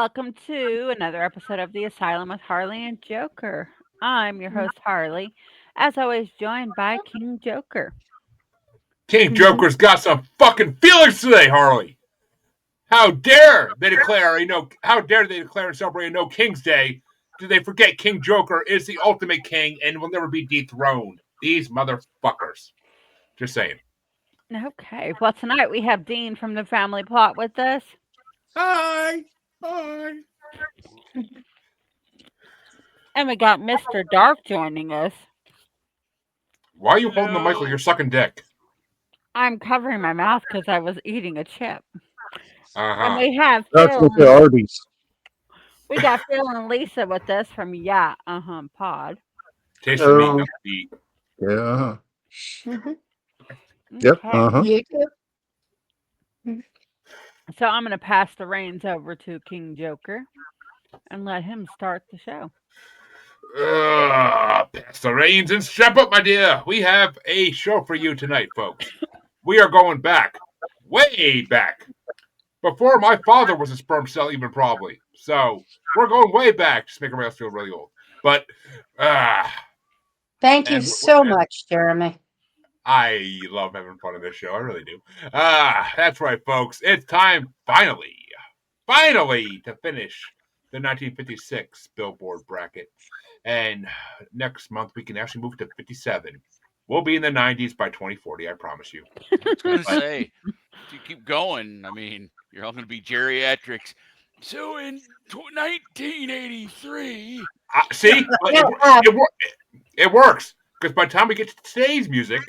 welcome to another episode of The Asylum with Harley and Joker. I'm your host, Harley, as always, joined by King Joker. King Joker's got some fucking feelings today, Harley. How dare they declare how dare they declare and celebrate a No King's Day? Do they forget King Joker is the ultimate king and will never be dethroned? These motherfuckers. Just saying. Okay, well, tonight we have Dean from the Family Plot with us. Hi. Hi. And we got Mr. Dark joining us. Why are you holding the mic like you're sucking dick? I'm covering my mouth because I was eating a chip. And Uh-huh. we have That's Phil. what the Arby's. We got Phil and Lisa with us from Pod. Taste the meat, not the meat. Yeah. Okay. Yep. Uh-huh. You too. So I'm going to pass the reins over to King Joker and let him start the show. Pass the reins and strap up, my dear. We have a show for you tonight, folks. We are going back, way back, before my father was a sperm cell, even probably. So we're going way back, just make everybody else feel really old. But Thank you so much, Jeremy. I love having fun on this show. I really do. That's right, folks. It's time, finally, to finish the 1956 Billboard bracket. And next month, we can actually move to 57. We'll be in the 90s by 2040, I promise you. I was going to say, if you keep going, I mean, you're all going to be geriatrics. So in 1983... See? It works. Because by the time we get to today's music,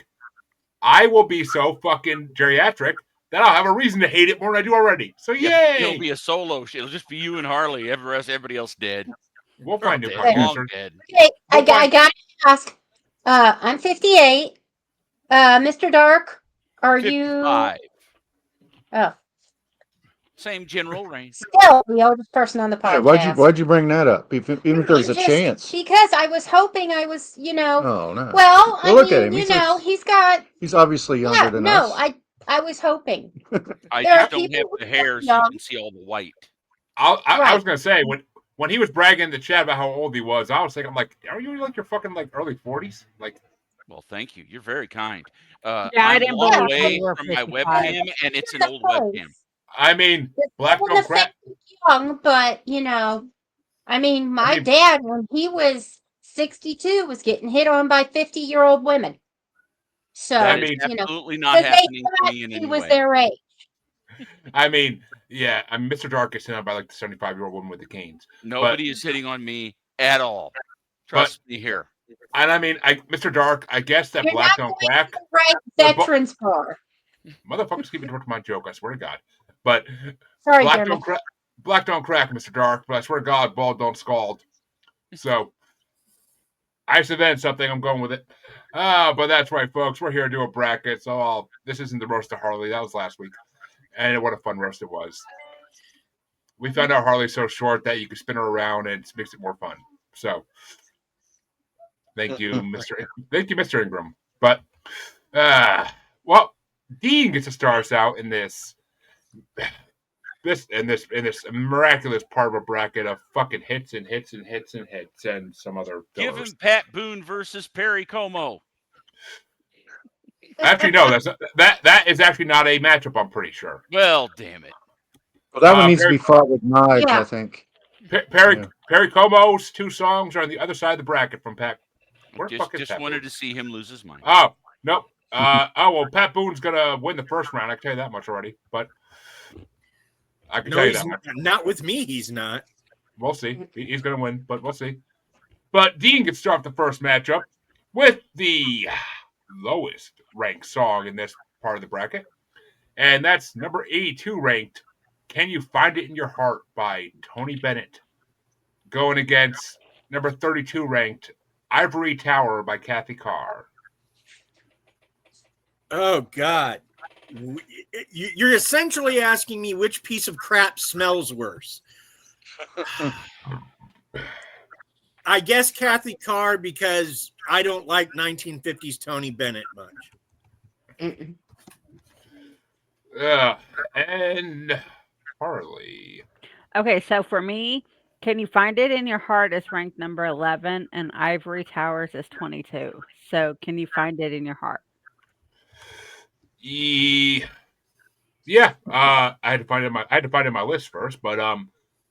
I will be so fucking geriatric that I'll have a reason to hate it more than I do already. So yay! It'll be a solo show. It'll just be you and Harley. Everybody else dead. We'll find new long dead. Okay, I got to ask. I'm 58. Mr. Dark, are 55. you? Oh, same general range. Still the oldest person on the podcast. Yeah, why'd you bring that up? Even if there's a chance. Because I was hoping I was, Oh no. Well, look at him. He's obviously younger than us. No, I was hoping. I just don't have the hair so you can see all the white. I was gonna say when he was bragging in the chat about how old he was, I was thinking, I'm like, are you like your fucking like early 40s? Like, well, thank you. You're very kind. I I'm didn't a long believe way you were from my 55. webcam, and it's an old webcam. I mean, black don't crack. Young, but my dad, when he was 62, was getting hit on by 50-year-old women. So that is absolutely not happening to me in any way. He was their age. I mean, yeah, Mr. Dark is hit on by like the 75-year-old woman with the canes. Nobody is hitting on me at all. Trust me here. And I mean, Mr. Dark, I guess that You're black not don't crack. Right, veterans bar. Motherfuckers keep interrupting my joke. I swear to God. But sorry, black don't crack, Mr. Dark. But I swear to God, bald don't scald. So I just invented something. I'm going with it. But that's right, folks. We're here to do a bracket. So this isn't the roast of Harley. That was last week. And what a fun roast it was. We found out Harley's so short that you can spin her around and it makes it more fun. So thank you, Mr. Ingram. But Dean gets to start us out in this miraculous part of a bracket of fucking hits and hits and hits and hits and some other fillers. Give him Pat Boone versus Perry Como. Actually, no, that is actually not a matchup, I'm pretty sure. Well, damn it. Well, that one needs to be fought with knives, I think. Perry Como's 2 songs are on the other side of the bracket from Pat. Just wanted to see him lose his mind. Oh, nope. Well, Pat Boone's gonna win the first round. I can tell you that much already. But I can tell you that much. Not with me, he's not. We'll see. He's gonna win, but we'll see. But Dean gets to start the first matchup with the lowest ranked song in this part of the bracket, and that's number 82 ranked "Can You Find It in Your Heart" by Tony Bennett, going against number 32 ranked "Ivory Tower" by Kathy Carr. Oh, God. You're essentially asking me which piece of crap smells worse. I guess Kathy Carr, because I don't like 1950s Tony Bennett much. And Harley. Okay, so for me, Can You Find It in Your Heart is ranked number 11 and Ivory Towers is 22. So Can You Find It in Your Heart? Yeah, I had to find it in my list first, but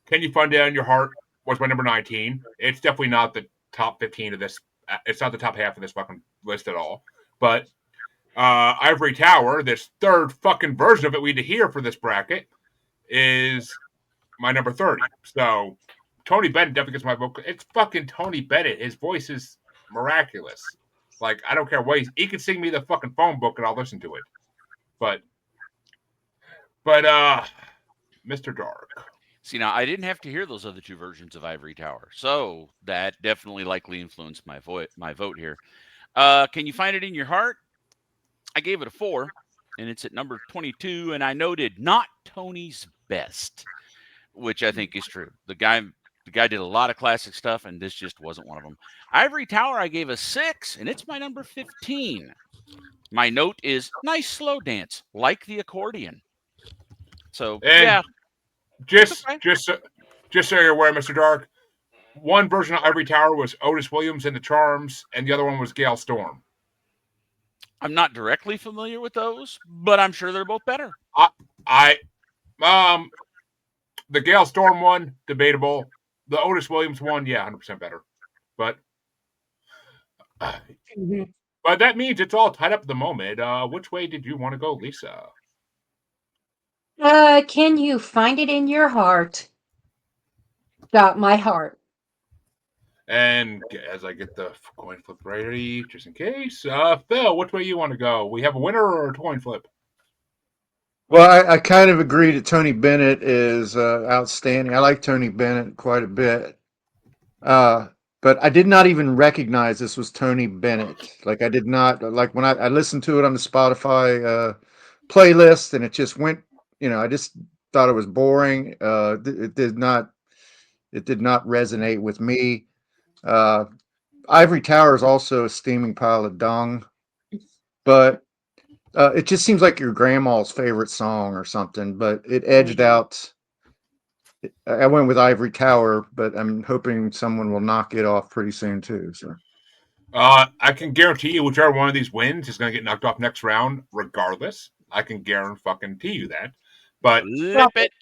Can You Find It in Your Heart was my number 19. It's definitely not the top 15 of this. It's not the top half of this fucking list at all. But Ivory Tower, this third fucking version of it we had to hear for this bracket, is my number 30. So Tony Bennett definitely gets my vote. It's fucking Tony Bennett. His voice is miraculous. Like, I don't care what he can sing me the fucking phone book and I'll listen to it. But Mr. Dark. See, now I didn't have to hear those other two versions of Ivory Tower, so that definitely likely influenced my vote here. Can You Find It in Your Heart? I gave it a 4, and it's at number 22. And I noted not Tony's best, which I think is true. The guy did a lot of classic stuff, and this just wasn't one of them. Ivory Tower, I gave a 6, and it's my number 15. My note is nice slow dance, like the accordion. So And yeah, just okay. just so you're aware, Mr. Dark, one version of Ivory Tower was Otis Williams and the Charms, and the other one was Gale Storm. I'm not directly familiar with those, but I'm sure they're both better. The Gale Storm one, debatable. The Otis Williams one, yeah, 100% better. But but that means it's all tied up at the moment. Which way did you want to go, Lisa? Can You Find It in Your Heart? Got my heart. And as I get the coin flip ready, just in case, Phil, which way you want to go? We have a winner or a coin flip? Well, I kind of agree that Tony Bennett is outstanding. I like Tony Bennett quite a bit. But I did not even recognize this was Tony Bennett. Like I did not like when I listened to it on the Spotify playlist, and it just went. I just thought it was boring. It did not resonate with me. Uh, Ivory Tower is also a steaming pile of dung, but it just seems like your grandma's favorite song or something. But it edged out. I went with Ivory Tower, but I'm hoping someone will knock it off pretty soon too. So. I can guarantee you, whichever one of these wins is going to get knocked off next round, regardless. I can guarantee you that. But Flip it.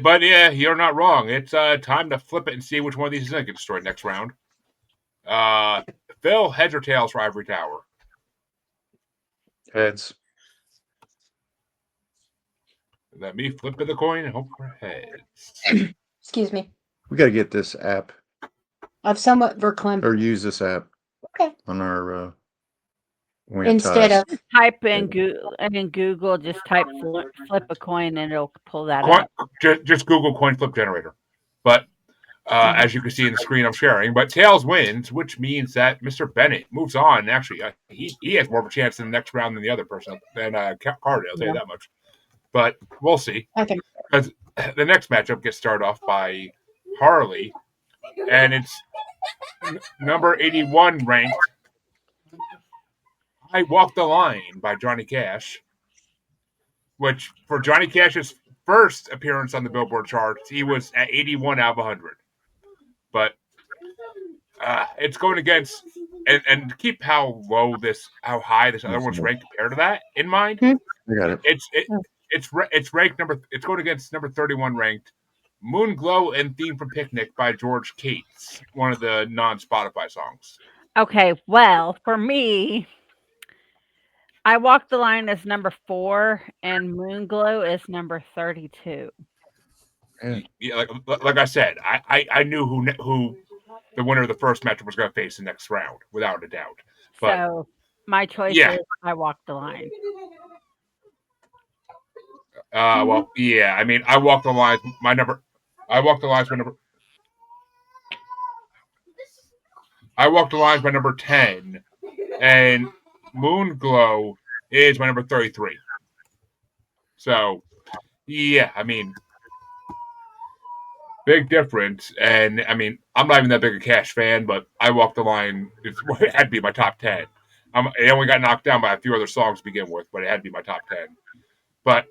But yeah, you're not wrong. It's time to flip it and see which one of these is going to get destroyed next round. Phil, heads or tails for Ivory Tower? Heads. Let me flip the coin and hope for heads. Excuse me. We got to get this app. I've somewhat verklempt. Or use this app. Okay. On our instead of type in Google, just type flip a coin and it'll pull that up. Just Google coin flip generator. But as you can see in the screen I'm sharing, but tails wins, which means that Mr. Bennett moves on. Actually, he has more of a chance in the next round than the other person, than Carter. I'll tell you that much. But we'll see. Okay. Because the next matchup gets started off by Harley, and it's number 81 ranked I Walk the Line by Johnny Cash, which for Johnny Cash's first appearance on the Billboard charts, he was at 81 out of 100. But it's going against, and keep how high this other one's ranked compared to that in mind. I got it. It's ranked it's going against number 31 ranked Moonglow and Theme from Picnic by George Cates, one of the non-Spotify songs. Okay, well, for me, I Walk the Line is number 4 and Moonglow is number 32. Yeah, like I said, I knew who the winner of the first matchup was going to face the next round, without a doubt. But, so my choice is I Walk the Line. Well, yeah. I mean, I Walk the Line. I Walk the Lines by number 10, and Moonglow is my number 33. So, yeah, I mean, big difference. And I mean, I'm not even that big a Cash fan, but I Walk the Line. It had to be my top 10. It only got knocked down by a few other songs to begin with, but it had to be my top 10. But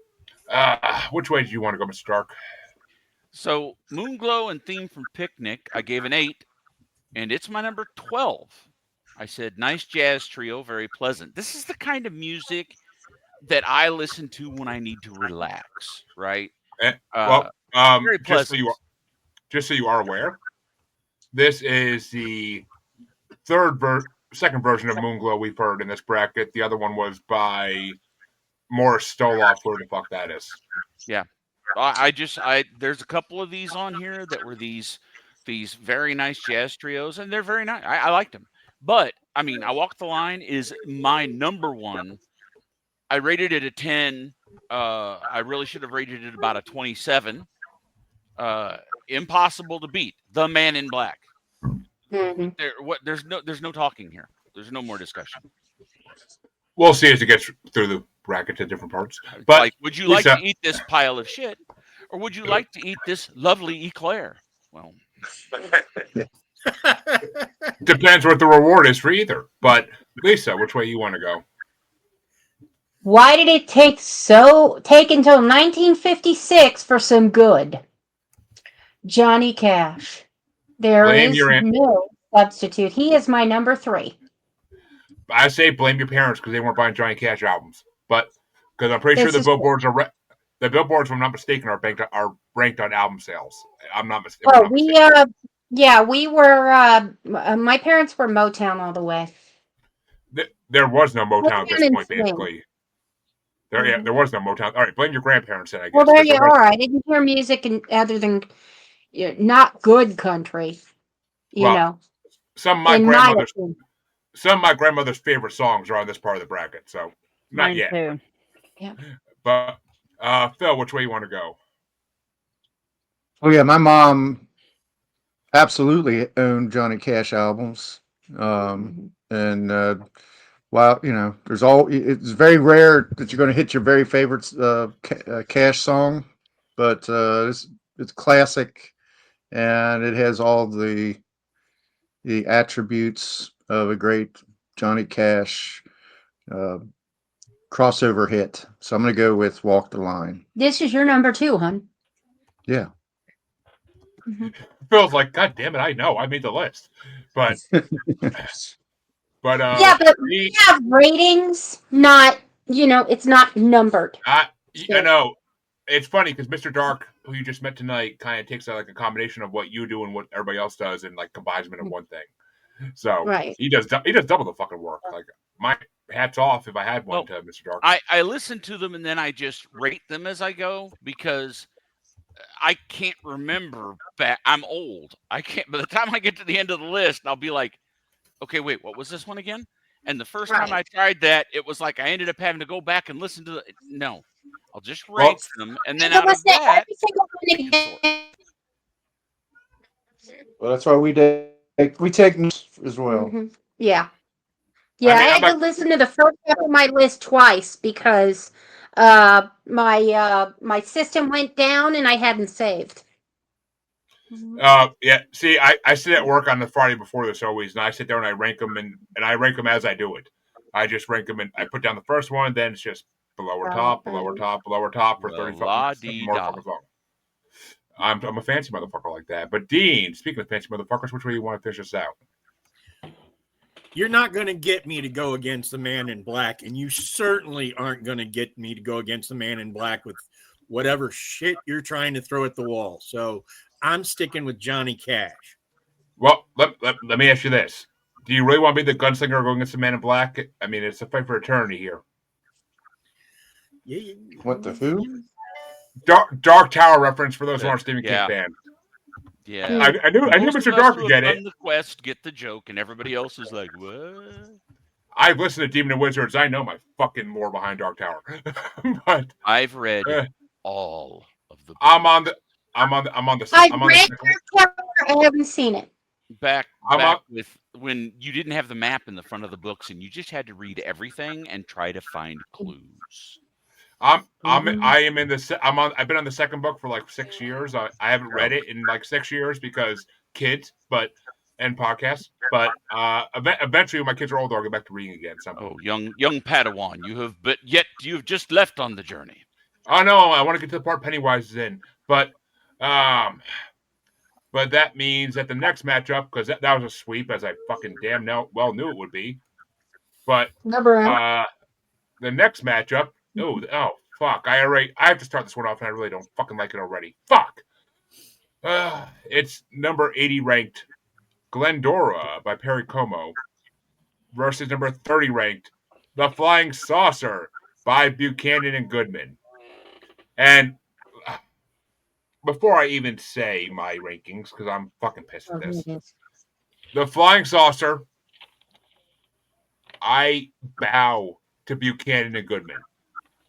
which way do you want to go, Mr. Stark? So Moonglow and Theme from Picnic, I gave an 8, and it's my number 12. I said, nice jazz trio, very pleasant. This is the kind of music that I listen to when I need to relax, right? Eh, Uh, well, very pleasant. just so you are aware, this is the second version of Moonglow we've heard in this bracket. The other one was by Morris Stoloff, where the fuck that is. Yeah. I there's a couple of these on here that were these very nice jazz trios, and they're very nice. I liked them. But I mean, I Walk the Line is my number one. I rated it a 10. I really should have rated it about a 27. Uh, Impossible to beat. The Man in Black. Mhm. There's no talking here. There's no more discussion. We'll see as it gets through the bracket to different parts. It's But like, would you like Lisa, to eat this pile of shit, or would you like to eat this lovely eclair? Well, depends what the reward is for either. But Lisa, which way you want to go? Why did it take until 1956 for some good? Johnny Cash. There Blame is your aunt. no substitute. He is my number 3. I say blame your parents because they weren't buying Johnny Cash albums. But because I'm pretty sure This the is billboards are the billboards, if I'm not mistaken, are ranked on album sales. I'm not mistaken. oh we yeah, we were my parents were Motown all the way. There was no Motown at Motown this and point, swing. basically. There Mhm. was no Motown. All right, blame your grandparents then, I Well, guess. there 'Cause you there was are. I didn't hear music other than not good country, well, some of my in my grandmother's opinion. favorite songs are on this part of the bracket. So not Mine yet, too. Yeah. but Phil, which way you want to go? Oh yeah, my mom absolutely owned Johnny Cash albums. And while it's very rare that you're going to hit your very favorite Cash song, but it's classic, and it has all the attributes of a great Johnny Cash uh, crossover hit. So I'm going to go with "Walk the Line." This is your number 2, hon. Yeah. Mhm. Phil's like, God damn it, I know, I made the list, but Yeah, but we me, have ratings, not, it's not numbered. I So, know. It's funny because Mr. Dark, who you just met tonight, kind of takes like a combination of what you do and what everybody else does, and like combines them into one thing. So right. he does double the fucking work. Like my hats off if I had one well, to Mr. Dark. I listen to them and then I just rate them as I go because I can't remember back. I'm old. I can't. By the time I get to the end of the list, I'll be like, okay, wait, what was this one again? And the first time Right. I tried that, it was like I ended up having to go back and listen to the. No, I'll just Well, rate them, and then Take a out of listen to that, every single we one can sort. again. Well, that's why we take notes as well. Yeah. I Yeah, I mean, I'm had to like, listen to the first half of my list twice because my system went down and I hadn't saved. yeah. See, I sit at work on the Friday before this always, and I sit there and I rank them, and I rank them as I do it. I just rank them, and I put down the first one, then it's just below or top, below or top, below or top for Well, 30 fucking la dee more da. fucking long. I'm a fancy motherfucker like that. But Dean, speaking of fancy motherfuckers, which way you want to fish this out? You're not going to get me to go against the Man in Black, and you certainly aren't going to get me to go against the Man in Black with whatever shit you're trying to throw at the wall. So I'm sticking with Johnny Cash. Well, let me ask you this. Do you really want to be the gunslinger going against the Man in Black? I mean, it's a fight for eternity here. Yeah. What the who? Dark Tower reference for those who aren't Stephen King Yeah. fans. Yeah. I knew Most Mr. of us Dark who would have get it. done the quest get the joke, and everybody else is like, what? I've listened to Demon and Wizards. I know my fucking lore behind Dark Tower. But I've read all of the books. I'm on the I've I'm on read the Dark Tower, I haven't seen it. back I'm back on, with when you didn't have the map in the front of the books and you just had to read everything and try to find clues. I am in the I've been on the second book for like 6 years. I haven't read it in like 6 years because kids, and podcasts. But eventually, when my kids are older, I'll get back to reading again. Oh, young Padawan, you've just left on the journey. Oh no, I want to get to the part Pennywise is in. But But that means that the next matchup, because that was a sweep, as I fucking damn well knew it would be. But the next matchup, oh fuck! I have to start this one off, and I really don't fucking like it already. Fuck. It's number 80 ranked Glendora by Perry Como versus number 30 ranked The Flying Saucer by Buchanan and Goodman. And before I even say my rankings, because I'm fucking pissed at this, The Flying Saucer, I bow to Buchanan and Goodman.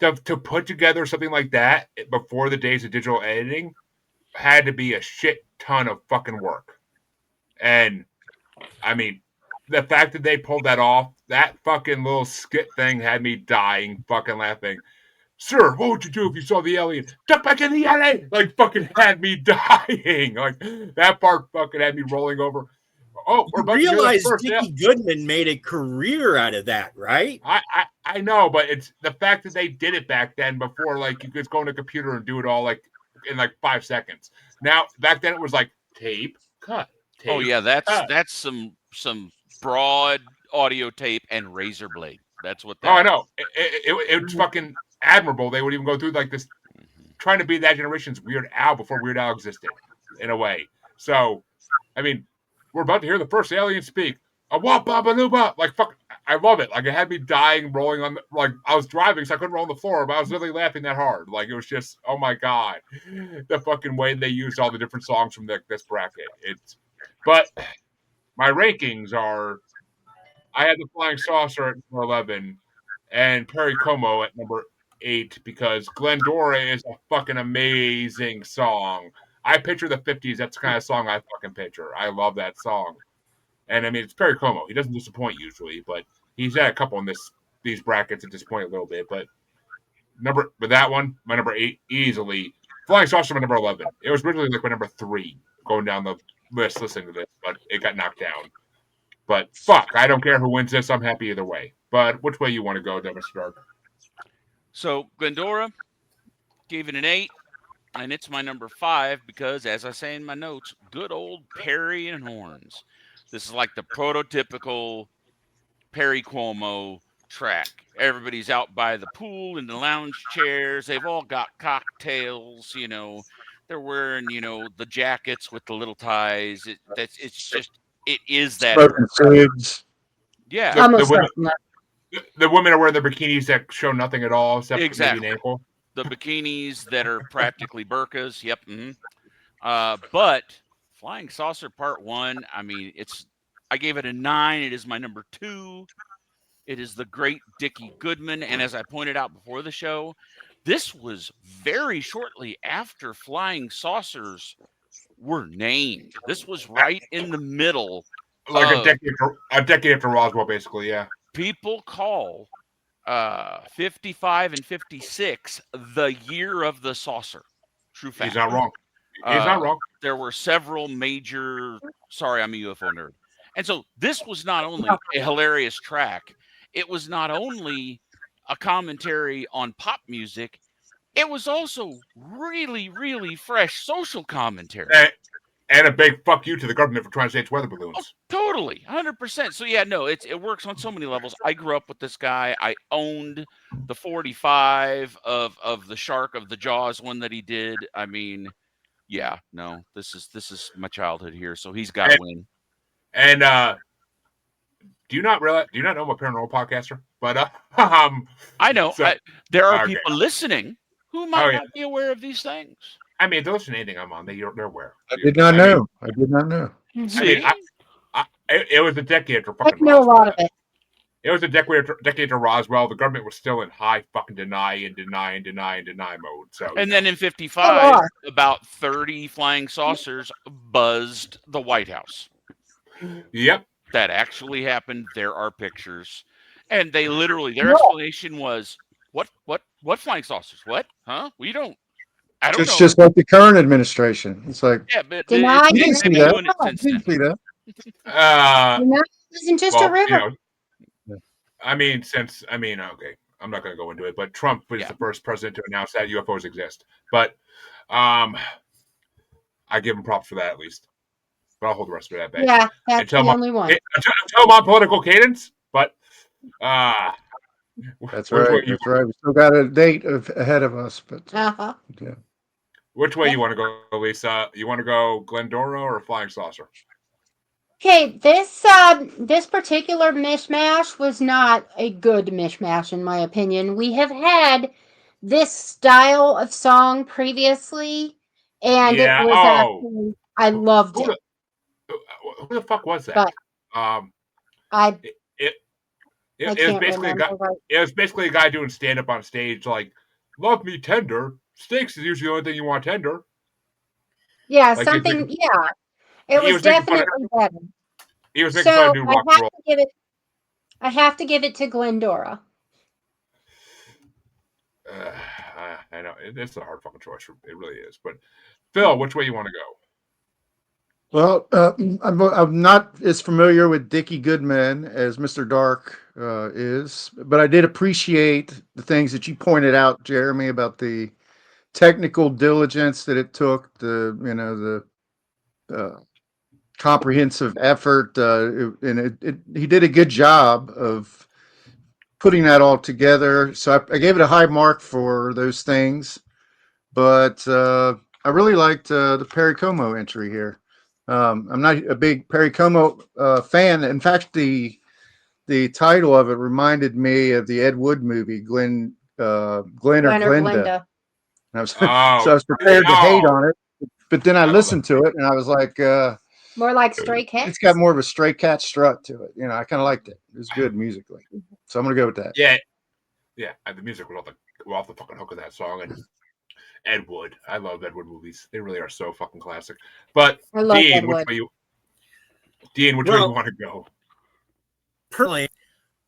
To put together something like that before the days of digital editing had to be a shit ton of fucking work. And I mean, the fact that they pulled that off, that fucking little skit thing had me dying fucking laughing. Sir, what would you do if you saw the alien? Duck back in the alley! Like, fucking had me dying. Like, that part fucking had me rolling over. Oh, we're about to hear the first. Dickie Goodman made a career out of that, right? I know, but it's the fact that they did it back then before, like, you could go on a computer and do it all, like, in, like, 5 seconds. Now, back then it was like, tape, cut, tape, Oh yeah, that's cut. some broad audio tape and razor blade. That's what that. Oh, I know. It's fucking admirable. They would even go through, like, this, trying to be that generation's Weird Al before Weird Al existed, in a way. So, I mean, we're about to hear the first alien speak. A Be-Bop-a-Lula. Like, fuck, I love it. Like, it had me dying, rolling on, like, I was driving, so I couldn't roll on the floor, but I was really laughing that hard. Like, it was just, oh my God. The fucking way they used all the different songs from this bracket. But my rankings are, I had The Flying Saucer at number 11 and Perry Como at number 8 because Glendora is a fucking amazing song. I picture the 50s. That's the kind of song I fucking picture. I love that song. And I mean, it's Perry Como. He doesn't disappoint usually, but he's had a couple in these brackets that disappoint a little bit. But that one, my number 8, easily. Flying Saucer, my number 11. It was originally like my number 3 going down the list listening to this, but it got knocked down. But fuck, I don't care who wins this. I'm happy either way. But which way you want to go, Mr. Stark? So Glendora gave it an 8, and it's my number 5 because, as I say in my notes, good old Perry and Horns. This is like the prototypical Perry Como track. Everybody's out by the pool in the lounge chairs. They've all got cocktails, They're wearing, the jackets with the little ties. It is that era. Smoking cigs. Yeah. The women are wearing the bikinis that show nothing at all except Exactly. maybe an ankle. The bikinis that are practically burqas. Yep. But Flying Saucer Part 1, I mean, I gave it a 9. It is my number 2. It is the great Dickie Goodman. And as I pointed out before the show, this was very shortly after Flying Saucers were named. This was right in the middle. Like a decade after Roswell, basically, yeah. People call 55 and 56 the year of the saucer. True fact. He's not wrong. He's not wrong. There were several major. Sorry, I'm a UFO nerd. And so this was not only a hilarious track, it was not only a commentary on pop music, it was also really, really fresh social commentary. And a big fuck you to the government for trying to say it's weather balloons. Oh, totally, 100%. So yeah, no, it works on so many levels. I grew up with this guy. I owned the 45 of the Shark of the Jaws one that he did. I mean, yeah, no, this is my childhood here. So he's got to win. And do you not know I'm a paranormal podcaster? But I know there are okay. people listening who might not be aware of these things. I mean, if they listen to anything I'm on, they're aware. I did not know. I did not know. See? I mean, it was a decade after fucking I know a lot of it. It was a decade after Roswell. The government was still in high fucking deny mode. So, and then in 55, about 30 flying saucers buzzed the White House. Yep. That actually happened. There are pictures. And they literally, their explanation was, what flying saucers? What? Huh? We don't. I don't know. It's just like the current administration. It's like, yeah, but you didn't see that. You didn't see that. It wasn't just a river. Okay, I'm not going to go into it, but Trump was the first president to announce that UFOs exist. But I give him props for that at least. But I'll hold the rest of that back Yeah, that's until the my only one. until my political cadence. But uh That's which way right. you That's right. We still got a date ahead of us, but Uh-huh. yeah. which way you want to go, Lisa? You want to go Glendora or Flying Saucer? Okay, this particular mishmash was not a good mishmash in my opinion. We have had this style of song previously, and it Yeah. was Oh, actually I loved who it. who the fuck was that? But Um, I it it, I it was can't basically a remember guy. right. It was basically a guy doing stand up on stage, like, "Love me tender. Steaks is usually the only thing you want tender." Yeah, Like something. Yeah, it he was was making fun of definitely better. he was making fun of So new rock and roll. I have to give it to Glendora. I know it's a hard fucking choice. It really is. But Phil, which way you want to go? Well, I'm not as familiar with Dickie Goodman as Mr. Dark is, but I did appreciate the things that you pointed out, Jeremy, about the technical diligence that it took, the comprehensive effort, he did a good job of putting that all together. So I gave it a high mark for those things, but I really liked the Perry Como entry here. I'm not a big Perry Como fan. In fact, the title of it reminded me of the Ed Wood movie, Glenn or Gwen or Glenda. Glenda. And I was Oh, so I was prepared to hate oh, on it, but then I I love that. listened to it and I was like, More like Stray it's got Cats. more of a Stray Cat strut to it. I kind of liked it. It was good musically, so I'm gonna go with that. Yeah, yeah. And the music was off the fucking hook of that song. And Ed Wood, I love Ed Wood movies. They really are so fucking classic. But I love Dean, Deadwood. which way you Well, want to go? personally,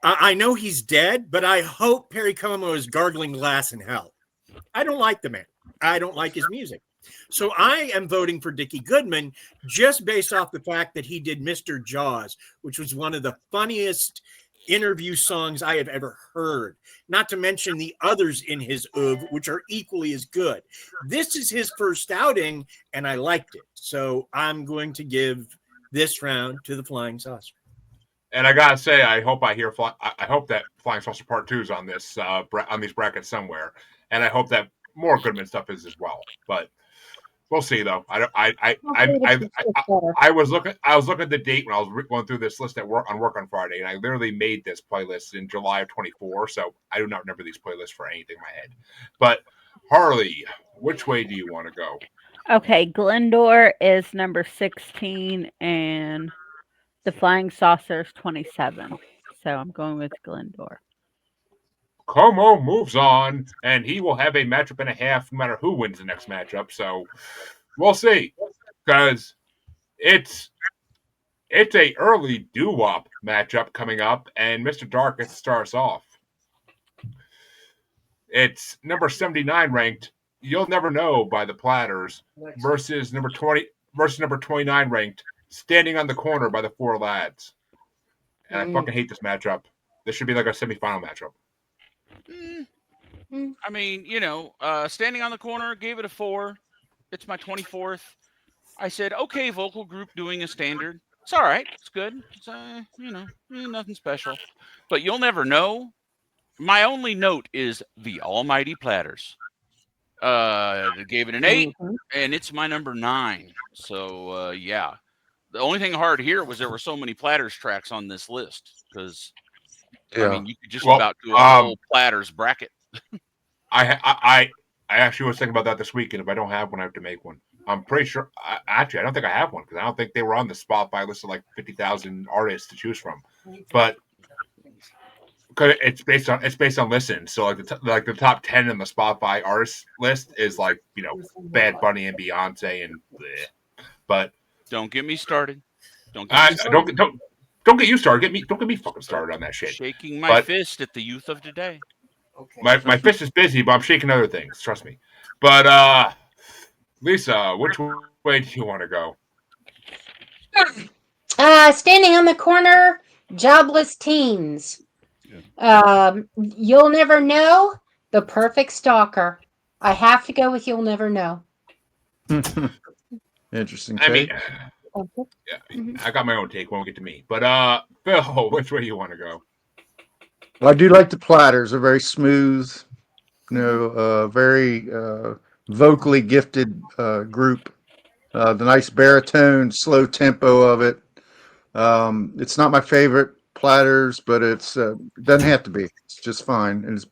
I know he's dead, but I hope Perry Como is gargling glass in hell. I don't like the man. I don't like his music. So I am voting for Dickie Goodman just based off the fact that he did Mr. Jaws, which was one of the funniest interview songs I have ever heard. Not to mention the others in his oeuvre, which are equally as good. This is his first outing, and I liked it. So I'm going to give this round to the Flying Saucer. And I gotta say, I hope I hope that Flying Saucer Part 2 is on this on these brackets somewhere, and I hope that more Goodman stuff is as well. But we'll see, though. I don't. Hopefully it's better. I was looking at the date when I was going through this list at work on Friday, and I literally made this playlist in July of 24. So I do not remember these playlists for anything in my head. But Harley, which way do you want to go? Okay, Glendor is number 16 and the Flying Saucer's 27. So I'm going with Glendor. Como moves on, and he will have a matchup and a half no matter who wins the next matchup. So we'll see, because it's a early doo-wop matchup coming up, and Mr. Dark gets to start us off. It's number 79 ranked You'll Never Know by the Platters versus number 29 ranked Standing on the Corner by the Four Lads. And I fucking hate this matchup. This should be like a semifinal matchup. I mean, Standing on the Corner, gave it a 4. It's my 24th. I said, okay, vocal group doing a standard. It's all right. It's good. It's, nothing special. But You'll Never Know. My only note is the Almighty Platters. Gave it an 8, and it's my number 9. So, yeah. The only thing hard here was there were so many Platters tracks on this list because, I mean, you could just about do a whole Platters bracket. I actually was thinking about that this week, and if I don't have one, I have to make one. I'm pretty sure. Actually, I don't think I have one because I don't think they were on the Spotify list of like 50,000 artists to choose from. But because it's based on listens, so like the top 10 in the Spotify artist list is like Bad Bunny and Beyonce and bleh. But don't get me started. Don't get me started. Don't get you started. Don't get me fucking started on that shit. Shaking my fist at the youth of today. Okay. My fist is busy, but I'm shaking other things. Trust me. But Lisa, which way do you want to go? Standing on the Corner, Jobless Teens. You'll Never Know, The Perfect Stalker. I have to go with You'll Never Know. Interesting I mean, take. yeah, I got my own take when we get to me. But Phil, which way you want to go? Well, I do like the Platters. They're very smooth, very vocally gifted group. The nice baritone, slow tempo of it. It's not my favorite Platters, but it doesn't have to be. It's just fine, and it's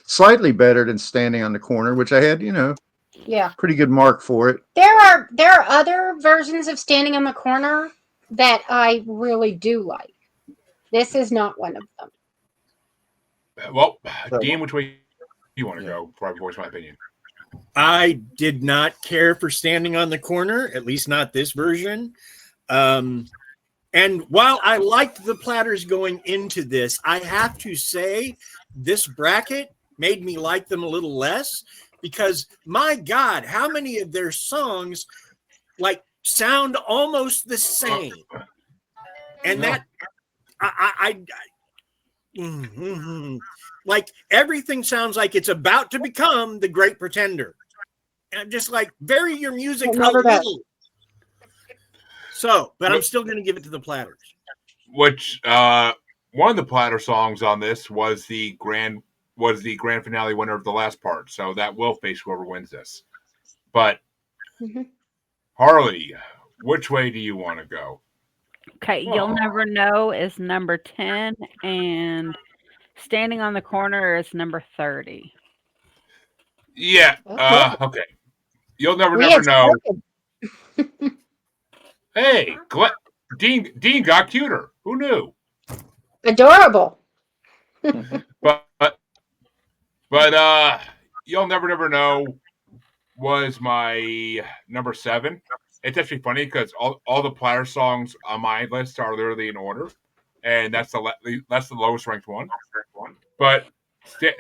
slightly better than Standing on the Corner, which I had, Yeah. pretty good mark for it. There are other versions of Standing on the Corner that I really do like. This is not one of them. Well, So, Dean, which way you want to yeah. go before I voice my opinion? I did not care for Standing on the Corner, at least not this version. And while I liked the Platters going into this, I have to say this bracket made me like them a little less because, my God, how many of their songs sound almost the same? And No. that I like everything sounds like it's about to become the Great Pretender. And I'm just like, vary your music a little. So, but I'm still going to give it to the Platters. Which one of the Platter songs on this was the grand finale winner of the last part, so that will face whoever wins this. But Harley, which way do you want to go? Okay, You'll Never Know is number 10, and Standing on the Corner is number 30. Yeah. Okay. You'll never We had know. spoken. Hey, Dean got cuter. Who knew? Adorable. But You'll never know was my number 7. It's actually funny because all the Platter songs on my list are literally in order, and that's the lowest ranked one. But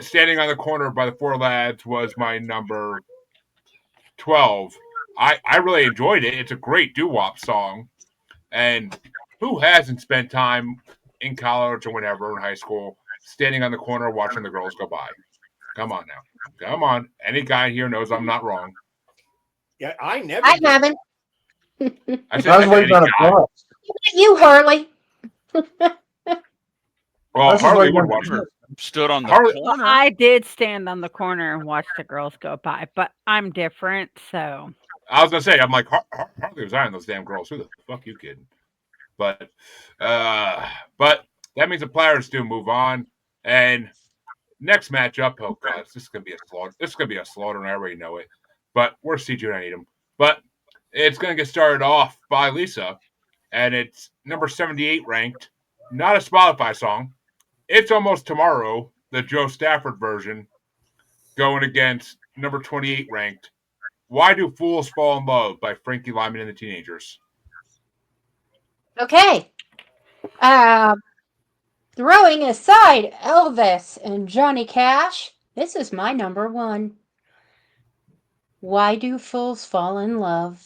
Standing on the Corner by the Four Lads was my number 12. I really enjoyed it. It's a great doo-wop song, and who hasn't spent time in college or whenever in high school standing on the corner watching the girls go by? Come on now. Come on. Any guy here knows I'm not wrong. Yeah, I never. I haven't. I said, I was waiting on a guy. pause. You, Harley. Well, Harley would watch Never stood on the Harley, Well, corner. I did stand on the corner and watch the girls go by, but I'm different, so. I was gonna say, I'm like Harley was eyeing those damn girls. Who the fuck you kidding? But that means the Platters do move on. And next matchup, oh god, this is gonna be a slaughter. This is gonna be a slaughter, and I already know it. But where's CJ and I need him? But it's gonna get started off by Lisa, and it's number 78 ranked. Not a Spotify song. It's Almost Tomorrow, the Joe Stafford version, going against number 28 ranked. Why Do Fools Fall in Love by Frankie Lyman and the Teenagers. Okay. Throwing aside Elvis and Johnny Cash, this is my number 1. Why Do Fools Fall in Love?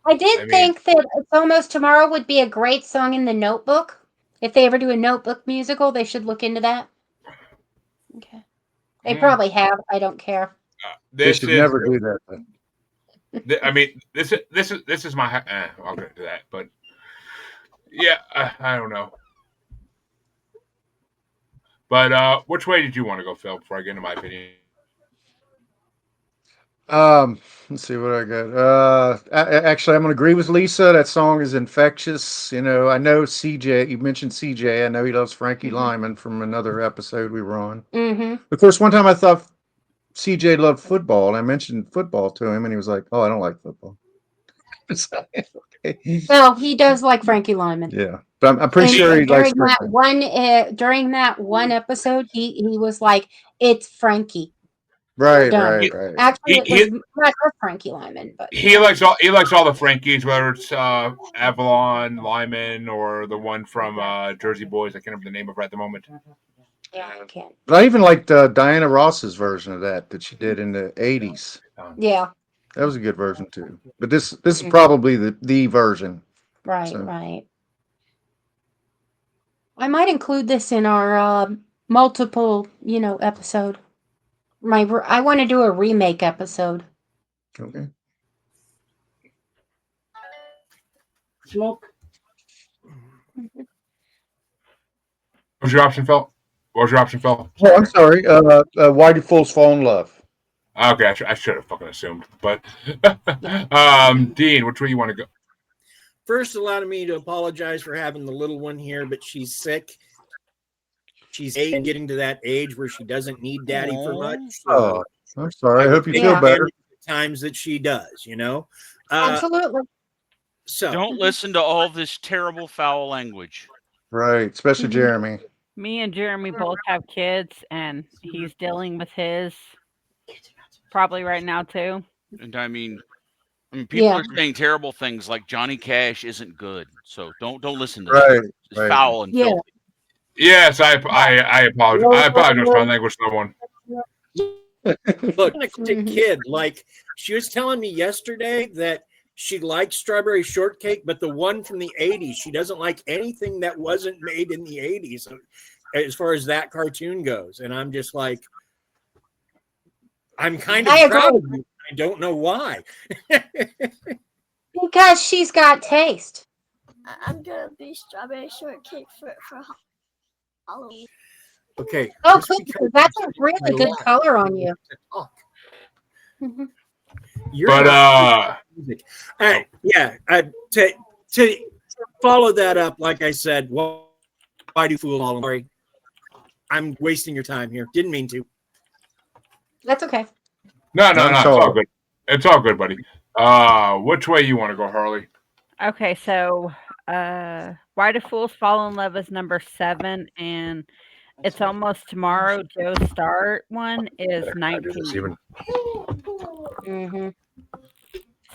I did think that It's Almost Tomorrow would be a great song in The Notebook. If they ever do a Notebook musical, they should look into that. Okay. They probably have. I don't care. They should never do that. I mean, this is my. I'll get to that, but yeah, I don't know. But which way did you want to go, Phil? Before I get into my opinion. Let's see what I got. Actually, I'm going to agree with Lisa. That song is infectious. I know CJ. You mentioned CJ. I know he loves Frankie Lyman from another episode we were on. Of course, one time I thought CJ loved football, and I mentioned football to him, and he was like, "Oh, I don't like football." Okay. Well, he does like Frankie Lyman. Yeah, but I'm pretty sure he likes during that one episode, he was like, "It's Frankie." Right. Actually, it was not Frankie Lyman, but he likes all the Frankies, whether it's Avalon, Lyman, or the one from Jersey Boys. I can't remember the name of it at the moment. Yeah, I can't. But I even liked Diana Ross's version of that she did in the '80s. Yeah, that was a good version too. But this is probably the version. Right. I might include this in our multiple, episode. I want to do a remake episode. Okay. Smoke. What's your option, Phil? What was your option, Phil? Oh, I'm sorry. Why do fools fall in love? Okay, I should have fucking assumed. But Dean, which way you want to go? First, allow me to apologize for having the little one here, but she's sick. She's getting to that age where she doesn't need daddy for much. Oh, So I'm sorry. I will hope you take feel Yeah. better. advantage of the times that she does, you know. Absolutely. So Don't listen to all this terrible foul language. Right, especially Mhm. Jeremy. Me and Jeremy both have kids, and he's dealing with his probably right now too. And I mean, people Yeah. are saying terrible things like Johnny Cash isn't good. So don't listen to that. Right, It's right. foul and Yeah. filthy. Yes, I apologize. I apologize for my language to someone. look, a Mhm. kid, like she was telling me yesterday that she likes Strawberry Shortcake, but the one from the 80s, she doesn't like anything that wasn't made in the 80s as far as that cartoon goes. And I'm just like, I'm kind of I proud agree. of you. I don't know why. Because she's got taste. I'm gonna be strawberry shortcake for Halloween. Okay. Oh, just good. because That's you a say really my good life, color on you you. have to talk. Mhm. You're But not music. All right, yeah. To follow that up, like I said, why do fool all? Sorry, I'm wasting your time here. Didn't mean to. That's okay. no, Not it's at all all. good. It's all good, buddy. Which way you want to go, Harley? Okay, so Why Do Fools Fall in Love is number 7, and It's Almost Tomorrow, Joe Start one is I do this 19. even. Hmm.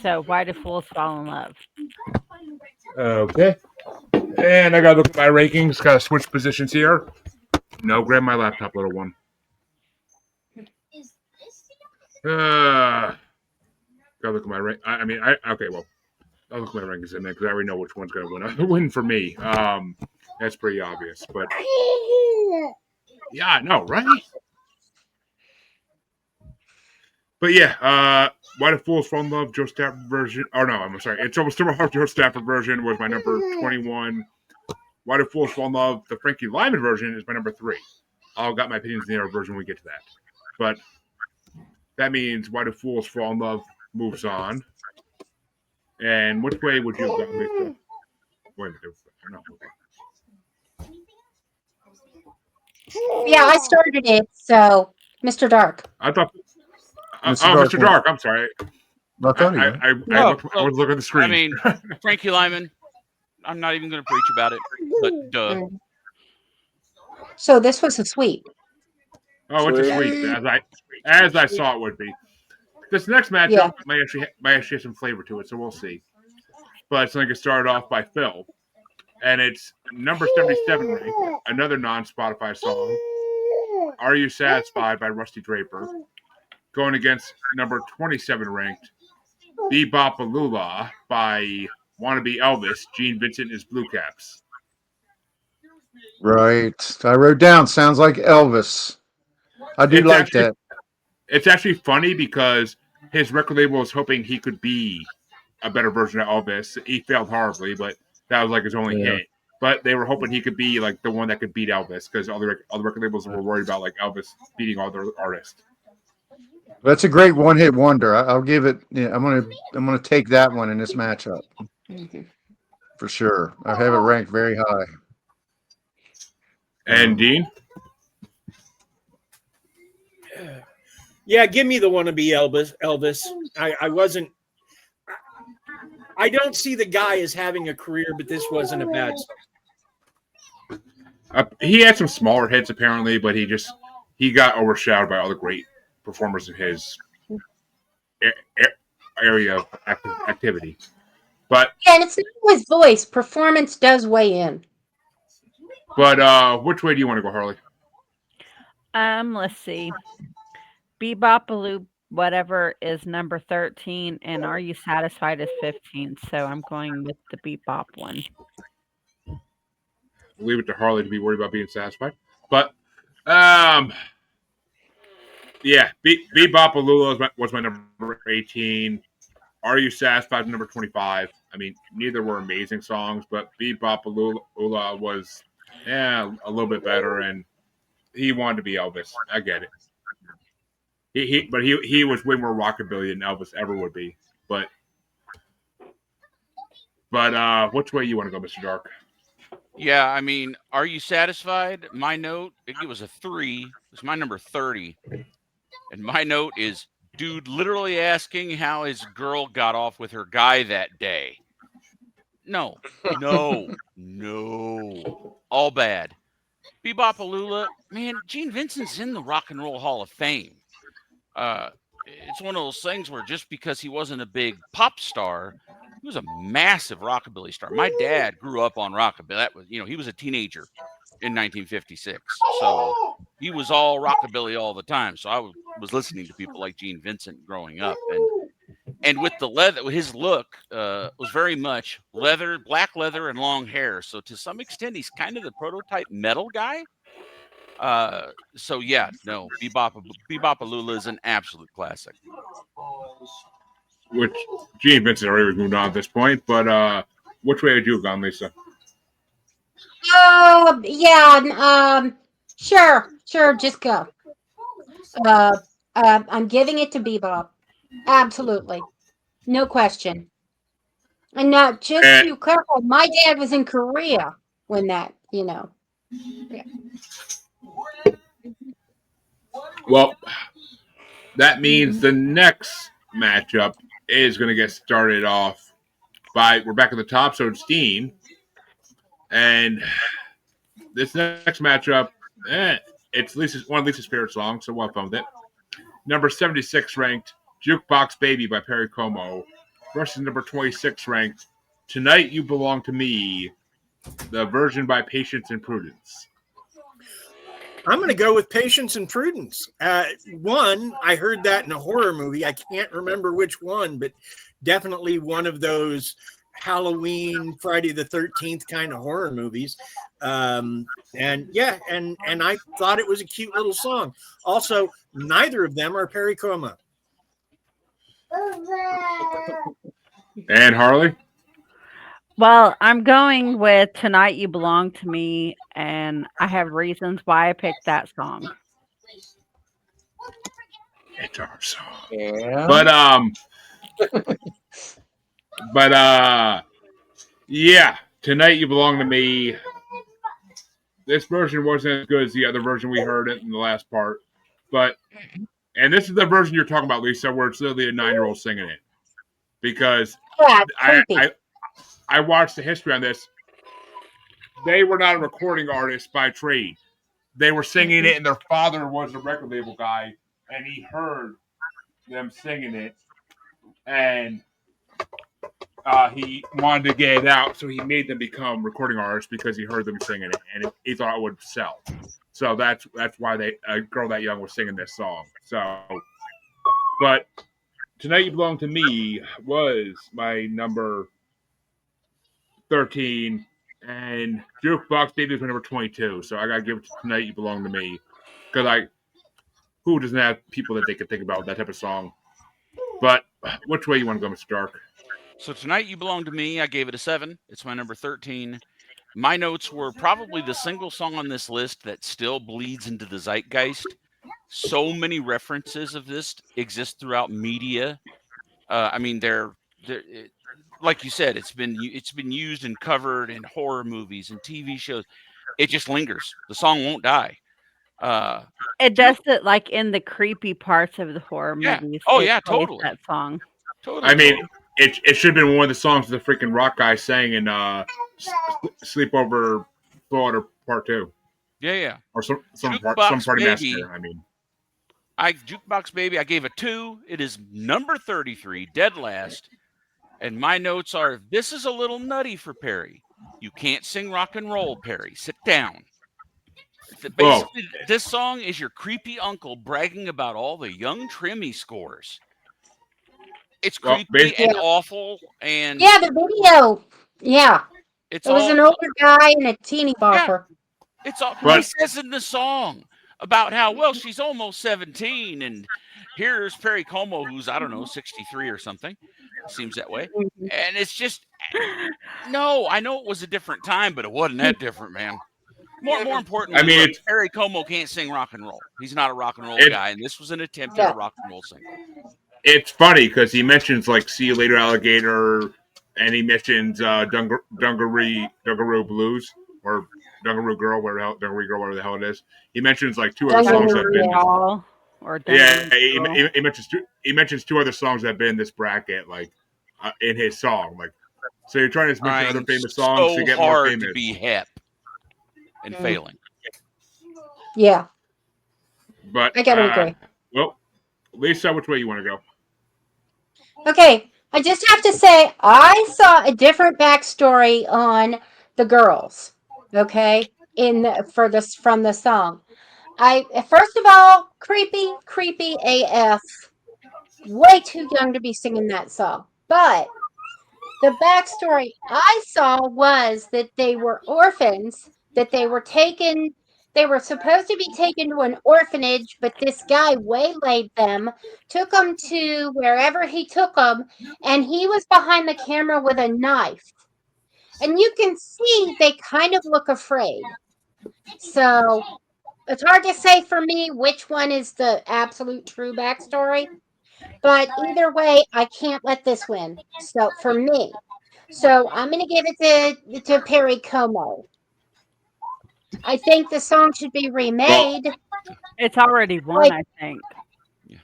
So Why Do Fools Fall in Love? Okay. And I gotta look at my rankings. Gotta switch positions here. No, grab my laptop, little one. Gotta look at my rank. Okay. Well, I'll look at my rankings in there because I already know which one's gonna win. Win for me. That's pretty obvious. But yeah, I know, right? But yeah, Why Do Fools Fall in Love, Joe Stafford version. Oh no, I'm sorry. It's Almost Tomorrow, Joe Stafford version was my number 21. Why Do Fools Fall in Love, the Frankie Lyman version is my number 3. I'll got my opinions in the other version when we get to that. But that means Why Do Fools Fall in Love moves on. And which way would you have gone? Wait a minute. No, okay. Yeah, I started it. So, Mr. Dark. I thought. Mr. Dark Mr. went. Dark. I'm sorry. I thought he went. I No, looked. I was looking at the screen. I mean, Frankie Lyman, I'm not even going to preach about it, but duh. Mm. So this was a sweep. Oh, it's a sweep, as I saw it would be. This next Yeah. matchup may actually have some flavor to it, so we'll see. But it's going to get started off by Phil, and it's number 77 ranked, another non-Spotify song. Are You Satisfied by Rusty Draper, going against number 27 ranked, Be-Bop-a-Lula by Wannabe Elvis, Gene Vincent and his Blue Caps. Right. I wrote down. Sounds like Elvis. I do It's like actually that. it's actually funny because his record label was hoping he could be a better version of Elvis. He failed horribly, but that was like his only Yeah. hit. But they were hoping he could be like the one that could beat Elvis because all the record labels were worried about like Elvis beating all their artists. That's a great one-hit wonder. I'll give it. Yeah, I'm gonna take that one in this matchup Mhm. for sure. I have it ranked very high. And Dean, Yeah, give me the wannabe Elvis. I wasn't. I don't see the guy as having a career, but this wasn't a bad song. he had some smaller hits apparently, but he got overshadowed by all the great performers in his area of activity. But Yeah, and it's not always voice. Performance does weigh in. which way do you want to go, Harley? Let's see. Be-Bop-a-Lula whatever is number 13, and Are You Satisfied is 15. So I'm going with the Be-Bop one. Leave it to Harley to be worried about being satisfied. But Yeah, Be-Bop-a-Lula was my number 18. Are You Satisfied number 25. I mean, neither were amazing songs, but Be-Bop-a-Lula was a little bit better, and he wanted to be Elvis. I get it. He was way more rockabilly than Elvis ever would be. But which way you want to go, Mr. Dark? Yeah, I mean, Are You Satisfied? My note, it was a 3. It's my number 30. And my note is dude literally asking how his girl got off with her guy that day. No, no. All bad. Be-Bop-a-Lula, man, Gene Vincent's in the Rock and Roll Hall of Fame. It's one of those things where just because he wasn't a big pop star, he was a massive rockabilly star. My dad grew up on rockabilly. That was, he was a teenager in 1956, so he was all rockabilly all the time. So I was listening to people like Gene Vincent growing up, and with the leather, his look was very much leather, black leather, and long hair. So to some extent, he's kind of the prototype metal guy. So yeah, no, Be-Bop-a-Lula is an absolute classic. Which Gene Vincent already moved on at this point, but which way had you gone, Lisa? Yeah. Sure. Just go. I'm giving it to Bebop. Absolutely, no question. And not just And, to clarify, my dad was in Korea when that. Yeah. well, that means the next matchup is going to get started off by we're back at the top, so it's Dean, and this next matchup, it's one of Lisa's favorite songs, so well found it. Number 76 ranked "Jukebox Baby" by Perry Como versus number 26 ranked "Tonight You Belong to Me," the version by Patience and Prudence. I'm going to go with Patience and Prudence. One, I heard that in a horror movie. I can't remember which one, but definitely one of those Halloween, Friday the 13th kind of horror movies. And I thought it was a cute little song. Also, neither of them are Perry Como. And Harley? Well, I'm going with Tonight You Belong to Me, and I have reasons why I picked that song. It's our song. Yeah. But yeah, "Tonight You Belong to Me." This version wasn't as good as the other version we heard it in the last part, and this is the version you're talking about, Lisa, where it's literally a 9-year-old singing it. Because Yeah, I watched the history on this. They were not a recording artist by trade. They were singing it, and their father was a record label guy, and he heard them singing it, and he wanted to get it out, so he made them become recording artists because he heard them singing it, and he thought it would sell. So that's why a girl that young was singing this song. So, but "Tonight You Belong to Me" was my number 13, and "Jukebox Baby" was my number 22. So I gotta give it to "Tonight You Belong to Me," because who doesn't have people that they could think about with that type of song? But which way you want to go, Mr. Dark? So Tonight You Belong to Me, I gave it a 7. It's my number 13. My notes were probably the single song on this list that still bleeds into the zeitgeist. So many references of this exist throughout media. I mean, like you said, it's been used and covered in horror movies and TV shows. It just lingers. The song won't die. It does it like in the creepy parts of the horror Yeah. movies. Oh It yeah, plays totally. that song. Totally. I mean, it should have been one of the songs the freaking rock guy sang in Sleepover Florida Part 2. Yeah. Or some Jukebox party Baby. massacre, I mean. Jukebox Baby, I gave a 2. It is number 33, dead last. And my notes are, this is a little nutty for Perry. You can't sing rock and roll, Perry. Sit down. Basically, this song is your creepy uncle bragging about all the young trim he scores. It's creepy and awful, and yeah, the video. Yeah, it was an older guy and a teeny bopper. It's all. But he says in the song, about how, well, she's almost 17, and here's Perry Como, who's, I don't know, 63 or something. Seems that way. And it's just, no, I know it was a different time, but it wasn't that different, man. More I importantly, mean, look, it's Perry Como can't sing rock and roll. He's not a rock and roll it's guy, and this was an attempt at a rock and roll single. it's funny because he mentions like "See You Later, Alligator," and he mentions Dungaroo Blues or Dungaroo Girl, Dungaroo Girl, whatever the hell it is. He mentions like two other songs that have Dungaroo been Dungaroo. Ball or yeah. Dungaroo Girl. He mentions two other songs that have been in this bracket, like in his song. Like, so you're trying to mention other Trying famous songs to so get more hard to famous. be hip and failing. Yeah, But I gotta agree. well, Lisa, which way you want to go? Okay, I just have to say I saw a different backstory on the girls. Okay, for this from the song. I first of all, creepy AF. Way too young to be singing that song. But the backstory I saw was that they were orphans, that they were supposed to be taken to an orphanage, but this guy waylaid them, took them to wherever he took them, and he was behind the camera with a knife. And you can see they kind of look afraid. So it's hard to say for me which one is the absolute true backstory. But either way, I can't let this win. So for me, so I'm gonna give it to Perry Como. I think the song should be Well, remade. It's already won, Like, I think. Yeah.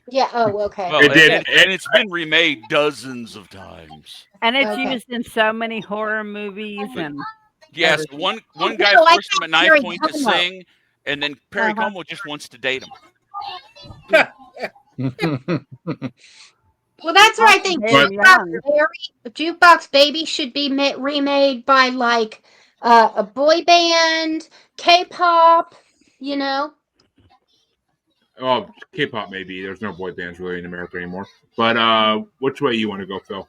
yeah. Oh, okay. Well, it did. and it's been remade dozens of times. And it's Okay. used in so many horror movies But and yes, everything. one guy No, I forced him got at knife Perry point to Como. sing, and then Perry Uh-huh. Como just wants to date him. Yeah. Well, that's where I Also think But damn young. Jukebox Baby should be remade by like a boy band, K-pop. You know. oh, K-pop maybe. There's no boy bands really in America anymore. But which way you want to go, Phil?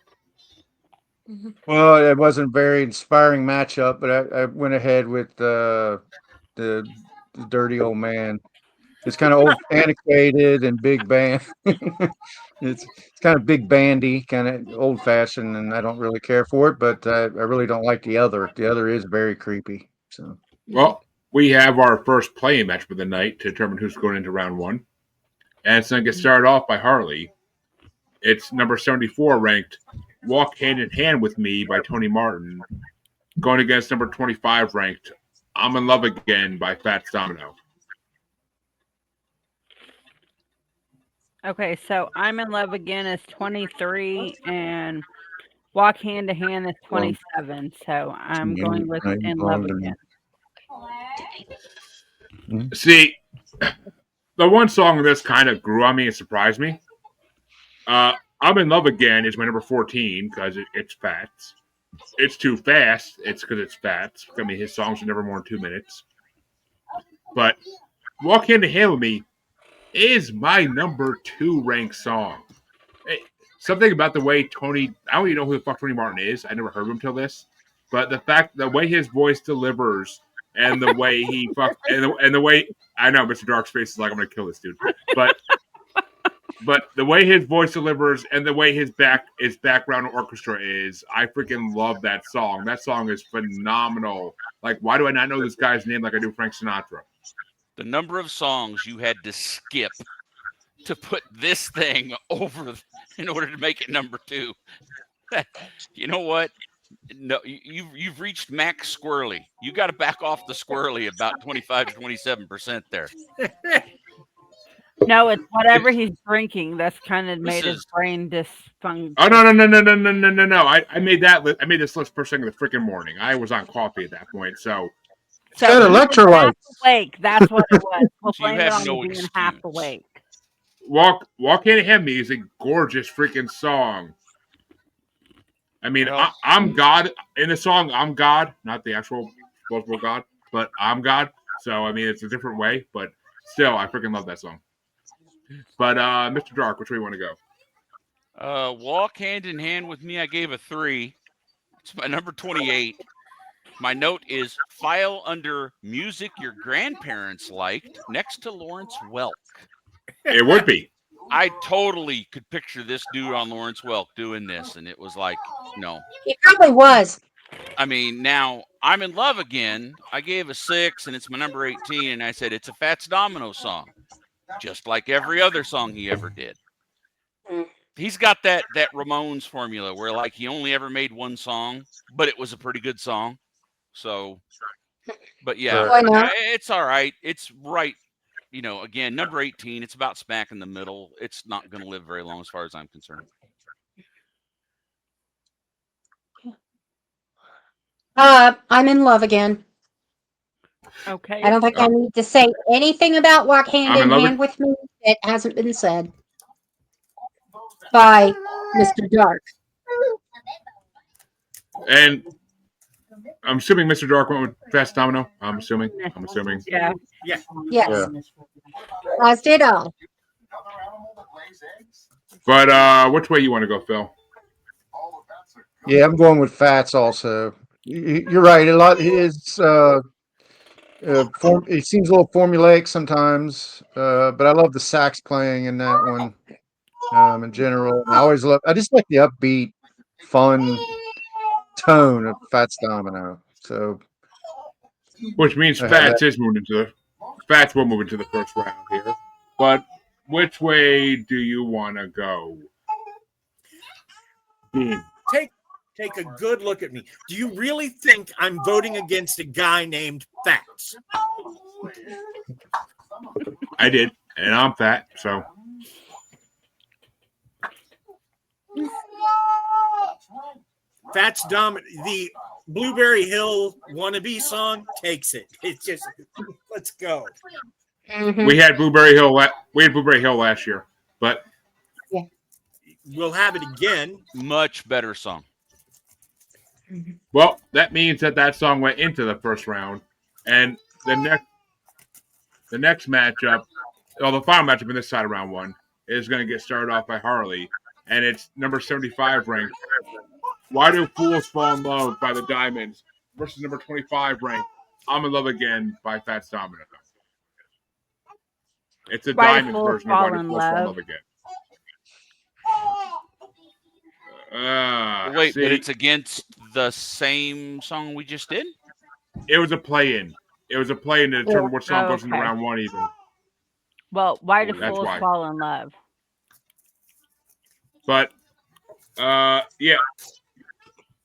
Mhm. Well, it wasn't a very inspiring matchup, but I went ahead with the dirty old man. It's kind of old, antiquated, and big band. It's kind of big bandy, kind of old fashioned, and I don't really care for it. But I really don't like the other. The other is very creepy. So Well, we have our first playing match for the night to determine who's going into round one, and it's going to get started off by Harley. It's number 74 ranked "Walk Hand in Hand with Me" by Tony Martin, going against number 25 ranked "I'm in Love Again" by Fats Domino. Okay, so I'm in Love Again is 23 and Walk Hand to Hand is well, 27. So I'm I'm going with not In Love involved Again. See, the one song this kind of grew on me and surprised me. "I'm in Love Again" is my number 14 because it's Fats. It's too fast. It's because it's Fats. I mean, his songs are never more than 2 minutes. But "Walk Hand in Hand with Me" is my number 2 ranked song. Something about the way I don't even know who the fuck Tony Martin is. I never heard of him till this. But the way his voice delivers and the way he and the way I know Mr. Darkspace is like, I'm gonna kill this dude. But the way his voice delivers and the way his background orchestra is, I freaking love that song. That song is phenomenal. Like, why do I not know this guy's name like I do Frank Sinatra? The number of songs you had to skip to put this thing over in order to make it number 2. You know what? No, you've reached max squirrely. You got to back off the squirrely about 25 to 27% there. No, it's whatever It's he's drinking that's kind of This made his is brain Oh dysfunction. no! I made I made this list first thing in the freaking morning. I was on coffee at that point, so it's So got he was half electrolytes. awake. That's what it was. We'll so you blame it have on him no being half excuse. awake. Walk Hand in Hand Me is a gorgeous freaking song. I mean, Well, I'm God in the song. I'm God, not the actual multiple God, but I'm God. So I mean, it's a different way, but still, I freaking love that song. But Mr. Dark, which way you want to go? Walk Hand in Hand with Me, I gave a 3. It's my number 28. My note is file under music your grandparents liked next to Lawrence Welk. It would be. I totally could picture this dude on Lawrence Welk doing this, and it was like, no. He probably was. I mean, now I'm in love again. I gave a 6, and it's my number 18, and I said it's a Fats Domino song, just like every other song he ever did. Mm. He's got that Ramones formula where like he only ever made one song, but it was a pretty good song. So, but yeah, Why not? it's all right. It's right. You know, again, number 18, it's about smack in the middle. It's not going to live very long as far as I'm concerned. I'm in love again. Okay. I don't think I need to say anything about Walk Hand I'm in in love Hand with Me that hasn't been said by Mr. Dark. And I'm assuming Mr. Dark went with Fats Domino. I'm assuming. Yeah. Yes. Yeah. As did I. But which way you want to go, Phil? Yeah, I'm going with Fats also. You're right. A lot is it seems a little formulaic sometimes, but I love the sax playing in that one. In general, I just like the upbeat, fun tone of Fats Domino. So Which means I have that. Fats will move into the first round here. But which way do you want to go? Take a good look at me. Do you really think I'm voting against a guy named Fats? I did, and I'm fat, so. Fats the Blueberry Hill wannabe song takes it. It's just, let's go. Mm-hmm. We had Blueberry Hill. We had Blueberry Hill last year, but we'll have it again. Much better song. Well, that means that song went into the first round, and the next matchup, the final matchup in this side of round one is going to get started off by Harley, and it's number 75 ranked. Why Do Fools Fall in Love by the Diamonds versus number 25 ranked I'm in Love Again by Fats Domino. It's a Diamonds version of Why Do Fools Fall in Love Again. Wait, but it's against the same song we just did? It was a play-in. To determine what song goes into round one even. Well, Why Do Fools Fall in Love? But, yeah.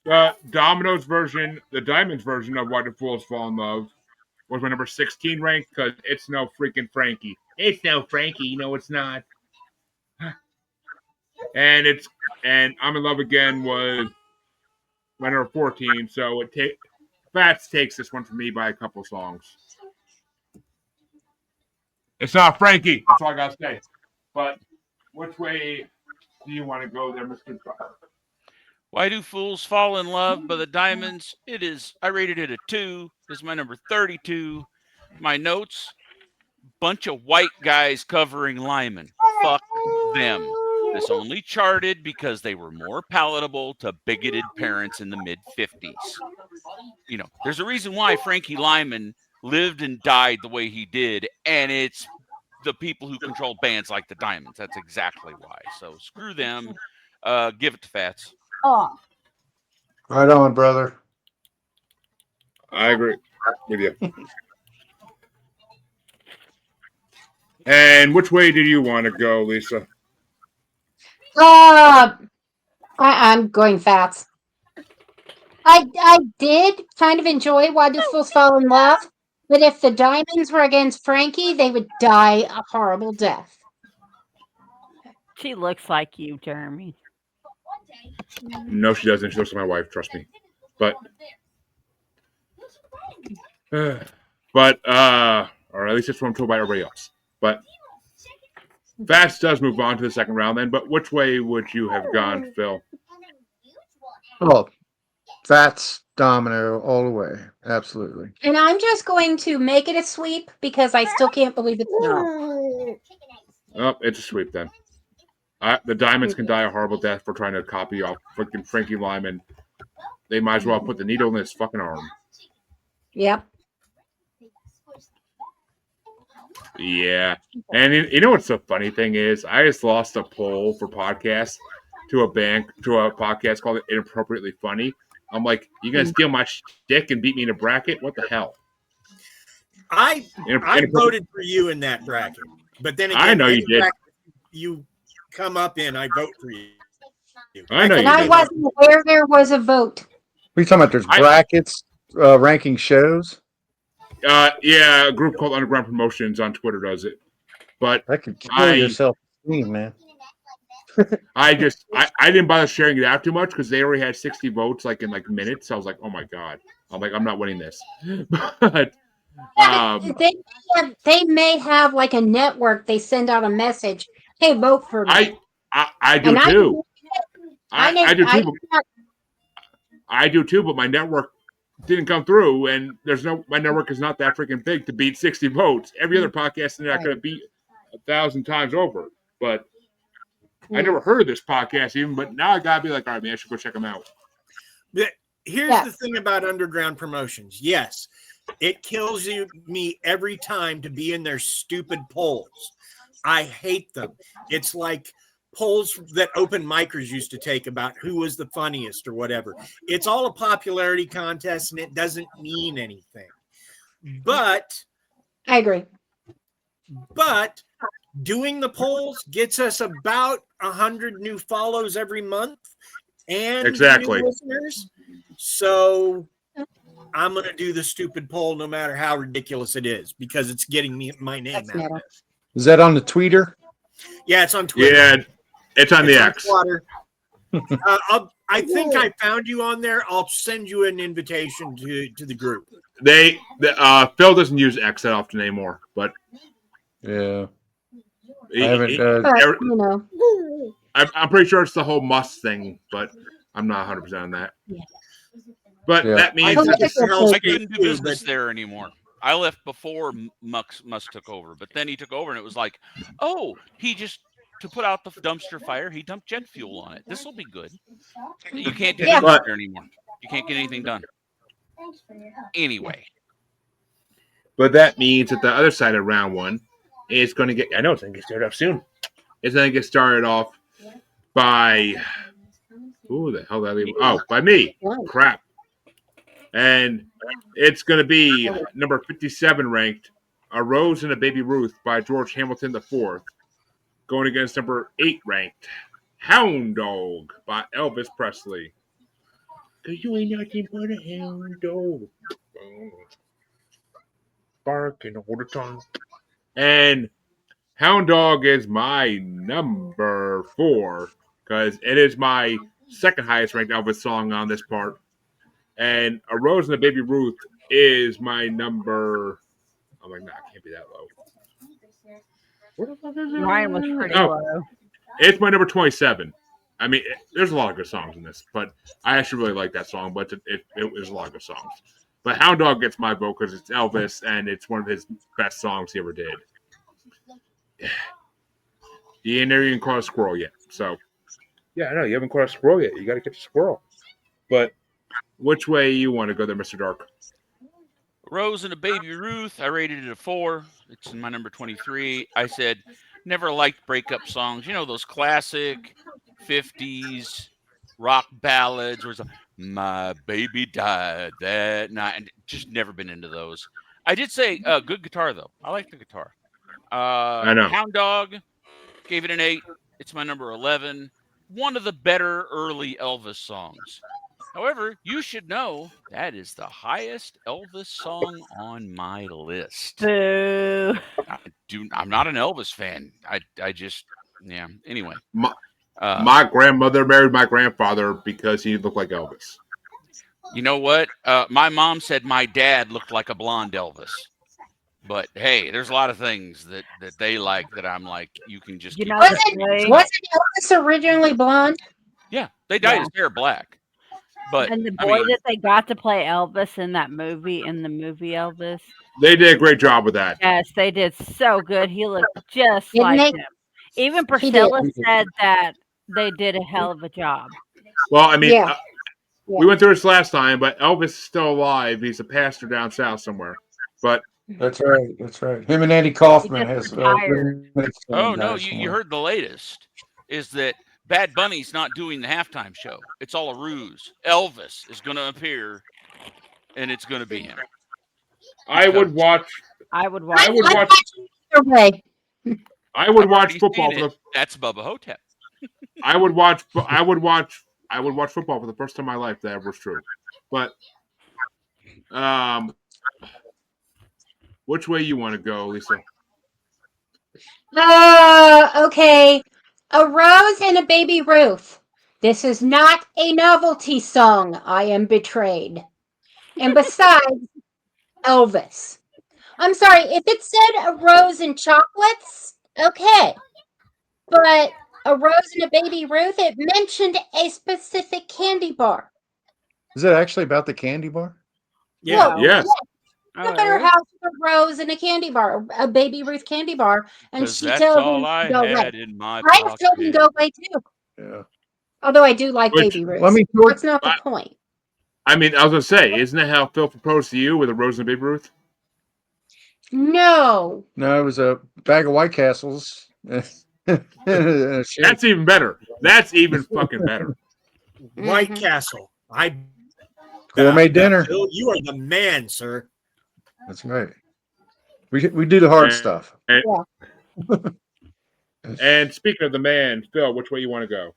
The Domino's version, the Diamonds version of Why Do Fools Fall in Love was my number 16 rank because it's no freaking Frankie. It's no Frankie. No, it's not. And I'm in Love Again was my number 14. So Fats takes this one from me by a couple songs. It's not Frankie. That's all I gotta say. But which way do you want to go there, Mr. Trucker? Why Do Fools Fall in Love by the Diamonds? I rated it a 2. This is my number 32. My notes, bunch of white guys covering Lyman. Fuck them. This only charted because they were more palatable to bigoted parents in the mid-50s. You know, there's a reason why Frankie Lyman lived and died the way he did, and it's the people who controlled bands like the Diamonds. That's exactly why. So screw them. Give it to Fats. Oh. Right on, brother. I agree with you. And which way did you want to go, Lisa? I'm going Fats. I did kind of enjoy Why Do Fools Fall in Love, but if the Diamonds were against Frankie, they would die a horrible death. She looks like you, Jeremy. No, she doesn't. She looks like my wife. Trust me. But, or at least that's what I'm told by everybody else. But Fats does move on to the second round then. But which way would you have gone, Phil? Oh, Fats Domino all the way. Absolutely. And I'm just going to make it a sweep because I still can't believe it's not. Oh, it's a sweep then. The Diamonds can die a horrible death for trying to copy off freaking Frankie Lyman. They might as well put the needle in his fucking arm. Yep. Yeah. And you know what's the funny thing is? I just lost a poll for podcasts to a podcast called Inappropriately Funny. I'm like, you gonna steal my shtick and beat me in a bracket? What the hell? I voted for you in that bracket, but then again, I know you did. You come up in, I vote for you. I know And you I did. wasn't aware there was a vote. What are you talking about? There's brackets ranking shows. Yeah, a group called Underground Promotions on Twitter does it. But That could kill your self-esteem, man. I didn't bother sharing it out too much because they already had 60 votes like in like minutes. So I was like, oh my god. I'm like, I'm not winning this. But They may have like a network. They send out a message. Hey, vote for me. I do too. I do too. I do too. But my network didn't come through, and my network is not that freaking big to beat 60 votes. Every other podcast in there I could have beat 1,000 times over. But I never heard of this podcast even. But now I gotta be like, all right, man, I should go check them out. Here's the thing about Underground Promotions. Yes, it kills me every time to be in their stupid polls. I hate them. It's like polls that open micers used to take about who was the funniest or whatever. It's all a popularity contest and it doesn't mean anything. But I agree. But doing the polls gets us about 100 new follows every month and new listeners. So I'm going to do the stupid poll no matter how ridiculous it is because it's getting me my name out. Is that on the Twitter? Yeah, it's on Twitter. Yeah, it's on the X. I think I found you on there. I'll send you an invitation to the group. Phil doesn't use X that often anymore, but yeah, I haven't. I'm pretty sure it's the whole must thing, but I'm not 100% on that. Yeah. But that means I couldn't do business there anymore. I left before Musk took over, but then he took over, and it was like, oh, he just to put out the dumpster fire, he dumped jet fuel on it. This will be good. You can't do business there anymore. You can't get anything done. Anyway. But that means that the other side of round one is going to get. I know it's going to get started off soon. It's going to get started off by. Who the hell did I leave? Oh, by me. Crap. And it's going to be number 57 ranked, A Rose and a Baby Ruth by George Hamilton IV, going against number 8 ranked, Hound Dog by Elvis Presley. Cause you ain't nothing but a hound dog. Barking all the time. And Hound Dog is my number 4 because it is my second highest ranked Elvis song on this part. And A Rose and a Baby Ruth is my number. I'm like, nah, it can't be that low. What the fuck is it? Mine was pretty low. It's my number 27. I mean, there's a lot of good songs in this, but I actually really like that song, but it was a lot of good songs. But Hound Dog gets my vote because it's Elvis, and it's one of his best songs he ever did. You ain't never even caught a squirrel yet. So, yeah, I know. You haven't caught a squirrel yet. You got to catch a squirrel. But which way you want to go there, Mr. Dark? Rose and a Baby Ruth, I rated it a 4. It's in my number 23. I said, never liked breakup songs. You know, those classic 50s rock ballads where it's like, my baby died that night. And just never been into those. I did say good guitar, though. I like the guitar. I know. Hound Dog, gave it an 8. It's my number 11. One of the better early Elvis songs. However, you should know that is the highest Elvis song on my list. Boo. I'm not an Elvis fan. I just, yeah. Anyway. My grandmother married my grandfather because he looked like Elvis. You know what? My mom said my dad looked like a blonde Elvis. But hey, there's a lot of things that they like that I'm like, you can just. Wasn't Elvis originally blonde? Yeah, they dyed his hair black. But and the boy that they got to play Elvis in that movie, Elvis. They did a great job with that. Yes, they did so good. He looked just like him. Even Priscilla said that they did a hell of a job. Well, I mean, We went through this last time, but Elvis is still alive. He's a pastor down south somewhere. But That's right. That's right. Him and Andy He Kaufman just has retired. remixed Oh some no, guys you somewhere. heard the latest is that Bad Bunny's not doing the halftime show. It's all a ruse. Elvis is going to appear, and it's going to be him. I would watch. I would I watch would I'd watch. watch it either way. I would I've watch already football seen for it. the. That's Bubba Hotep. I would watch. I would watch. I would watch football for the first time in my life. That was true. But which way you want to go, Lisa? Okay. A Rose and a Baby Ruth. This is not a novelty song. I am betrayed. And besides, Elvis. I'm sorry, if it said a rose and chocolates, okay. But a Rose and a Baby Ruth, it mentioned a specific candy bar. Is it actually about the candy bar? Yeah. No. Yes. Oh, Up at her really? house with a rose and a candy bar, a Baby Ruth candy bar, and Because she that's tells all him I to go away. had in my I have told him to pocket. go away too. Yeah. Although I do like Which- Baby Ruth. Let me That's not the point. I mean, I was gonna say, isn't that how Phil proposed to you with a Rose and Baby Ruth? No. No, it was a bag of White Castles. Shit. That's even better. That's even fucking better. White Mhm. Castle. I Gourmet dinner. Phil, you are the man, sir. That's right. We do the hard stuff. And speaking of the man, Phil, which way you want to go?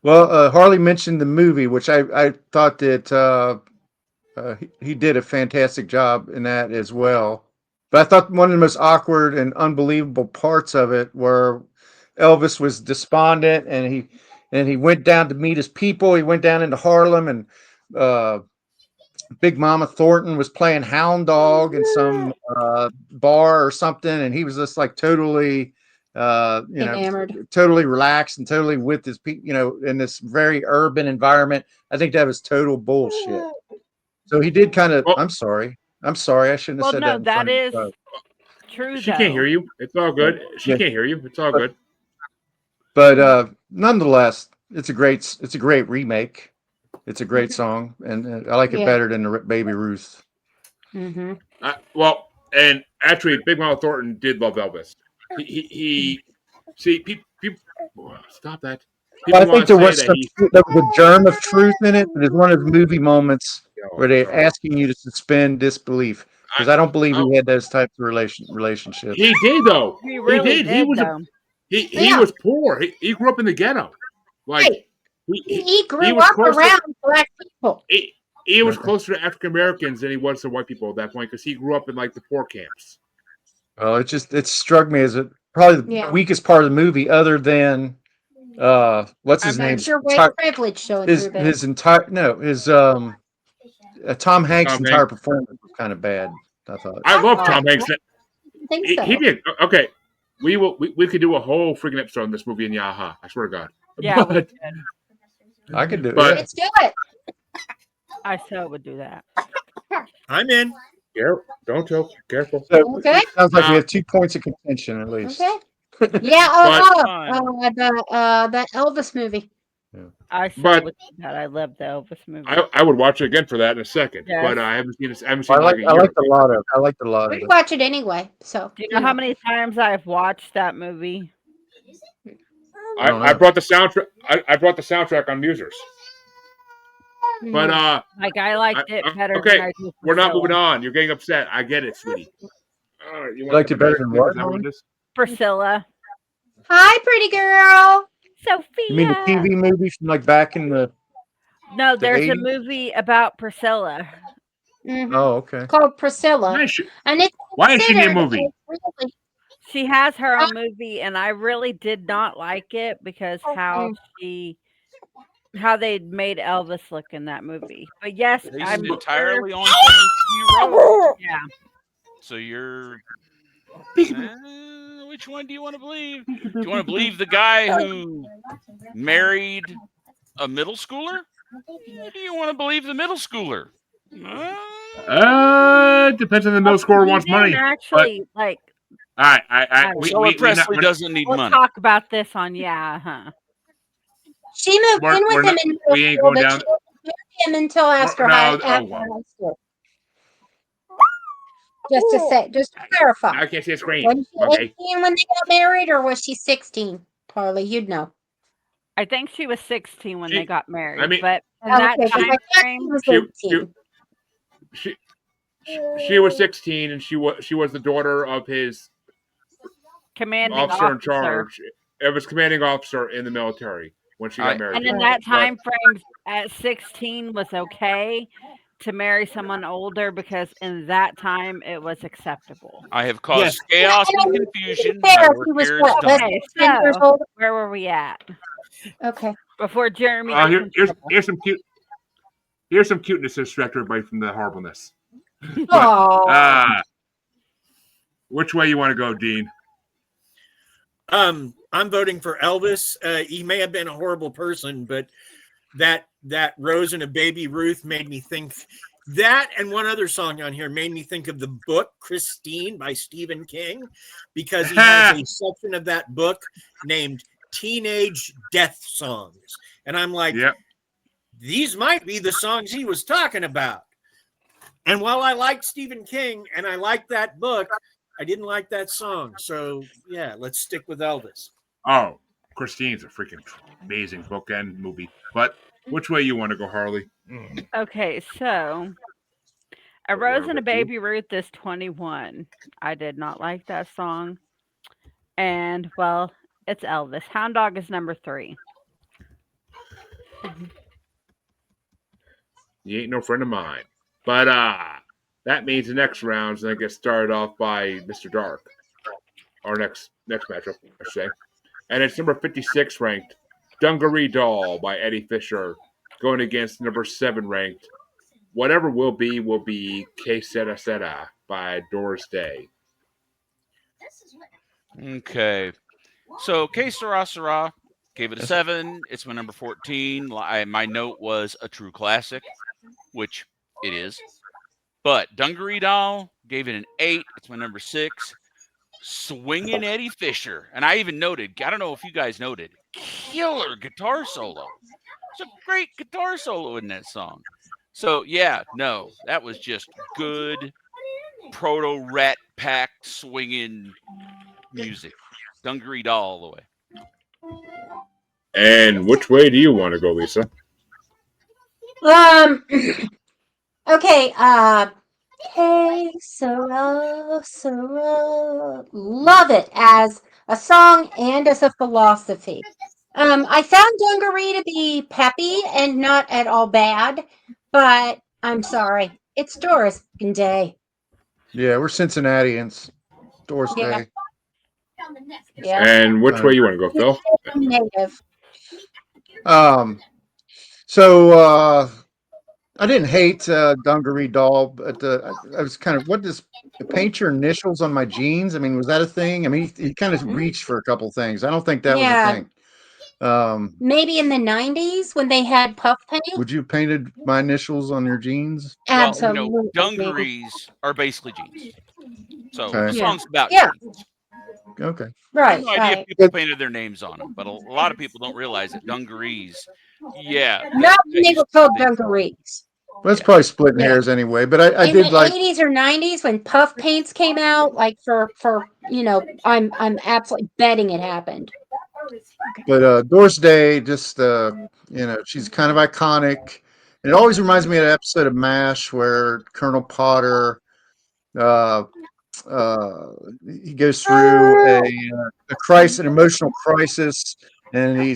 Well, Harley mentioned the movie, which I thought that he did a fantastic job in that as well. But I thought one of the most awkward and unbelievable parts of it were Elvis was despondent and he went down to meet his people. He went down into Harlem and Big Mama Thornton was playing hound dog in some bar or something, and he was just like totally Enamored. totally relaxed and totally with his people, in this very urban environment. I think that was total bullshit. So he did kind of. Well- I'm sorry. I shouldn't have Well, said no, that. In front that of is you. true, She though. can't hear you. It's all good. She Yeah. can't hear you. It's all good. But nonetheless, it's a great remake. It's a great song, and I like it Yeah. better than the Baby Ruth. Mm-hmm. Well, and actually, Big Mama Thornton did love Elvis. He see people. Stop that. Well, People I think want to say that he. there was a germ of truth in it, but it's one of the movie moments where they're sorry. asking you to suspend disbelief because I don't believe he had those types of relationships. He did though. He really did, He was though. he Yeah. was poor. He grew up in the ghetto. Like Right. he He grew was up closer- around black people. he was closer to African Americans than he was to white people at that point because he grew up in like the poor camps. Well, it struck me as probably the Yeah. weakest part of the movie, other than what's his name? That's your white privilege showing through, babe. His entire Tom Hanks' Tom entire Hanks. performance was kind of bad. I thought. I love Oh, Tom Hanks. I think so. He did okay. We could do a whole freaking episode on this movie in Yaha. I swear to God. Yeah, we But- did. I could do it. But- yeah. Let's do it. I so would do that. I'm in. Don't joke. Careful. So, Okay. it sounds like we have 2 points of contention at least. Okay. Yeah. The Elvis movie. I so But- would do that. I love the Elvis movie. I would watch it again for that in a second. Yes. But I haven't seen it. I haven't seen I it like like a I year. liked a lot of We it. watch it anyway. So. Do you know how many times I've watched that movie? I don't I know. brought the soundtrack. I brought the soundtrack on Musers. But Like, I liked it better okay, than I do we're not Priscilla. moving on. You're getting upset. I get it, sweetie. You liked it better than what, Is that what it is? Priscilla. Hi, pretty girl. Sophia. You mean the TV movie from like back in the? No, the there's a 80s? movie about Priscilla. Mhm. Oh, okay. Called Priscilla, Why is she, and it's why is she in a considered movie? really- She has her own movie, and I really did not like it because how they made Elvis look in that movie. But yes, Based I'm entirely on things you wrote. Yeah. So you're. Which one do you want to believe? Do you want to believe the guy who married a middle schooler? Or do you want to believe the middle schooler? Depends on the middle schooler wants money. Actually, like, All right. Priscilla Presley doesn't need we'll money. talk about this on huh? She moved in with him in we ain't middle going school, down. but him until after No, high school. Just to clarify. I can't see a screen. Was she Okay. 18 when they got married, or was she 16? Harley, you'd know. I think she was 16 when they got married, I mean, but in Okay, that 'cause I time thought she frame, was she 18. she was 16, and she was the daughter of his commanding officer in officer. charge. It was commanding officer in the military when she got married. And to in him. that But time frame, at 16 was okay to marry someone older because in that time it was acceptable. I have Yes. caused chaos And I and mean, to confusion. be My fair, work he was here is what, less done. Okay, than 10 years so old? where were we at Okay. before Jeremy gets in trouble? here's some cuteness to distract everybody from the horribleness. But Aww. which way you want to go, Dean? I'm voting for Elvis. He may have been a horrible person, but that Rose and a Baby Ruth made me think. That and one other song on here made me think of the book Christine by Stephen King, because he has a section of that book named Teenage Death Songs. And I'm like, Yep. these might be the songs he was talking about. And while I liked Stephen King and I liked that book, I didn't like that song. So, yeah, let's stick with Elvis. Oh, Christine's a freaking amazing bookend movie. But which way you want to go, Harley? Okay, so A Rose and a Baby Ruth is 21. I did not like that song. And, well, it's Elvis. Hound Dog is number 3. You ain't no friend of mine. But that means the next round's gonna get started off by Mr. Dark. Our next matchup, I should say. And it's number 56 ranked Dungaree Doll by Eddie Fisher going against number 7 ranked Whatever Will Be Que Sera Sera by Doris Day. Okay. So, Que Sera Sera gave it a 7. It's my number 14. My note was a true classic, which it is. But Dungaree Doll gave it an 8. It's my number 6. Swinging Eddie Fisher. And I even noted, I don't know if you guys noted, killer guitar solo. It's a great guitar solo in that song. So, yeah, no, that was just good proto Rat Pack swinging music. Dungaree Doll all the way. And which way do you want to go, Lisa? Okay, Hey Sarah, Sarah. Love it as a song and as a philosophy. I found Dungaree to be peppy and not at all bad, but I'm sorry. It's Doris Day. Yeah, we're Cincinnatians. Doris Yeah. Day. Yeah. And which way you want to go, Phil? Native. So I didn't hate Dungaree Doll, but I was kind of, what does paint your initials on my jeans? I mean, was that a thing? I mean, he kind of reached for a couple things. I don't think that was a thing. Maybe in the 90s when they had puff paint. Would you have painted my initials on your jeans? Absolutely. Well, dungarees are basically jeans. So Okay. the song's about Yeah. jeans. Okay. I have Right. no idea if people painted their names on them, but a lot of people don't realize that dungarees, Not when they were called dungarees. Well, that's probably splitting hairs anay, but I in did the like 80s or 90s when puff paints came out, like for I'm absolutely betting it happened. But Doris Day, just she's kind of iconic. And it always reminds me of an episode of MASH where Colonel Potter he goes through a crisis, an emotional crisis, and he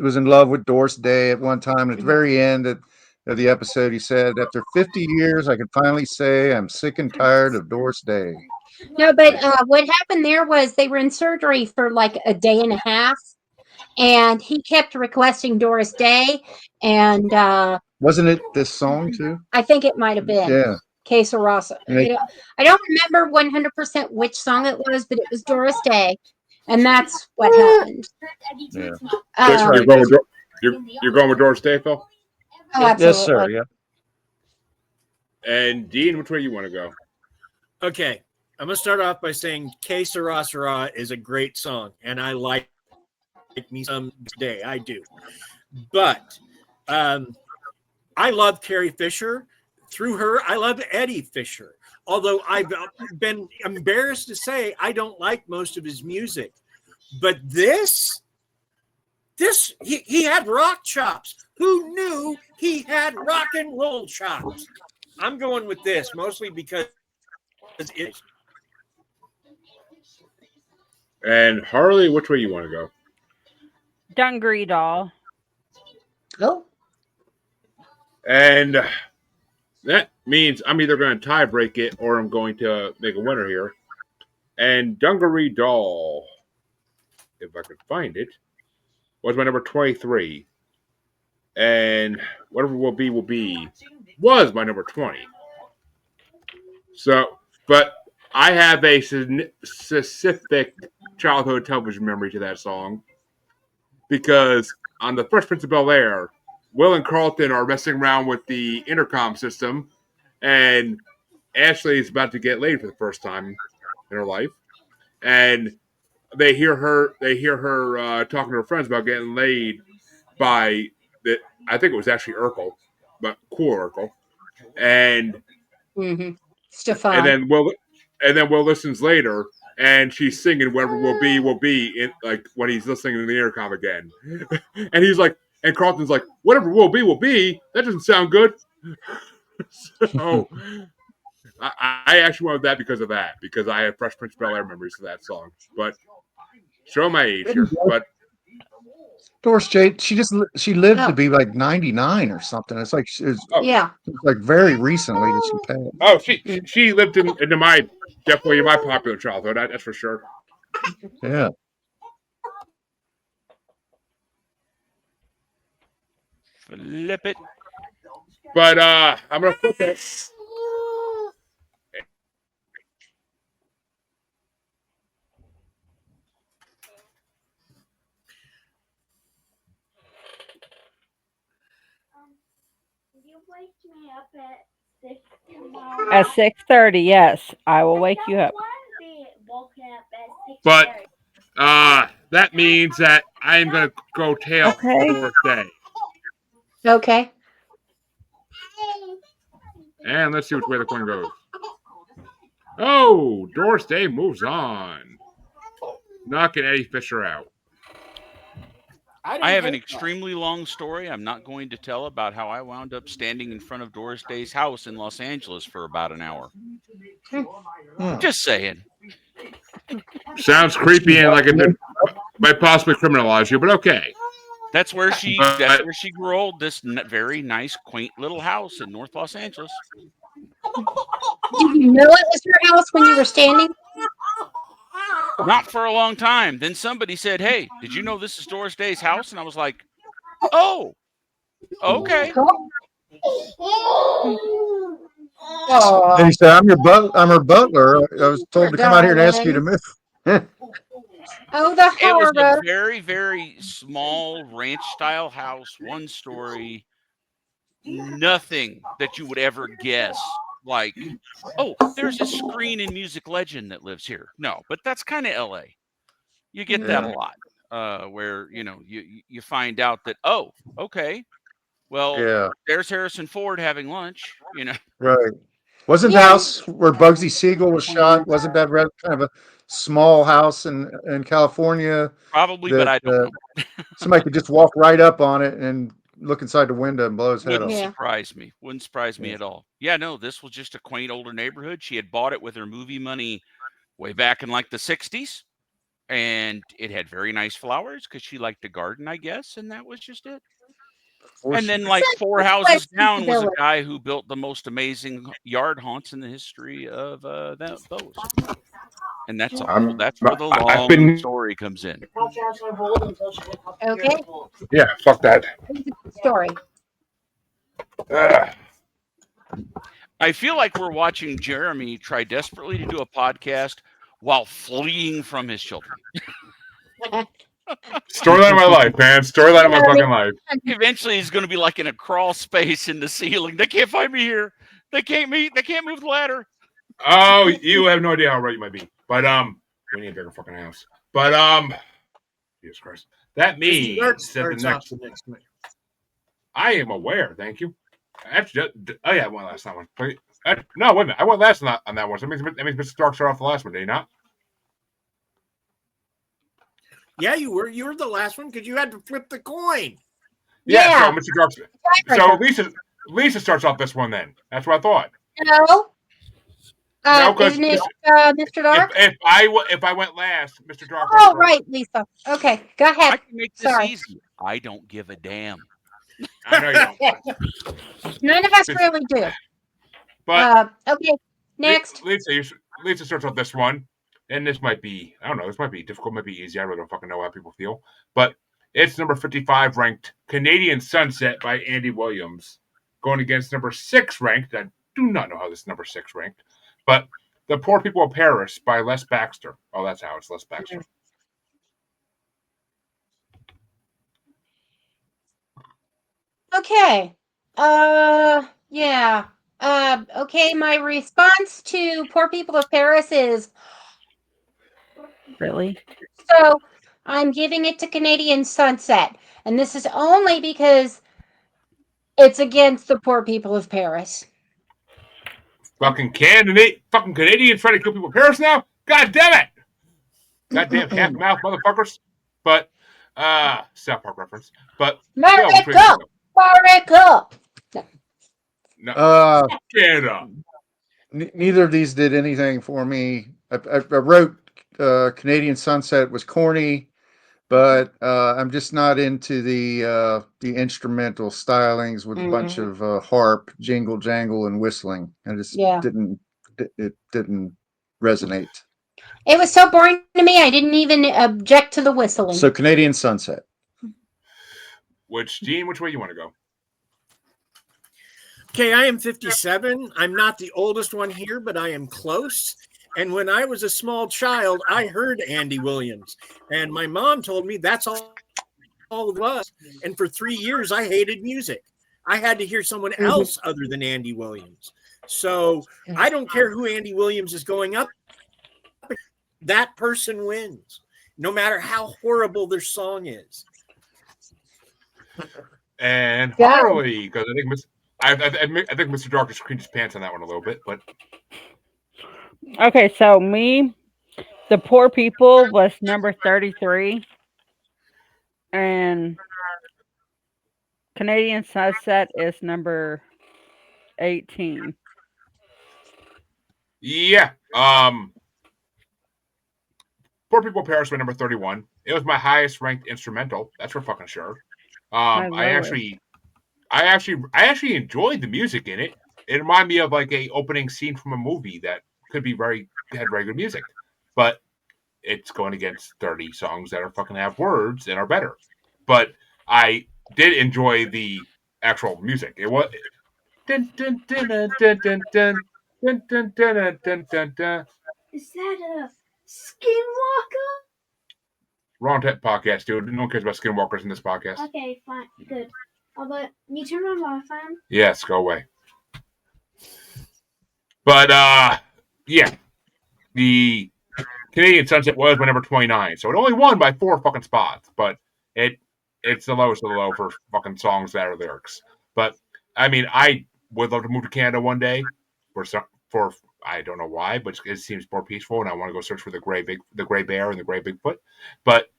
was in love with Doris Day at one time. And at the very end of the episode, he said, "After 50 years, I can finally say I'm sick and tired of Doris Day." No, but what happened there was they were in surgery for like a day and a half, and he kept requesting Doris Day, and wasn't it this song too? I think it might have been. Yeah. Que Sera. I don't remember 100% which song it was, but it was Doris Day, and that's what happened. Yeah. That's right. You're going with Doris Day, Phil? Oh, absolutely. Yes, sir. Yeah. And Dean, which way you want to go? Okay, I'm gonna start off by saying Que Sera Sera is a great song, and I like me some Day. I do, but I love Carrie Fisher. Through her, I love Eddie Fisher. Although I've been embarrassed to say I don't like most of his music. But this he had rock chops. Who knew he had rock and roll chops? I'm going with this mostly because it's. And Harley, which way you want to go? Dungaree Doll. Oh, And that means I'm either going to tie break it or I'm going to make a winner here. And Dungaree Doll, if I could find it, was my number 23. And whatever will be, was my number 20. So, but I have a specific childhood television memory to that song because on the Fresh Prince of Bel-Air, Will and Carlton are messing around with the intercom system, and Ashley is about to get laid for the first time in her life, and they hear her talking to her friends about getting laid by the, I think it was actually Urkel, but cool Urkel, and Stefan. then Will listens later, and she's singing "Whatever Will Be" in, like when he's listening to the intercom again, and he's like, and Carlton's like, "Whatever will be." That doesn't sound good. So I actually wanted that because I have Fresh Prince of Bel-Air memories of that song. But show my age here, but Doris J. She lived Oh. to be like 99 or something. It's like Yeah. it's like very recently that she passed. oh, she lived into my definitely my popular childhood. That's for sure. Yeah. Flip it. But I'm gonna flip it. You wake me up at 6 tomorrow. At 6:30, yes, I will wake you up. I want to be woken up at 6:30. But that means that I am gonna go tail Okay. Doris Day. Okay. And let's see which way the coin goes. Oh, Doris Day moves on, knocking Eddie Fisher out. I have an extremely long story I'm not going to tell about how I wound up standing in front of Doris Day's house in Los Angeles for about an hour. Just saying. Sounds creepy and like it might possibly criminalize you, but okay. That's where she grew old. This very nice, quaint little house in North Los Angeles. Did you know it was your house when you were standing? Not for a long time. Then somebody said, "Hey, did you know this is Doris Day's house?" And I was like, "Oh, okay." And he said, I'm her butler. I was told to come out here and ask you to move. Oh, the It was a horror. very, very small ranch-style house, one story, nothing that you would ever guess. Like, oh, there's a screen and music legend that lives here. No, but that's kind of LA. You get that a lot, where you find out that, oh, okay, well, Yeah. there's Harrison Ford having lunch. Right. Wasn't the house where Bugsy Siegel was shot? Wasn't that kind of a small house in California Probably, but that I don't know. somebody could just walk right up on it and look inside the window and blow his head Wouldn't off? surprise me. Wouldn't surprise me Yeah. at all. Yeah, no, this was just a quaint older neighborhood. She had bought it with her movie money way back in like the 60s. And it had very nice flowers because she liked to garden, I guess. And that was just it. And then like 4 houses down was a guy who built the most amazing yard haunts in the history of those. And that's all. That's where the long story comes in. Okay. Yeah, fuck that. Story. I feel like we're watching Jeremy try desperately to do a podcast while fleeing from his children. Storyline of my life, man. Storyline of my fucking life. Eventually, he's going to be like in a crawl space in the ceiling. They can't find me here. They can't move the ladder. Oh, you have no idea how right you might be. But we need a bigger fucking house. But Jesus Christ. That means that the next. I am aware. Thank you. Actually, oh yeah, I won last on that one. No, wait a minute. I won last on that one. So that means Mr. Dark started off the last one, did he not? Yeah, you were. You were the last one because you had to flip the coin. Yeah. So Mr. Dark. Tiebreaker. So Lisa starts off this one then. That's what I thought. No. No, because Isn't it Mr. Dark? if I went last, Mr. Dark. Oh, right, Lisa. Okay, go I ahead. can make this Sorry. easy. I don't give a damn. I know you don't. None of us really do. But Okay, next. Lisa starts off this one, and this might be, I don't know, this might be difficult, might be easy. I really don't fucking know how people feel. But it's number 55 ranked Canadian Sunset by Andy Williams, going against number 6 ranked, I do not know how this number 6 ranked, but The Poor People of Paris by Les Baxter. Oh, that's how it's Les Baxter. Okay. Yeah. Okay, my response to Poor People of Paris is Really? so I'm giving it to Canadian Sunset. And this is only because it's against the Poor People of Paris. Fucking Canadians trying to kill people in Paris now? God damn it! Goddamn half mouth motherfuckers. But South Park reference. But America! America! No. Canada. Neither of these did anything for me. I wrote Canadian Sunset was corny, but I'm just not into the instrumental stylings with a bunch of harp, jingle, jangle, and whistling. I just didn't resonate. It was so boring to me, I didn't even object to the whistling. So Canadian Sunset. Which way you want to go? Okay, I am 57. I'm not the oldest one here, but I am close. And when I was a small child, I heard Andy Williams. And my mom told me that's all it was. And for 3 years, I hated music. I had to hear someone else other than Andy Williams. So I don't care who Andy Williams is going up. That person wins, no matter how horrible their song is. And Harley, because I think Mr. Dark just cringed his pants on that one a little bit, but okay. So The Poor People was number 33, and Canadian Sunset is number 18. Yeah. Poor People Paris by number 31. It was my highest ranked instrumental. That's for fucking sure. I actually enjoyed the music in it. It reminded me of like a opening scene from a movie that had very good music. But it's going against 30 songs that are fucking have words and are better. But I did enjoy the actual music. It was dun, dun, dun, dun, dun, dun, dun, dun, dun, dun, dun, dun, dun. Is that a skinwalker? Wrong type podcast, dude. No one cares about skinwalkers in this podcast. Okay, fine, good. But you turn on Wi-Fi? Yes, go away. But yeah, the Canadian Sunset was my number 29, so it only won by 4 fucking spots. But it's the lowest of the low for fucking songs that are lyrics. But I mean, I would love to move to Canada one day for I don't know why, but it seems more peaceful, and I want to go search for the gray bear and the gray Bigfoot. But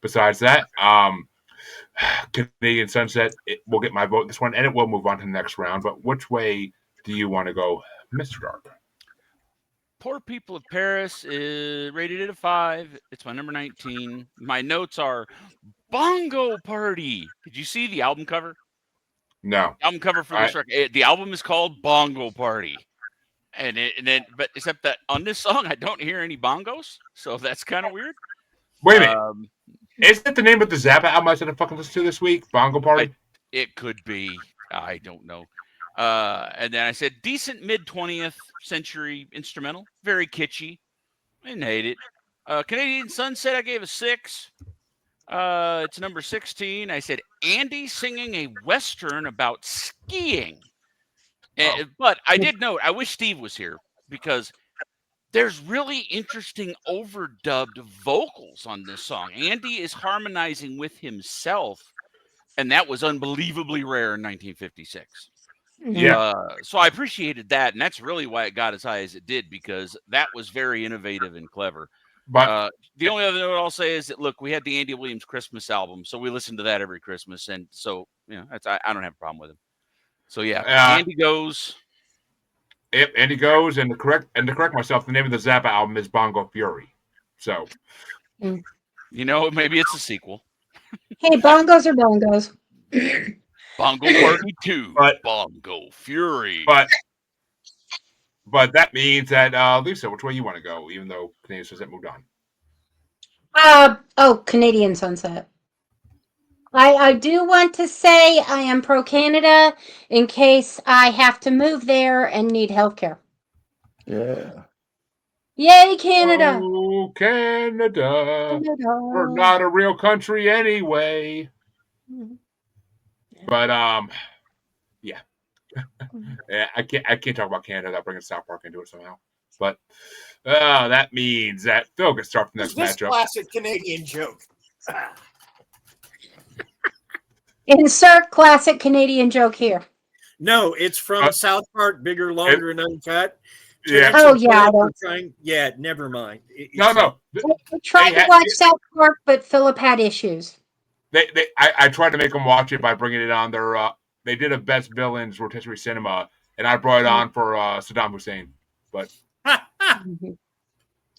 besides that, Canadian Sunset will get my vote this one, and it will move on to the next round. But which way do you want to go, Mr. Dark? Poor People of Paris is rated at a 5. It's my number 19. My notes are Bongo Party. Did you see the album cover? No. The album cover for this record. The album is called Bongo Party. But except that on this song, I don't hear any bongos, so that's kind of weird. Wait a minute. Is that the name of the Zappa album I said to fucking listen to this week? Bongo Party? It could be. I don't know. And then I said decent mid-20th century instrumental, very kitschy. I didn't hate it. Canadian Sunset, I gave a 6. It's number 16. I said Andy singing a Western about skiing. But I did note, I wish Steve was here because there's really interesting overdubbed vocals on this song. Andy is harmonizing with himself, and that was unbelievably rare in 1956. Yeah. So I appreciated that, and that's really why it got as high as it did, because that was very innovative and clever. But The only other note I'll say is that, look, we had the Andy Williams Christmas album, so we listened to that every Christmas, and so that's I don't have a problem with him. So yeah, Andy goes. Yep, Andy goes, and to correct myself, the name of the Zappa album is Bongo Fury. So Maybe it's a sequel. Hey, bongos are bongos. Bongo Party 2, But- Bongo Fury. But that means that Lisa, which way you want to go? Even though Canadian Sunset moved on. Canadian Sunset. I do want to say I am pro Canada in case I have to move there and need health care. Yeah. Yay, Canada! Oh, Canada. Canada. We're not a real country anyway. But yeah. Yeah, I can't talk about Canada without bringing South Park into it somehow. But that means that Phil gets started the next This matchup. classic Canadian joke. Insert classic Canadian joke here. No, it's from South Park, Bigger, Longer, and Uncut. Yeah. Oh, yeah. Yeah, never mind. No. I tried to watch South Park, but Philip had issues. I tried to make them watch it by bringing it on their. They did a Best Villains Rotisserie Cinema, and I brought it on for Saddam Hussein. But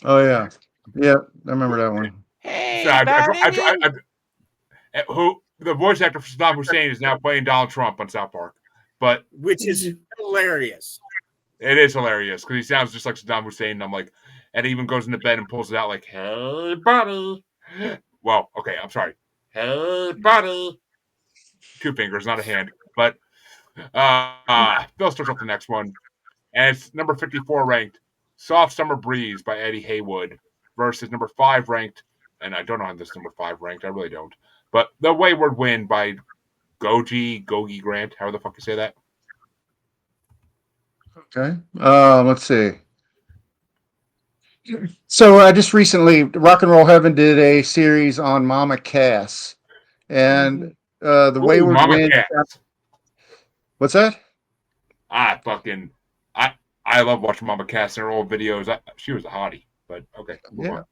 Oh yeah, yeah, I remember that one. Hey, so who the voice actor for Saddam Hussein is now playing Donald Trump on South Park, but which is hilarious. It is hilarious because he sounds just like Saddam Hussein. And I'm like, and he even goes into bed and pulls it out like, "Hey, buddy." Well, okay, I'm sorry. Hey, buddy. 2 fingers, not a hand. But Phil starts off the next one, and it's number 54 ranked, "Soft Summer Breeze" by Eddie Haywood versus number 5 ranked, and I don't know how this number 5 ranked. I really don't. But "The Wayward Wind" by Gogi Grant. How the fuck you say that? Okay. Let's see. So I just recently, Rock and Roll Heaven did a series on Mama Cass, and the Wayward Mama Wind. Cass. What's that? I love watching Mama Cass in her old videos. She was a hottie, but okay. Yeah.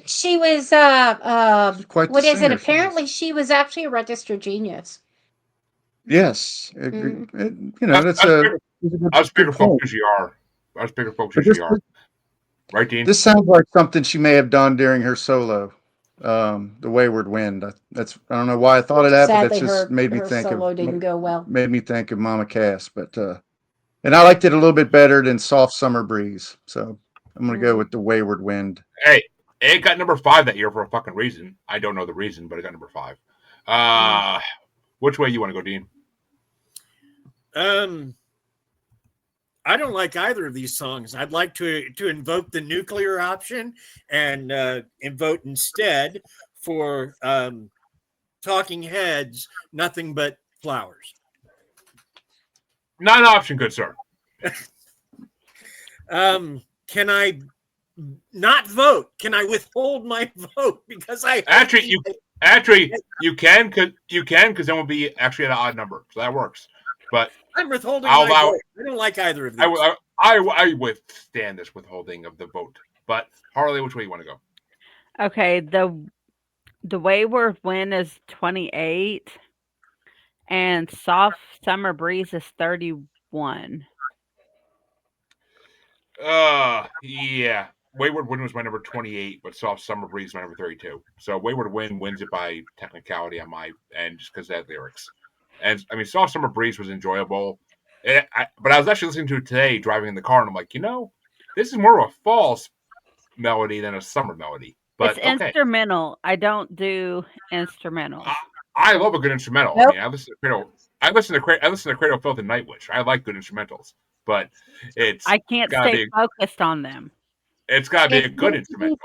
She was Quite what the is it? singer. Apparently she was actually a registered genius. Yes. That's us bigger folks usually are. Us bigger folks usually are. Right, Dean? This sounds like something she may have done during her solo, "The Wayward Wind." I don't know why I thought of that, Sadly, but that just made me her think solo didn't go well. Made me think of Mama Cass, but and I liked it a little bit better than "Soft Summer Breeze." So I'm gonna go with "The Wayward Wind." Hey, it got number 5 that year for a fucking reason. I don't know the reason, but it got number 5. Which way you want to go, Dean? I don't like either of these songs. I'd like to invoke the nuclear option and vote instead for Talking Heads, Nothing But Flowers. Not an option, good sir. Can I not vote? Can I withhold my vote because I actually you can because then we'll be actually at an odd number, so that works. But I'm withholding my vote. I don't like either of these. I withstand this withholding of the vote. But Harley, which way you want to go? Okay, the Wayward Wind is 28, and Soft Summer Breeze is 31. Yeah. Wayward Wind was my number 28, but Soft Summer Breeze is my number 32. So Wayward Wind wins it by technicality on my end just because that lyrics. And I mean, Soft Summer Breeze was enjoyable. But I was actually listening to it today driving in the car, and I'm like, this is more of a fall melody than a summer melody. But it's instrumental. I don't do instrumentals. I love a good instrumental. Nope. I mean, I listen to Cradle of Filth and Nightwish. I like good instrumentals, but I can't stay focused on them. It's got to be a good instrumental.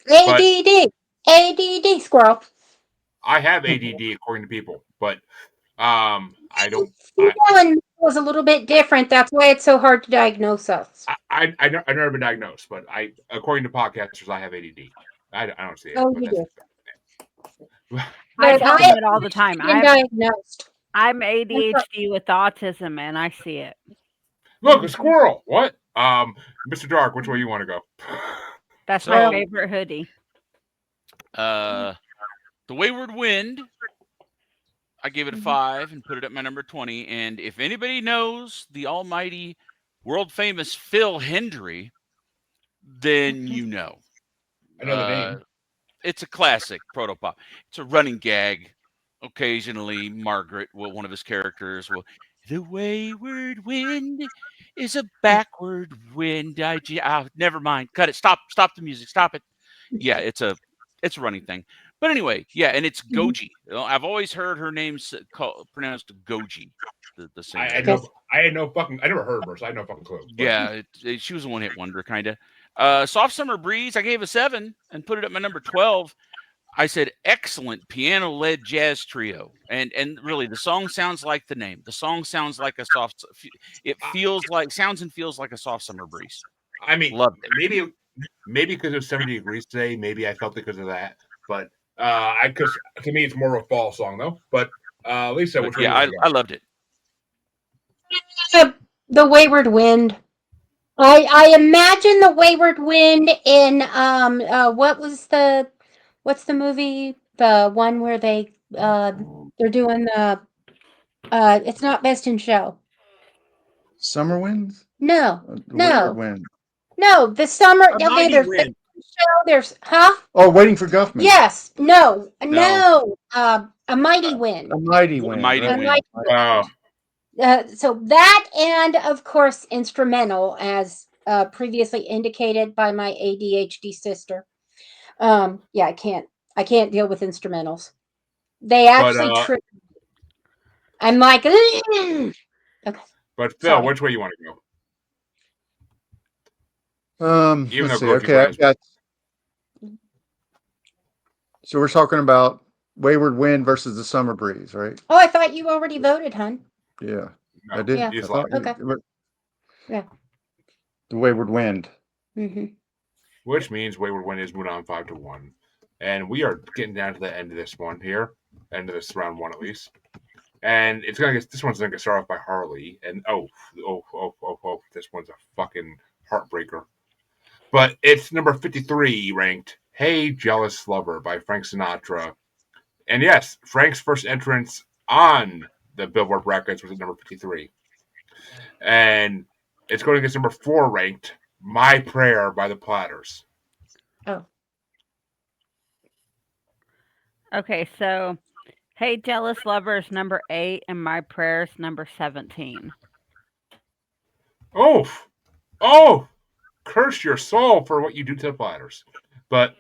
ADD, squirrel. I have ADD according to people, but I don't. It was a little bit different. That's why it's so hard to diagnose us. I've never been diagnosed, but according to podcasters, I have ADD. I don't see it. Oh, you do. I tell them it all the time. I've been diagnosed. I'm ADHD with autism, and I see it. Look, a squirrel. What? Mr. Dark, which way you want to go? That's So- my favorite hoodie. The Wayward Wind, I gave it a 5 and put it at my number 20. And if anybody knows the almighty, world famous Phil Hendry, then you know. I know the name. It's a classic protopop. It's a running gag. Occasionally, Margaret, one of his characters, will. The wayward wind is a backward wind. Never mind. Cut it. Stop the music. Stop it. Yeah, it's a running thing. But anyway, yeah, and it's Goji. I've always heard her name pronounced Goji. The singer. I had no fucking. I never heard of her, so I had no fucking clue. But. Yeah, she was a one-hit wonder, kind of. Soft Summer Breeze, I gave a 7 and put it at my number 12. I said excellent piano-led jazz trio, and really the song sounds like the name. The song sounds like a soft. It sounds and feels like a soft summer breeze. I mean, Loved it. Maybe because it was 70 degrees today. Maybe I felt it because of that. But because to me it's more of a fall song though. But Lisa, which one? Yeah, I loved it. The Wayward Wind. I imagine the Wayward Wind in what's the movie? The one where they're doing the it's not Best in Show. Summer winds? No. The No. Wayward Wind. No, the summer A mighty there's wind. show, there's Oh, Waiting for Guffman. Yes. No. No. A Mighty Wind. A Mighty Wind. Mighty right? Wind. Oh, So that, and of course instrumental, as previously indicated by my ADHD sister. Yeah, I can't deal with instrumentals. They actually trip. I'm like, okay. but Phil, Sorry. which way you want to go? Even Let's see. though Goji Okay, I've Rose- got. So we're talking about Wayward Wind versus the Summer Breeze, right? Oh, I thought you already voted, hon. Yeah, No, I did. Yeah. I you just thought lied. Okay. Yeah. The Wayward Wind. Mm-hmm. Which means Wayward Wind is moved on 5-1, and we are getting down to the end of this one here, end of this round one at least. And this one's gonna get started off by Harley, and oh, this one's a fucking heartbreaker. But it's number 53 ranked. Hey Jealous Lover by Frank Sinatra. And yes, Frank's first entrance on the Billboard brackets was at number 53. And it's going against number 4 ranked, My Prayer by the Platters. Oh. Okay, so Hey Jealous Lover is number 8 and My Prayer's number 17. Oh, curse your soul for what you do to the Platters. But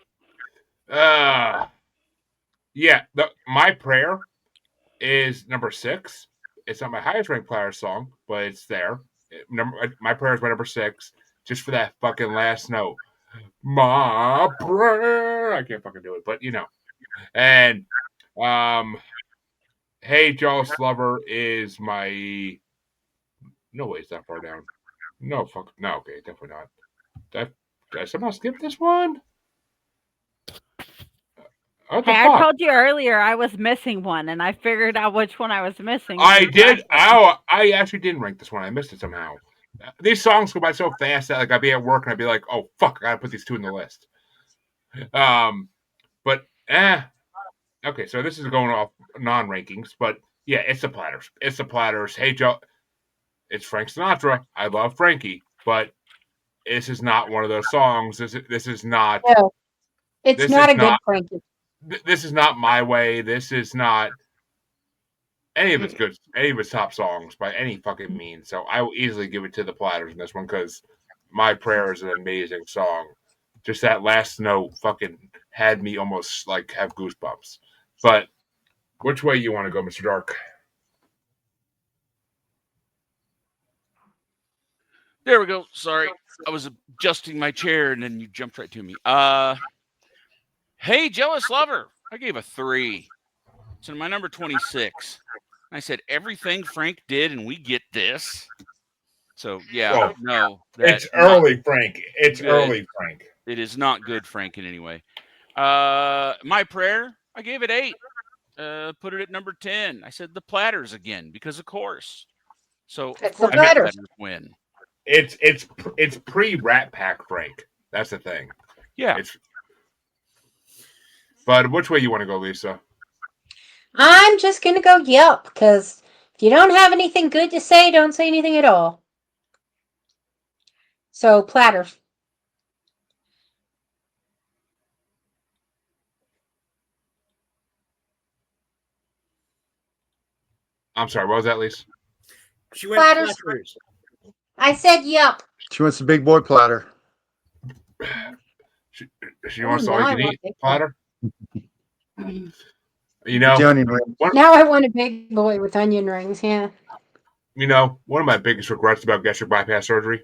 yeah, My Prayer is number 6. It's not my highest ranked Platters song, but it's there. My Prayer is my number 6, just for that fucking last note. My prayer. I can't fucking do it, but you know. And Hey Jealous Lover is my. No way, it's that far down. No, fuck. No, okay, definitely not. Did I somehow skip this one? What the Hey, fuck? I told you earlier I was missing one, and I figured out which one I was missing. I did. I actually didn't rank this one. I missed it somehow. These songs go by so fast that like I'd be at work and I'd be like, "Oh fuck, I gotta put these 2 in the list." But okay. So this is going off non-rankings, but yeah, it's the Platters. It's the Platters. Hey Joe, it's Frank Sinatra. I love Frankie, but this is not one of those songs. This is not. No, it's This not is a good not- Frankie. This is not My Way. This is not any of its top songs by any fucking means. So I will easily give it to the Platters in this one because My Prayer is an amazing song. Just that last note fucking had me almost like have goosebumps. But which way you want to go, Mr. Dark? There we go. Sorry, I was adjusting my chair and then you jumped right to me. Hey Jealous Lover, I gave a 3. It's in my number 26. I said everything Frank did, and we get this. So yeah, Well, no, It's early, Frank. It's good. early, Frank. It is not good, Frank, in any way. My Prayer, I gave it 8. Put it at number 10. I said the Platters again because of course. So of It's the course the Platters. Platters win. It's pre-Rat Pack, Frank. That's the thing. Yeah. But which way you want to go, Lisa? I'm just gonna go yep, because if you don't have anything good to say, don't say anything at all. So Platters. I'm sorry, what was that, Lisa? She went Platters. Platters. I said yep. She wants a big boy platter. She wants Ooh, all now you I can want eat big platter. You The know, onion ring. Now I want a big boy with onion rings. Yeah. one of my biggest regrets about gastric bypass surgery,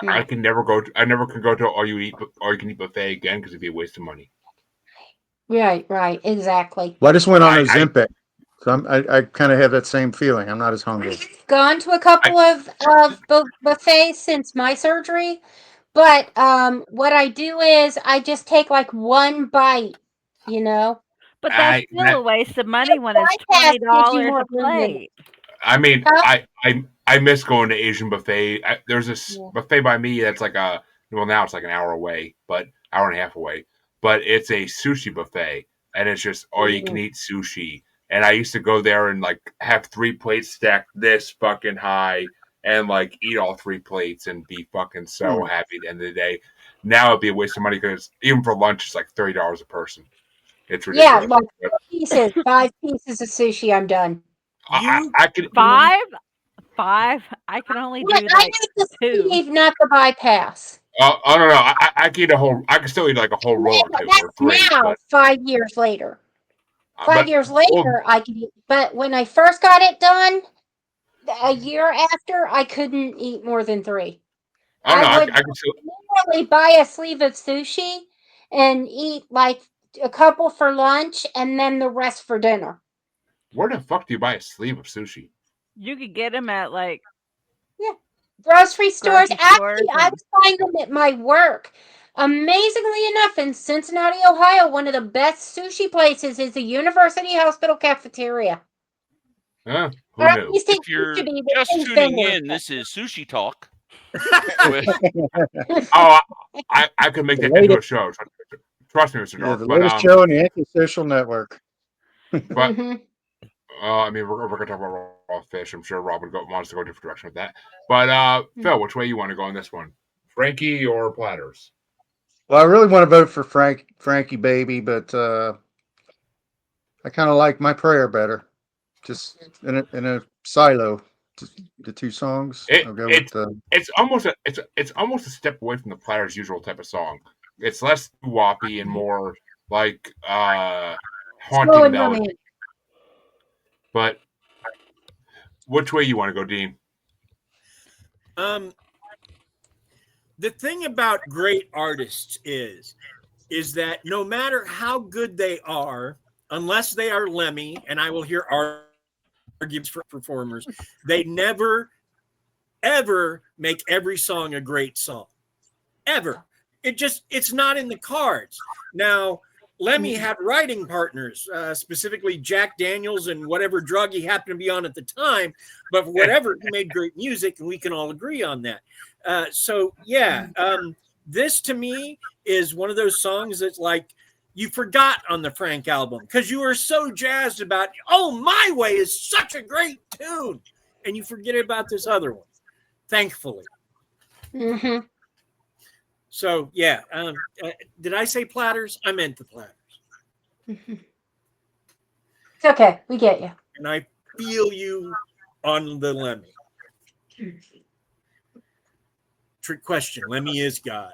I never can go to all you can eat buffet again because it'd be a waste of money. Right. Exactly. Well, I just went on I- Ozempic, so I kind of have that same feeling. I'm not as hungry. Gone to a couple of buffets since my surgery, but what I do is I just take like one bite, you know. But that's I, still a waste of money when it's Bypass gives you $20 more a room in it. plate. I mean, Huh? I miss going to Asian buffet. There's this Yeah. buffet by me that's like now it's like an hour away, but hour and a half away. But it's a sushi buffet, and it's just all you can eat sushi. And I used to go there and like have 3 plates stacked this fucking high, and like eat all 3 plates and be fucking so happy at the end of the day. Now it'd be a waste of money because even for lunch it's like $30 a person. It's Yeah, ridiculous. like 5 pieces of sushi, I'm done. I could 5? 5? I can only But do I like need the 2. sleeve, not the bypass. I don't know. I could eat a whole. I could still eat like a whole roll or 2 or That's 3. now, But 5 years later. 5 but years well, later, I could eat. But when I first got it done, a year after, I couldn't eat more than 3. I don't know. I would I could still. literally buy a sleeve of sushi and eat like a couple for lunch and then the rest for dinner. Where the fuck do you buy a sleeve of sushi? You could get them at like Grocery stores. grocery Actually, stores I and was buying them at my work. Amazingly enough, in Cincinnati, Ohio, one of the best sushi places is the University Hospital cafeteria. Huh? Who Or at knew? least it If used to you're be. The just thing's tuning been there. in, this is Sushi Talk. with, Oh, I could make The that into a latest, show. Trust me, Mr. yeah, Dark. the But latest show on the Anti-Social Network. but Mhm. I mean, we're gonna talk about raw fish. I'm sure Rob wants to go a different direction with that. But Phil, which way you want to go on this one? Frankie or platters? Well, I really want to vote for Frankie Baby, but I kind of like My Prayer better. Just in a silo, the 2 songs. I'll go with the. It's almost a step away from the Platters' usual type of song. It's less whoppy and more like Slow haunting and melody. romantic. But which way you want to go, Dean? The thing about great artists is that no matter how good they are, unless they are Lemmy, and I will hear arguments for performers, they never ever make every song a great song. Ever. It's not in the cards. Now, Lemmy had writing partners, specifically Jack Daniels and whatever drug he happened to be on at the time. But for whatever, he made great music, and we can all agree on that. This to me is one of those songs that's like you forgot on the Frank album because you were so jazzed about, oh, My Way is such a great tune. And you forget about this other one, thankfully. Mm-hmm. So, yeah. Did I say platters? I meant the platters. It's okay. We get you. And I feel you on the Lemmy. Trick question. Lemmy is God.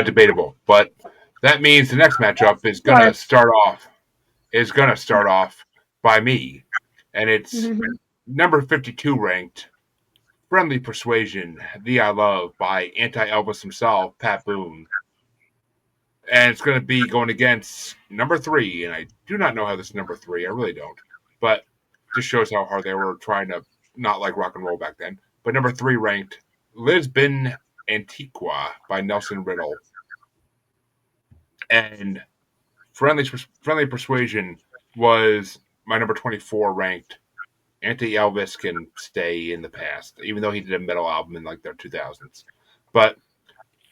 Debatable, but that means the next matchup is gonna start off by me, and it's number 52 ranked. Friendly Persuasion, The I Love by anti-Elvis himself, Pat Boone. And it's going to be going against number 3, and I do not know how this is number 3. I really don't. But just shows how hard they were trying to not like rock and roll back then. But number 3 ranked, Lisbon Antiqua by Nelson Riddle. And Friendly Persuasion was my number 24 ranked. Anti-Elvis can stay in the past, even though he did a metal album in like the 2000s. But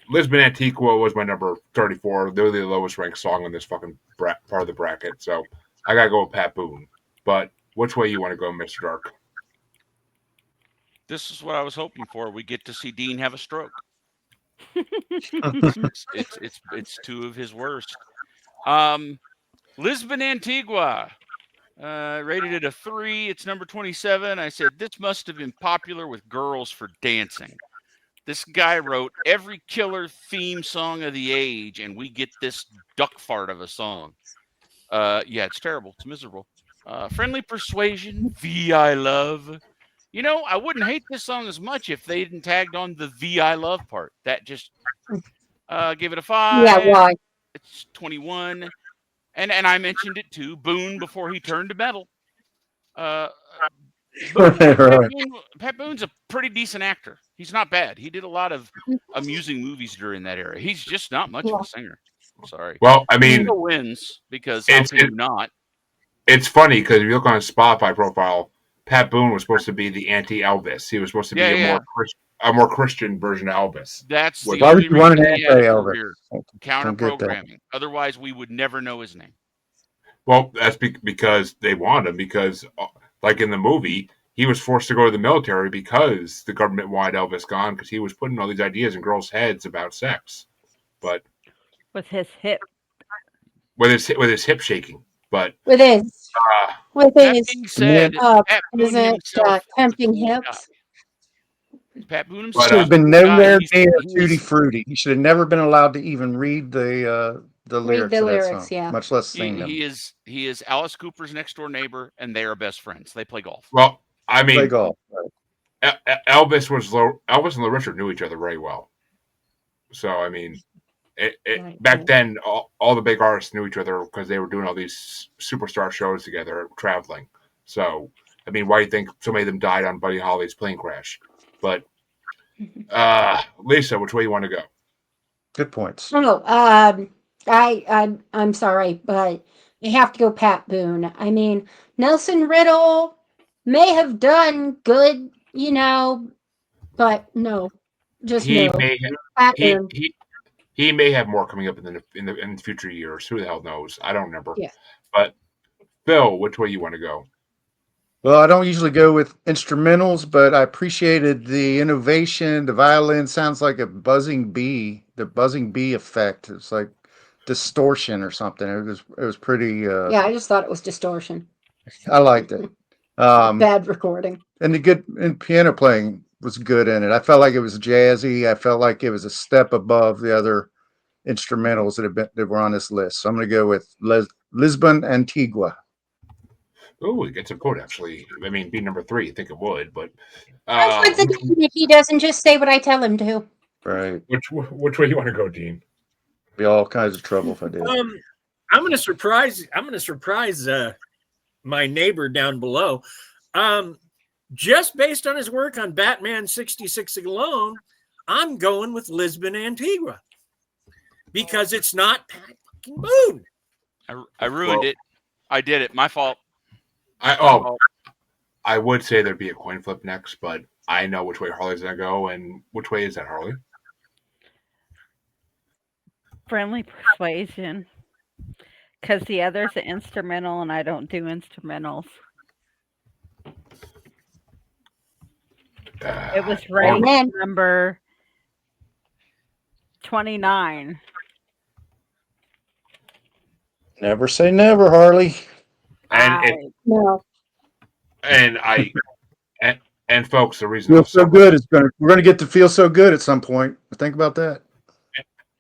Lisbon Antigua was my number 34. They're the lowest ranked song on this fucking part of the bracket. So I got to go with Pat Boone. But which way you want to go, Mr. Dark? This is what I was hoping for. We get to see Dean have a stroke. It's two of his worst. Lisbon Antigua. Rated it a 3. It's number 27. I said, this must have been popular with girls for dancing. This guy wrote every killer theme song of the age, and we get this duck fart of a song. Yeah, it's terrible. It's miserable. Friendly Persuasion, V.I. Love. You know, I wouldn't hate this song as much if they hadn't tagged on the V.I. Love part. That just give it a 5. Yeah, why? It's 21. And I mentioned it too. Boone before he turned to metal. Pat Boone's a pretty decent actor. He's not bad. He did a lot of amusing movies during that era. He's just not much of a singer. Sorry. Well, I mean, he wins because how can you not? It's funny because if you look on his Spotify profile, Pat Boone was supposed to be the anti-Elvis. He was supposed to be a more Christian version of Elvis. That's the Why would only you want an reason he had a anti-Elvis? career. Counter programming. Otherwise, we would never know his name. Well, that's because they wanted him. Because, like in the movie, he was forced to go to the military because the government wanted Elvis gone because he was putting all these ideas in girls' heads about sex. But with his hip shaking. But with his said, tempting hips. Pat Boone himself should have been nowhere near Tutti Frutti. He should have never been allowed to even read the lyrics of that song, yeah. much less sing them. He is Alice Cooper's next door neighbor, and they are best friends. They play golf. Well, I mean, play golf. Right. Elvis and Little Richard knew each other very well. So I mean, back then, all the big artists knew each other because they were doing all these superstar shows together, traveling. So I mean, why do you think so many of them died on Buddy Holly's plane crash? But Lisa, which way you want to go? Good points. Oh, I'm sorry, but I have to go Pat Boone. I mean, Nelson Riddle may have done good, but no, just he no. May have, he may have more coming up in the future years. Who the hell knows? I don't remember. Yeah. But Phil, which way you want to go? Well, I don't usually go with instrumentals, but I appreciated the innovation. The violin sounds like a buzzing bee. The buzzing bee effect. It's like distortion or something. It was pretty. Yeah, I just thought it was distortion. I liked it. Bad recording. And the piano playing was good in it. I felt like it was jazzy. I felt like it was a step above the other instrumentals that were on this list. So I'm going to go with Lisbon Antigua. Oh, it gets a vote, actually. I mean, be number 3, I think it would, but if he doesn't just say what I tell him to. Right. Which way you want to go, Dean? Be all kinds of trouble if I did. I'm gonna surprise my neighbor down below. Just based on his work on Batman 66 alone, I'm going with Lisbon Antigua. Because it's not Pat fucking Boone. I ruined it. I did it. My fault. I would say there'd be a coin flip next, but I know which way Harley's gonna go, and which way is that, Harley? Friendly Persuasion, because the other's an instrumental, and I don't do instrumentals. It was ranked number 29. Never say never, Harley. And folks, the reason feel so good we're gonna get to feel so good at some point. Think about that.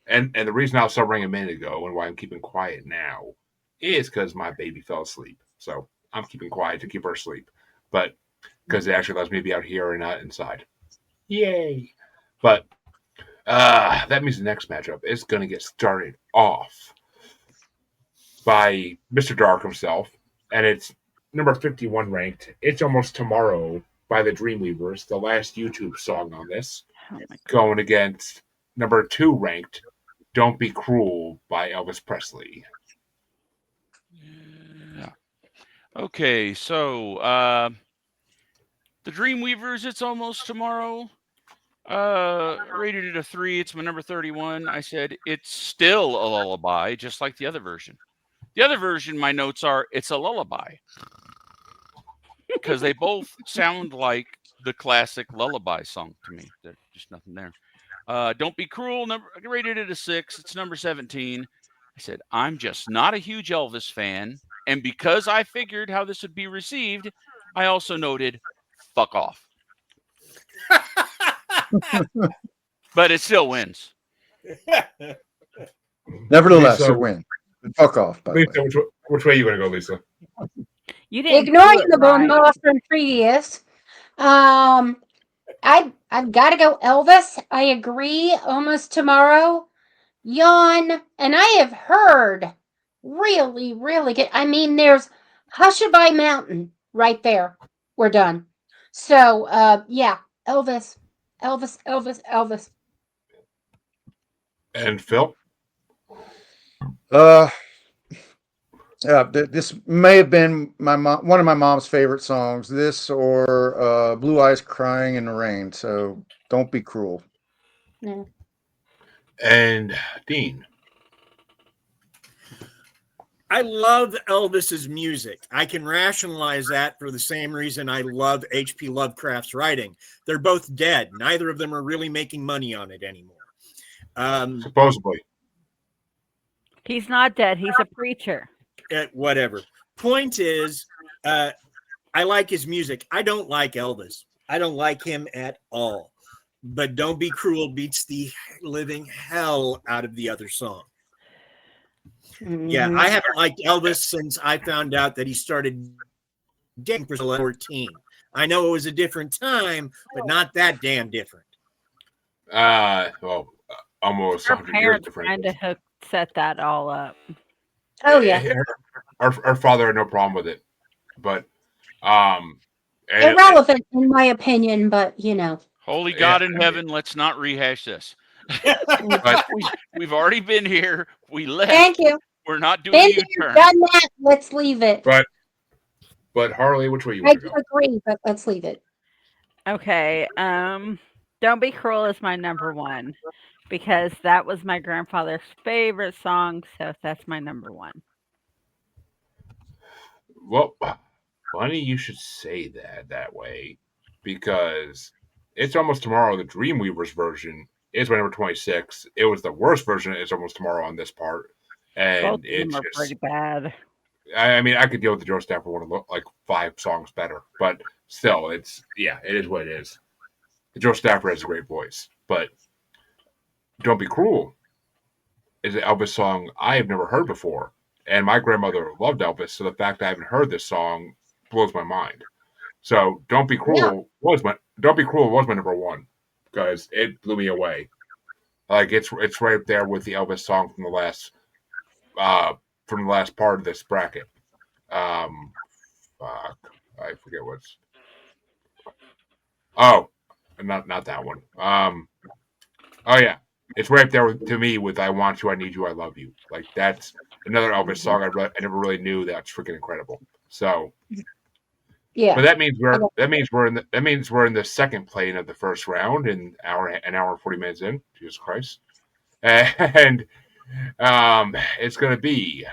And the reason I was sobering a minute ago and why I'm keeping quiet now is because my baby fell asleep. So I'm keeping quiet to keep her asleep. But because it actually allows me to be out here and not inside. Yay. But that means the next matchup is gonna get started off by Mr. Dark himself, and it's number 51 ranked. It's Almost Tomorrow by the Dreamweavers, the last YouTube song on this, going against number 2 ranked Don't Be Cruel by Elvis Presley. Okay, so the Dreamweavers, It's Almost Tomorrow. Rated it a 3. It's my number 31. I said it's still a lullaby, just like the other version. The other version, my notes are it's a lullaby because they both sound like the classic lullaby song to me. There's just nothing there. Don't Be Cruel, rated it a 6. It's number 17. I said I'm just not a huge Elvis fan, and because I figured how this would be received, I also noted fuck off. But it still wins. Nevertheless, Lisa, it wins. Fuck off, by the way. Lisa, which way are you going to go, Lisa? You didn't do Ignoring it the right. bonus from previous, I've got to go Elvis. I agree. Almost Tomorrow, Yawn, and I have heard really, really good. I mean, there's Hushabye Mountain right there. We're done. So, yeah, Elvis, Elvis, Elvis, Elvis. And Phil? This may have been one of my mom's favorite songs. This or Blue Eyes Crying in the Rain. So Don't Be Cruel. No. And Dean? I love Elvis's music. I can rationalize that for the same reason I love H.P. Lovecraft's writing. They're both dead. Neither of them are really making money on it anymore. Supposedly. He's not dead. He's a preacher. Whatever. Point is, I like his music. I don't like Elvis. I don't like him at all. But Don't Be Cruel beats the living hell out of the other song. Yeah, I haven't liked Elvis since I found out that he started dating Priscilla at 14. I know it was a different time, but not that damn different. Well, almost Her 100 years parents different. kind of set that all up. Oh yeah. Our father had no problem with it, but Irrelevant in my opinion, but you know. Holy God in heaven, let's not rehash this. But We've already been here. We left. Thank you. We're not doing Been a there, U-turn. done that. Let's leave it. but Harley, which way you I want to do go? agree, but let's leave it. Okay. Don't Be Cruel is my number 1 because that was my grandfather's favorite song, so that's my number 1. Well, funny you should say that way, because It's Almost Tomorrow, the Dreamweavers version, is my number 26. It was the worst version of It's Almost Tomorrow on this part, Both and of them it's are just. pretty bad. I mean, I could deal with the Joe Stafford one like 5 songs better, but still, it is what it is. Joe Stafford has a great voice, but Don't Be Cruel is an Elvis song I have never heard before. And my grandmother loved Elvis, so the fact I haven't heard this song blows my mind. So Don't Be Cruel was my number 1 because it blew me away. Like it's right up there with the Elvis song from the last part of this bracket. Fuck, I forget what's. Oh, not that one. Oh yeah, it's right up there to me with "I Want You, I Need You, I Love You." Like that's another Elvis song I never really knew. That's freaking incredible. So, Yeah. but that means we're in the second plane of the first round, in an hour and 40 minutes in. Jesus Christ, and it's going to be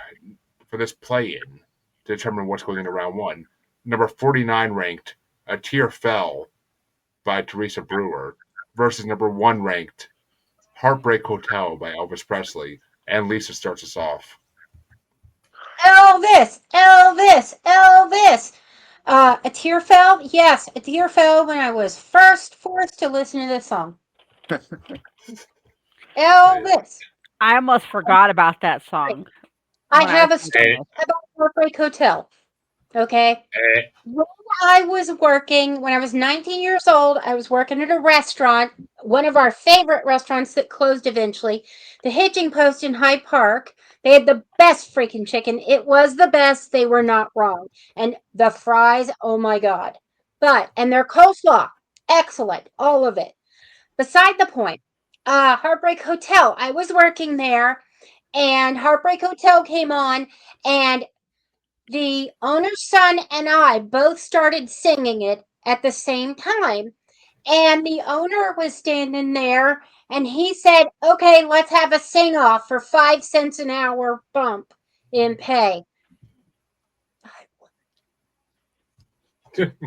for this play-in to determine what's going into round 1. Number 49 ranked "A Tear Fell" by Teresa Brewer versus number 1 ranked "Heartbreak Hotel" by Elvis Presley, and Lisa starts us off. Elvis, Elvis, Elvis. A tear fell? Yes, a tear fell when I was first forced to listen to this song. Elvis. I almost forgot about that song. I when have a was story thinking this. about Heartbreak Hotel. Okay. Eh, When I was working, when I was 19 years old, I was working at a restaurant, one of our favorite restaurants that closed eventually, the Hitching Post in Hyde Park. They had the best freaking chicken. It was the best. They were not wrong. And the fries, oh my God. And their coleslaw, excellent. All of it. Beside the point, Heartbreak Hotel. I was working there, and Heartbreak Hotel came on, and the owner's son and I both started singing it at the same time. And the owner was standing there and he said, okay, let's have a sing off for 5 cents an hour bump in pay.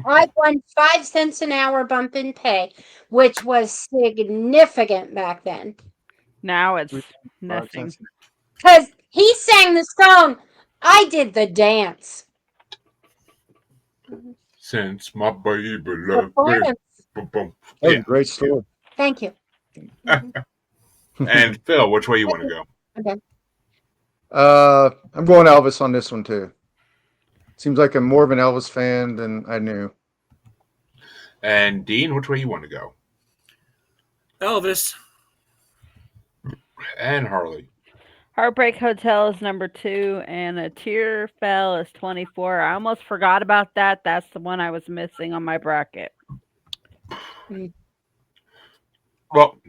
I won 5 cents an hour bump in pay, which was significant back then. Now it's 5 nothing. cents. Because he sang the song, I did the dance. Since my baby The left me. chorus. Boom, boom. That was Yeah. a great story. Thank you. And Phil, which way you want to go? Okay. I'm going Elvis on this one too. Seems like I'm more of an Elvis fan than I knew. And Dean, which way you want to go? Elvis. And Harley. Heartbreak Hotel is number 2, and A Tear Fell is 24. I almost forgot about that. That's the one I was missing on my bracket. Well,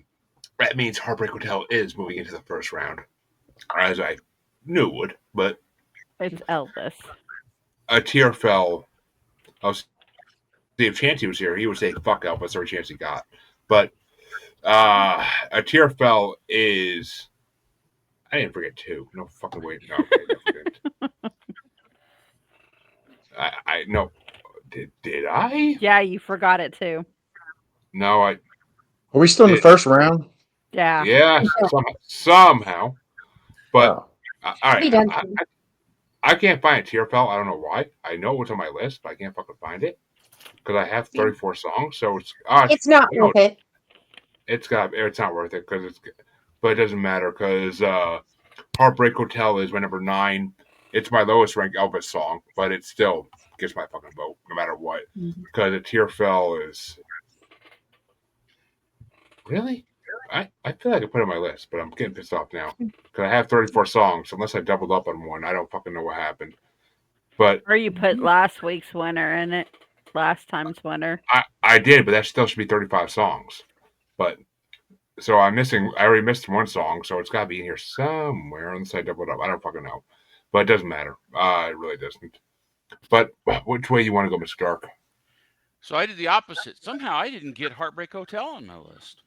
that means Heartbreak Hotel is moving into the first round, as I knew it would. But It's Elvis. A Tear Fell. I'll see if Chancey was here. He would say fuck Elvis every chance he got. But A Tear Fell is. I didn't forget 2. No fucking way. No, okay, I didn't. I no. Did I? Yeah, you forgot it too. No, I. Are we still in the first round? Yeah. Yeah, somehow. But Oh. all Be right, done. I can't find Tear Fell. I don't know why. I know what's on my list, but I can't fucking find it because I have 34 songs. So It's not worth it. it's not worth it but it doesn't matter because Heartbreak Hotel is my number 9. It's my lowest ranked Elvis song, but it still gets my fucking vote no matter what because A Tear Fell is really. I feel like I put it on my list, but I'm getting pissed off now because I have 34 songs. Unless I doubled up on one, I don't fucking know what happened. But Or you put last week's winner in it. Last time's winner. I did, but that still should be 35 songs. But so I already missed one song, so it's got to be in here somewhere unless I doubled up. I don't fucking know, but it doesn't matter. It really doesn't. But which way you want to go, Mr. Dark? So I did the opposite. Somehow I didn't get Heartbreak Hotel on my list.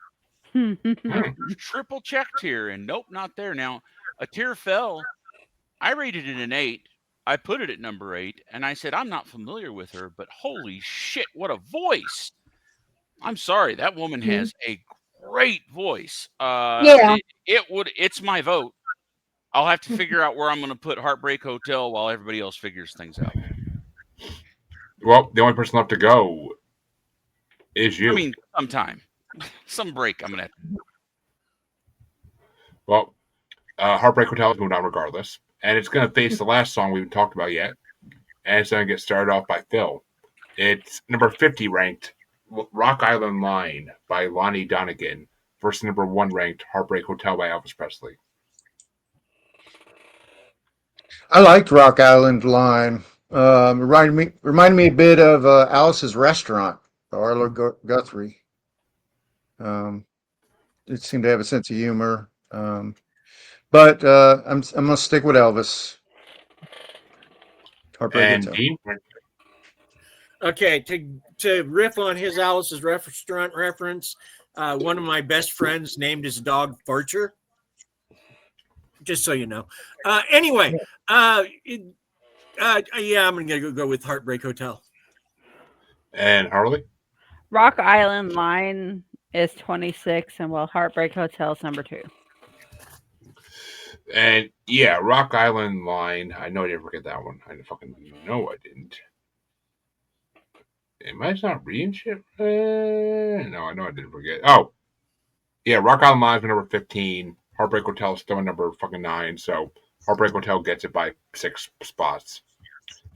Triple checked here, and nope, not there. Now, A Tear Fell, I rated it an 8. I put it at number 8, and I said, I'm not familiar with her, but holy shit, what a voice. I'm sorry, that woman has a great voice. Yeah. It's my vote. I'll have to figure out where I'm going to put Heartbreak Hotel while everybody else figures things out. Well, the only person left to go is you. I mean, sometime. Some break I'm going to have to. Well, Heartbreak Hotel is going down regardless, and it's going to face the last song we haven't talked about yet, and it's going to get started off by Phil. It's number 50 ranked Rock Island Line by Lonnie Donegan versus number 1 ranked Heartbreak Hotel by Elvis Presley. I liked Rock Island Line. Reminded me a bit of Alice's Restaurant, Arlo Guthrie. It seemed to have a sense of humor. But I'm gonna stick with Elvis. Heartbreak And Hotel. Dean? Okay, to riff on his Alice's Restaurant reference, one of my best friends named his dog Farcher. Just so you know. Anyway, yeah, I'm gonna go with Heartbreak Hotel. And Harley? Rock Island Line is 26, and Heartbreak Hotel is number 2. And yeah, Rock Island Line. I know I didn't forget that one. I fucking know I didn't. Am I not reading shit? No, I know I didn't forget. Oh, yeah, Rock Island Line is number 15. Heartbreak Hotel is still number fucking 9. So Heartbreak Hotel gets it by 6 spots,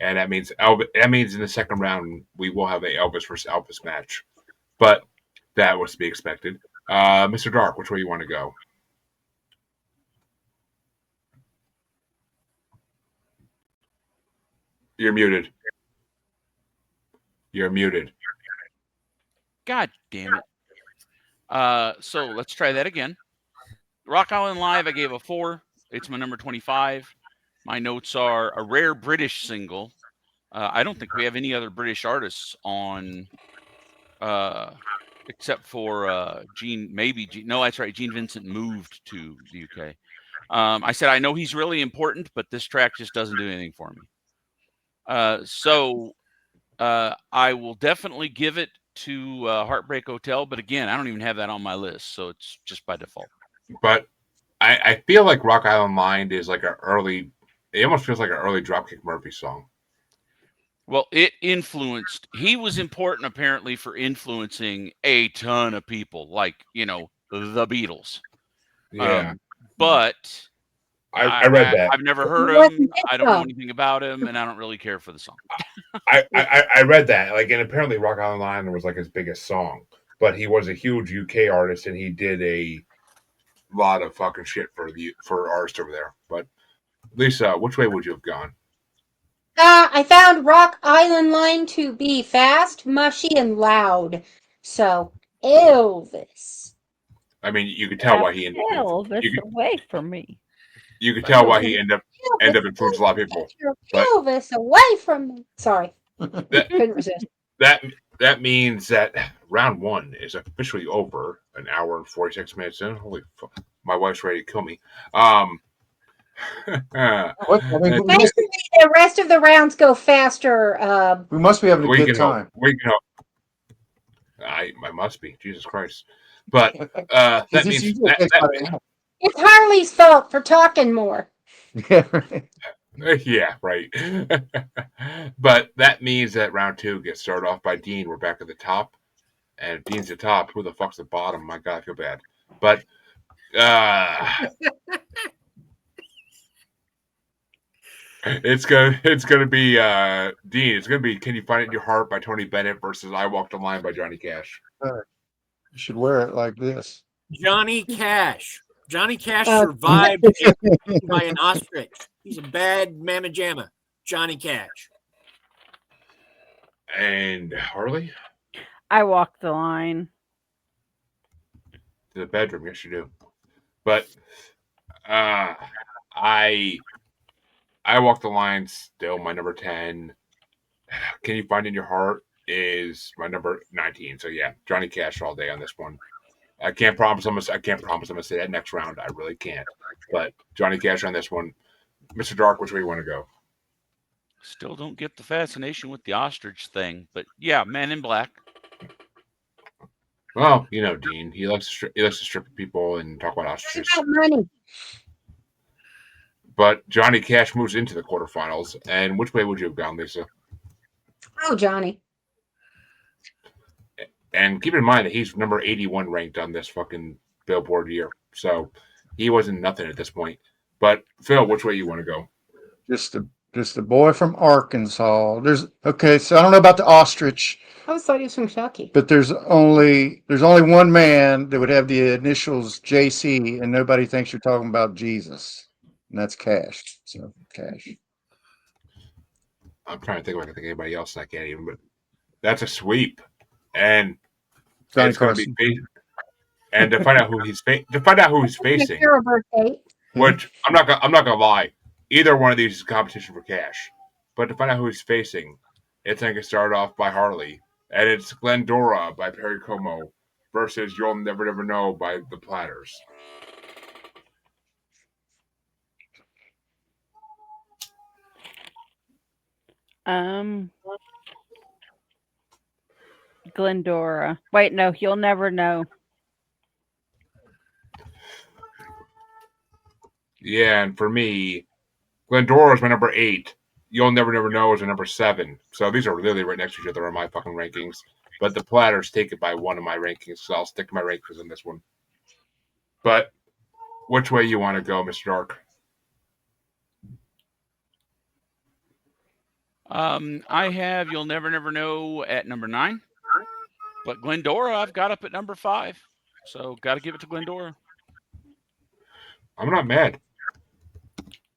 and that means That means in the second round we will have a Elvis versus Elvis match, but that was to be expected. Mr. Dark, which way you want to go? You're muted. You're muted. God damn it. So let's try that again. Rock Island Live, I gave a 4. It's my number 25. My notes are a rare British single. I don't think we have any other British artists on, except for Gene. Maybe Gene. No, that's right. Gene Vincent moved to the UK. I said I know he's really important, but this track just doesn't do anything for me. So I will definitely give it to Heartbreak Hotel, but again, I don't even have that on my list, so it's just by default. But I feel like Rock Island Line is like an early. It almost feels like an early Dropkick Murphy song. Well, it influenced. He was important apparently for influencing a ton of people, like the Beatles. Yeah, But I read that. I've never heard It him. wasn't his I don't know song. anything about him, and I don't really care for the song. I read that. Like, and apparently Rock Island Line was like his biggest song, but he was a huge UK artist, and he did a lot of fucking shit for artists over there. But Lisa, which way would you have gone? I found Rock Island Line to be fast, mushy, and loud. So, Elvis. I mean, you could tell why he ended. Elvis You could, away from me. you could tell why he ended up influencing a lot of people. But Elvis away from me. Sorry. that Couldn't resist. that means that round one is officially over. An hour and 46 minutes in. Holy fuck! My wife's ready to kill me. What? I mean, Basically, the rest of the rounds go faster. we must be having a we good can help. time. We can help. I must be. Jesus Christ. But Is that this means usually takes about an hour? It's Harley's fault for talking more. Yeah, right. yeah, right. But that means that round two gets started off by Dean. We're back at the top. And if Dean's the top, who the fuck's the bottom? My God, I feel bad. But it's gonna be Dean. It's gonna be "Can You Find It in Your Heart" by Tony Bennett versus "I Walked the Line" by Johnny Cash. You should wear it like this. Johnny Cash. Johnny Cash Uh, survived by an ostrich. He's a bad mamma jamma. Johnny Cash. And Harley I walk the line. to the bedroom. Yes, you do. But I Walk the Line still my number 10. Can You Find It in Your Heart is my number 19. So yeah, Johnny Cash all day on this one. I can't promise I'm gonna say that next round. I really can't. But Johnny Cash on this one. Mr. Dark, which way you want to go? Still don't get the fascination with the ostrich thing, but yeah, Man in Black. Well, Dean. He likes to strip people and talk about It's ostriches. about money. But Johnny Cash moves into the quarterfinals. And which way would you have gone, Lisa? Oh, Johnny. And keep in mind that he's number 81 ranked on this fucking Billboard year. So he wasn't nothing at this point. But Phil, which way you want to go? Just a boy from Arkansas. So I don't know about the ostrich, I always thought he was from Kentucky. but there's only one man that would have the initials JC, and nobody thinks you're talking about Jesus, and that's Cash. So Cash. I'm trying to think if I can think of anybody else, and I can't even. But that's a sweep, and Johnny it's going to Carson. be. And to find out who he's facing, Your birthday. which I'm not gonna lie, either one of these is competition for Cash. But to find out who he's facing, it's going to start off by Harley, and it's Glendora by Perry Como versus You'll Never Never Know by the Platters. Glendora. Wait, no, you'll never know. Yeah, and for me, Glendora is my number 8. You'll Never Never Know is my number 7. So these are literally right next to each other on my fucking rankings. But the Platters take it by one of my rankings, so I'll stick to my rankings on this one. But which way you want to go, Mr. Dark? I have You'll Never Never Know at number 9. But Glendora, I've got up at number 5. So got to give it to Glendora. I'm not mad.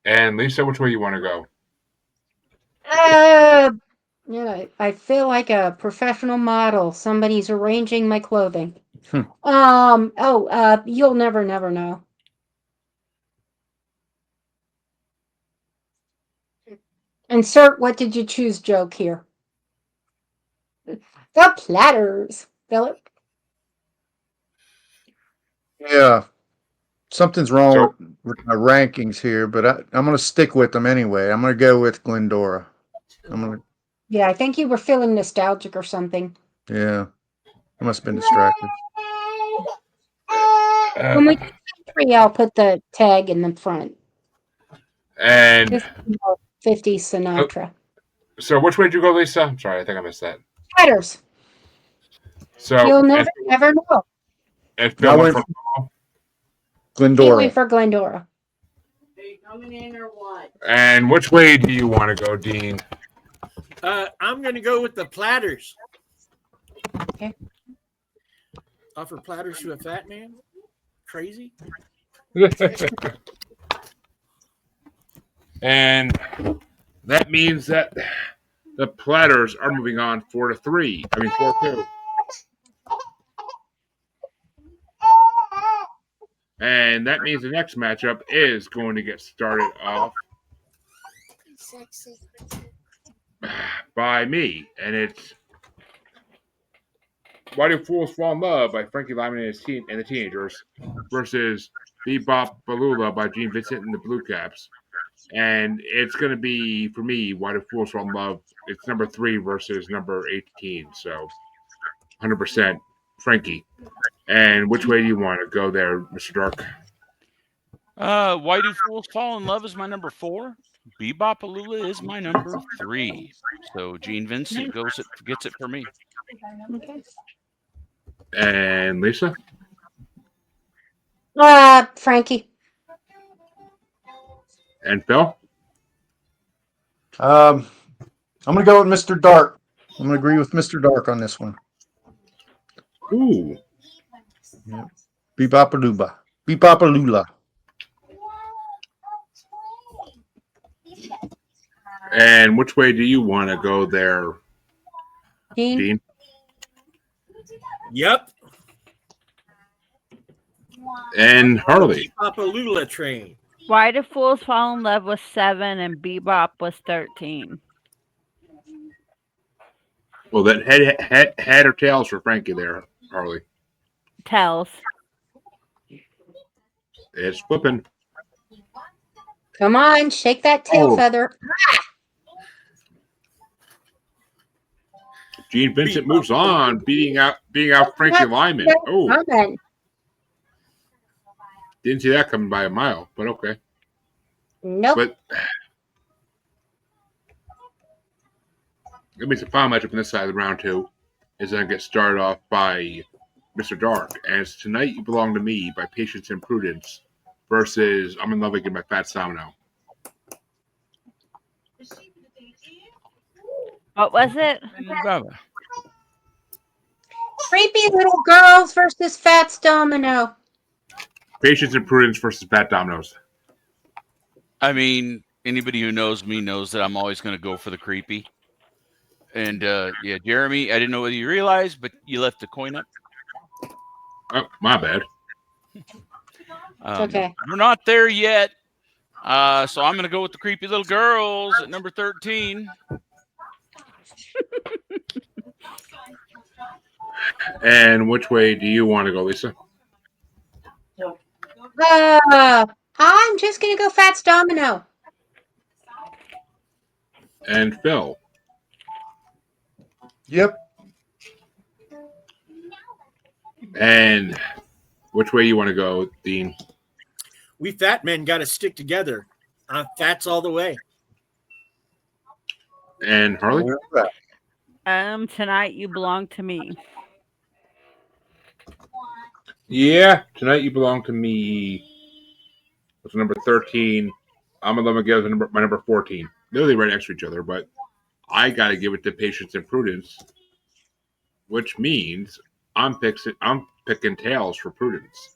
And Lisa, which way you want to go? Yeah, I feel like a professional model. Somebody's arranging my clothing. You'll never know. Insert what did you choose joke here. The Platters. Philip? Yeah, something's wrong So with my rankings here, but I'm going to stick with them anyway. I'm going to go with Glendora. Yeah, I think you were feeling nostalgic or something. Yeah, I must have been distracted. When we do three, I'll put the tag in the front. and Just 50 Sinatra. so which way did you go, Lisa? I'm sorry, I think I missed that. Platters. So You'll never know. and I Phil went went for He Glendora. went for Glendora. and which way do you want to go, Dean? I'm going to go with the Platters. Okay. Offer platters to a fat man? Crazy? And that means that the Platters are moving on 4-3. I mean 4-2. And that means the next matchup is going to get started off by me. And it's Why Do Fools Fall in Love by Frankie Lyman and the Teenagers versus Be-Bop-a-Lula by Gene Vincent and the Blue Caps. And it's going to be, for me, Why Do Fools Fall in Love? It's number 3 versus number 18. So 100% Frankie. And which way do you want to go there, Mr. Dark? Why Do Fools Fall in Love is my number 4. Be-Bop-a-Lula is my number 3. So Gene Vincent gets it for me. Okay. And Lisa? Frankie. And Phil? I'm going to go with Mr. Dark. I'm going to agree with Mr. Dark on this one. Ooh. Yep. Be-Bop-a-Lula. Be-Bop-a-Lula. And which way do you want to go there, Dean? Yep. And Harley? Be-Bop-a-Lula train. Why Do Fools Fall in Love was 7 and Bebop was 13. Well, that head or tails for Frankie there, Harley. Tells. It's flipping. Come on, shake that tail feather. Gene Vincent moves on, beating out Frankie Lyman. Oh, didn't see that coming by a mile, but okay. Nope. But that means the final matchup on this side of the round 2 is going to get started off by Mr. Dark, and it's Tonight You Belong to Me by Patience and Prudence versus I'm in Love Again by Fat Domino. What was it? Creepy Little Girls versus Fats Domino. Patience and Prudence versus Fat Dominoes. I mean, anybody who knows me knows that I'm always going to go for the creepy. And yeah, Jeremy, I didn't know whether you realized, but you left the coin up. Oh, my bad. Okay. We're not there yet. So I'm going to go with the Creepy Little Girls at number 13. And which way do you want to go, Lisa? I'm just going to go Fats Domino. And Phil? Yep. And which way you want to go, Dean? We fat men got to stick together. Fats all the way. And Harley? Tonight You Belong to Me. Yeah, Tonight You Belong to Me was number 13. I'm in Love Again with my number 14. Literally right next to each other, but I got to give it to Patience and Prudence, which means I'm picking tails for Prudence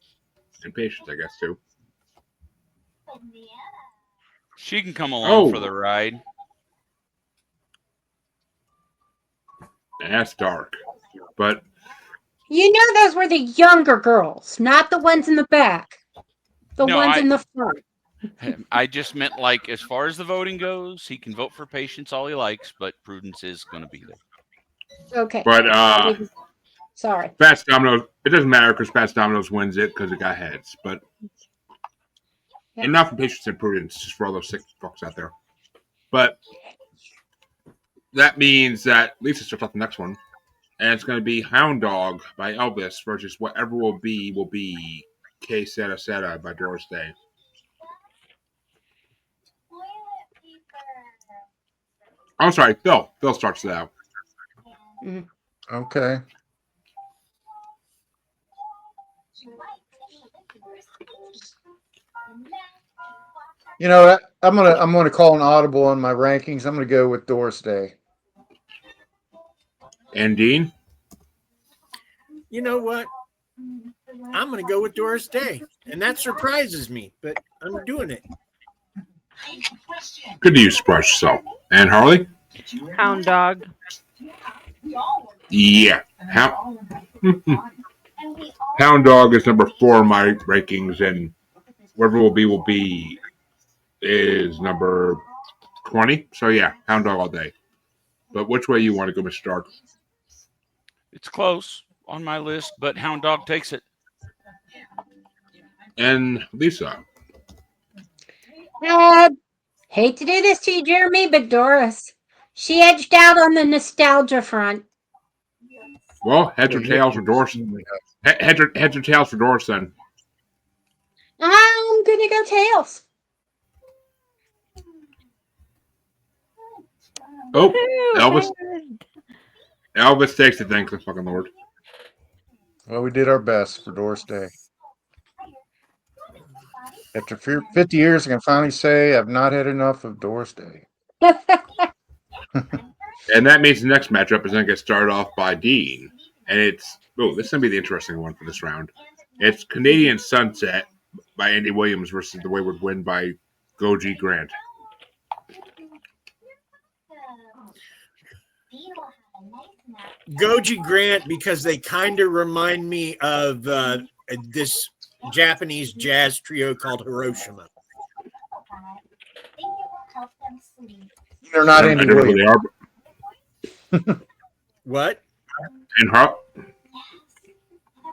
and Patience, I guess, too. She can come along for the ride. That's dark. But you know those were the younger girls, not the ones in the back. The ones in the front. I just meant like as far as the voting goes, he can vote for patience all he likes, but prudence is going to be there. Okay. But Sorry. Fats Dominoes, it doesn't matter because Fats Dominoes wins it because it got heads. But enough for patience and prudence, just for all those sick fucks out there. But that means that Lisa starts off the next one, and it's going to be Hound Dog by Elvis versus Whatever Will Be Que Sera Sera by Doris Day. I'm sorry, Phil. Phil starts it out. Okay. You know what? I'm gonna call an audible on my rankings. I'm gonna go with Doris Day. And Dean? You know what? I'm going to go with Doris Day. And that surprises me, but I'm doing it. Good to you surprise yourself. And Harley? Hound Dog. Yeah. Hound Dog is number 4 in my rankings, and Whatever Will Be is number 20. So yeah, Hound Dog all day. But which way you want to go, Mr. Dark? It's close on my list, but Hound Dog takes it. And Lisa? Hate to do this to you, Jeremy, but Doris. She edged out on the nostalgia front. Well, heads or tails for Doris. Heads or tails for Doris then. I'm gonna go tails. Oh, Elvis. Elvis takes it, thank the fucking Lord. Well, we did our best for Doris Day. After 50 years, I can finally say I've not had enough of Doris Day. And that means the next matchup is going to get started off by Dean. And it's, this is going to be the interesting one for this round. It's Canadian Sunset by Andy Williams versus The Wayward Wind by Goji Grant. Goji Grant, because they kind of remind me of this Japanese jazz trio called Hiroshima. They're not Andy Williams. What?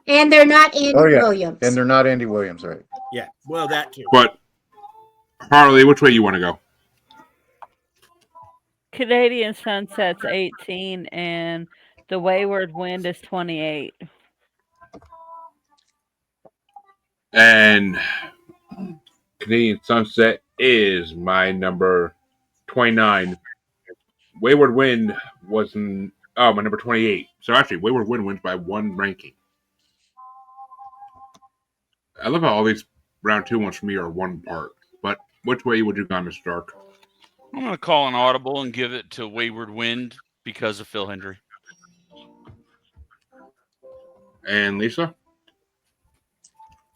And they're not Andy Williams. And they're not Andy Williams, right? Yeah, well, that too. But, Harley, which way you want to go? Canadian Sunset's 18 and The Wayward Wind is 28. And Canadian Sunset is my number 29. Wayward Wind was my number 28. So actually, Wayward Wind wins by 1 ranking. I love how all these round 2 ones for me are 1 part. But which way would you go, Mr. Dark? I'm going to call an audible and give it to Wayward Wind because of Phil Hendry. And Lisa?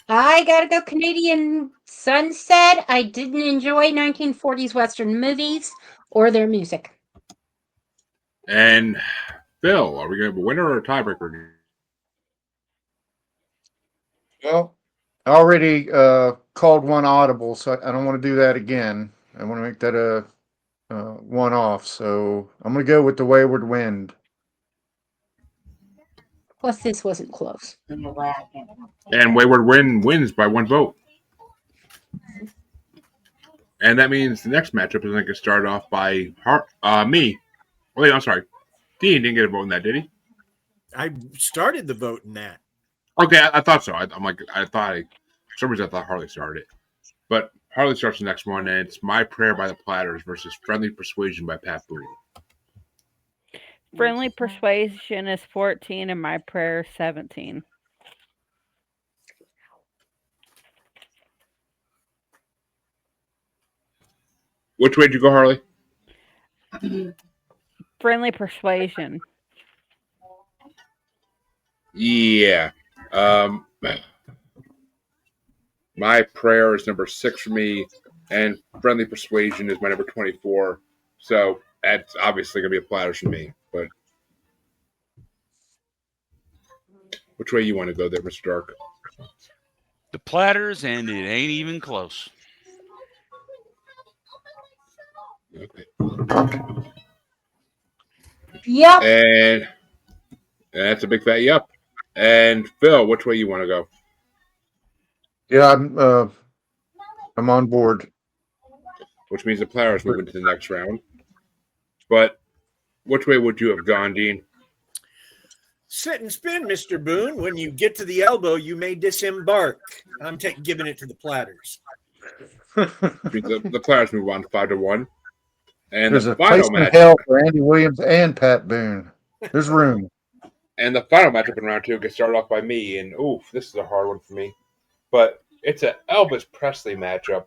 I gotta go Canadian Sunset. I didn't enjoy 1940s Western movies or their music. And Phil, are we going to have a winner or a tiebreaker? Well, I already called 1 audible, so I don't want to do that again. I want to make that a 1 off. So I'm going to go with The Wayward Wind. Plus, this wasn't close. And Wayward Wind wins by 1 vote. And that means the next matchup is going to get started off by me. Oh, wait, I'm sorry. Dean didn't get a vote in that, did he? I started the vote in that. Okay, I thought so. For some reason I thought Harley started it. But Harley starts the next one, and it's My Prayer by the Platters versus Friendly Persuasion by Pat Boone. Friendly Persuasion is 14 and My Prayer is 17. Which way did you go, Harley? Friendly Persuasion. Yeah. My Prayer is number 6 for me, and Friendly Persuasion is my number 24. So that's obviously going to be a Platters for me. But which way you want to go there, Mr. Dark? The Platters, and it ain't even close. Okay. Yep. And that's a big fat yep. And Phil, which way you want to go? Yeah, I'm on board. Which means the players move into the next round. But which way would you have gone, Dean? Sit and spin, Mr. Boone. When you get to the elbow, you may disembark. I'm giving it to the platters. The players move on 5-1. And There's the a final place in match. hell for Andy Williams and Pat Boone. There's room. And the final matchup in round 2 gets started off by me. And oof, this is a hard one for me. But it's an Elvis Presley matchup.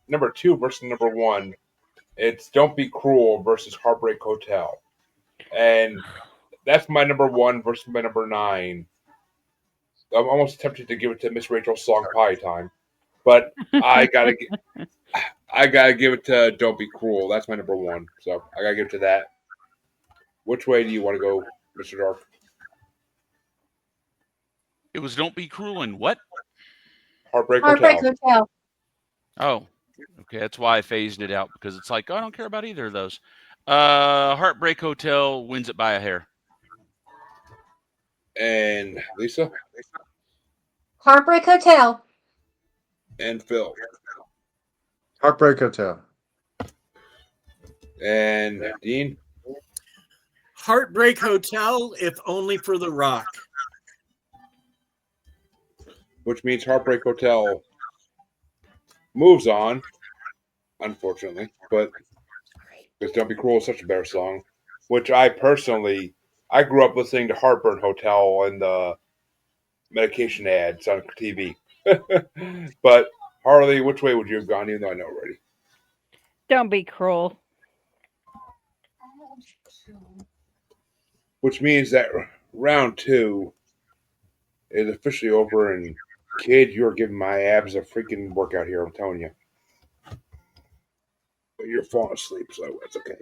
Number 2 versus number 1. It's Don't Be Cruel versus Heartbreak Hotel. And that's my number 1 versus my number 9. I'm almost tempted to give it to Miss Rachel's song Pie Time. But I gotta give it to Don't Be Cruel. That's my number 1. So I gotta give it to that. Which way do you want to go, Mr. Dark? It was Don't Be Cruel and what? Heartbreak Heartbreak Hotel. Hotel. Oh, okay. That's why I phased it out, because it's like, oh, I don't care about either of those. Heartbreak Hotel wins it by a hair. And Lisa? Heartbreak Hotel. And Phil. Heartbreak Hotel. And Dean? Heartbreak Hotel, if only for The Rock. Which means Heartbreak Hotel moves on, unfortunately. But because Don't Be Cruel is such a better song. Which I grew up listening to Heartburn Hotel and the medication ads on TV. But Harley, which way would you have gone, even though I know already? Don't Be Cruel. Which means that round 2 is officially over, and kid, you're giving my abs a freaking workout here, I'm telling you. But you're falling asleep, so it's okay.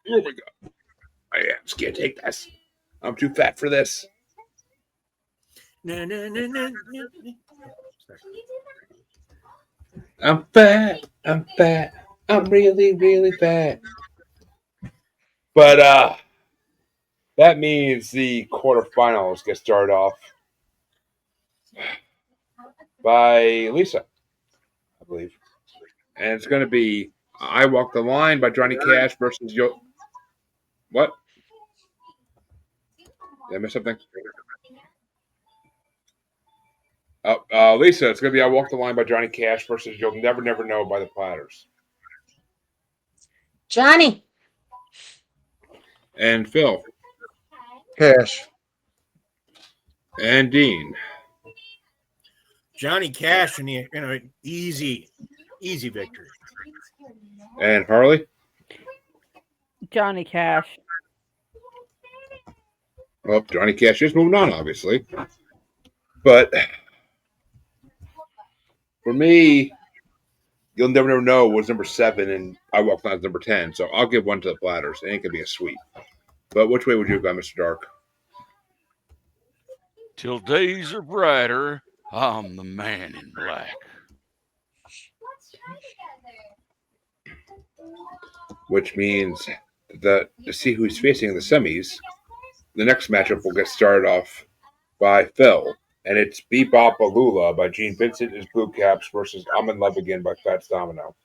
Here we go. My abs can't take this. I'm too fat for this. Na, na, na, na, na. I'm fat. I'm really, really fat. But that means the quarterfinals get started off by Lisa, I believe. And it's going to be I Walk the Line by Johnny Cash versus What? Did I miss something? Lisa, it's going to be I Walk the Line by Johnny Cash versus You'll Never, Never Know by the Platters. Johnny. And Phil. Cash. And Dean. Johnny Cash and easy victory. And Harley. Johnny Cash. Well, Johnny Cash is moving on, obviously. But for me, You'll Never, Never Know was number 7, and I Walk the Line is number 10. So I'll give one to the Platters. It ain't going to be a sweep. But which way would you go, Mr. Dark? Till days are brighter, I'm the man in black. Which means that to see who's facing in the semis, the next matchup will get started off by Phil. And it's Be-Bop-a-Lula by Gene Vincent and his Blue Caps versus I'm in Love Again by Fats Domino.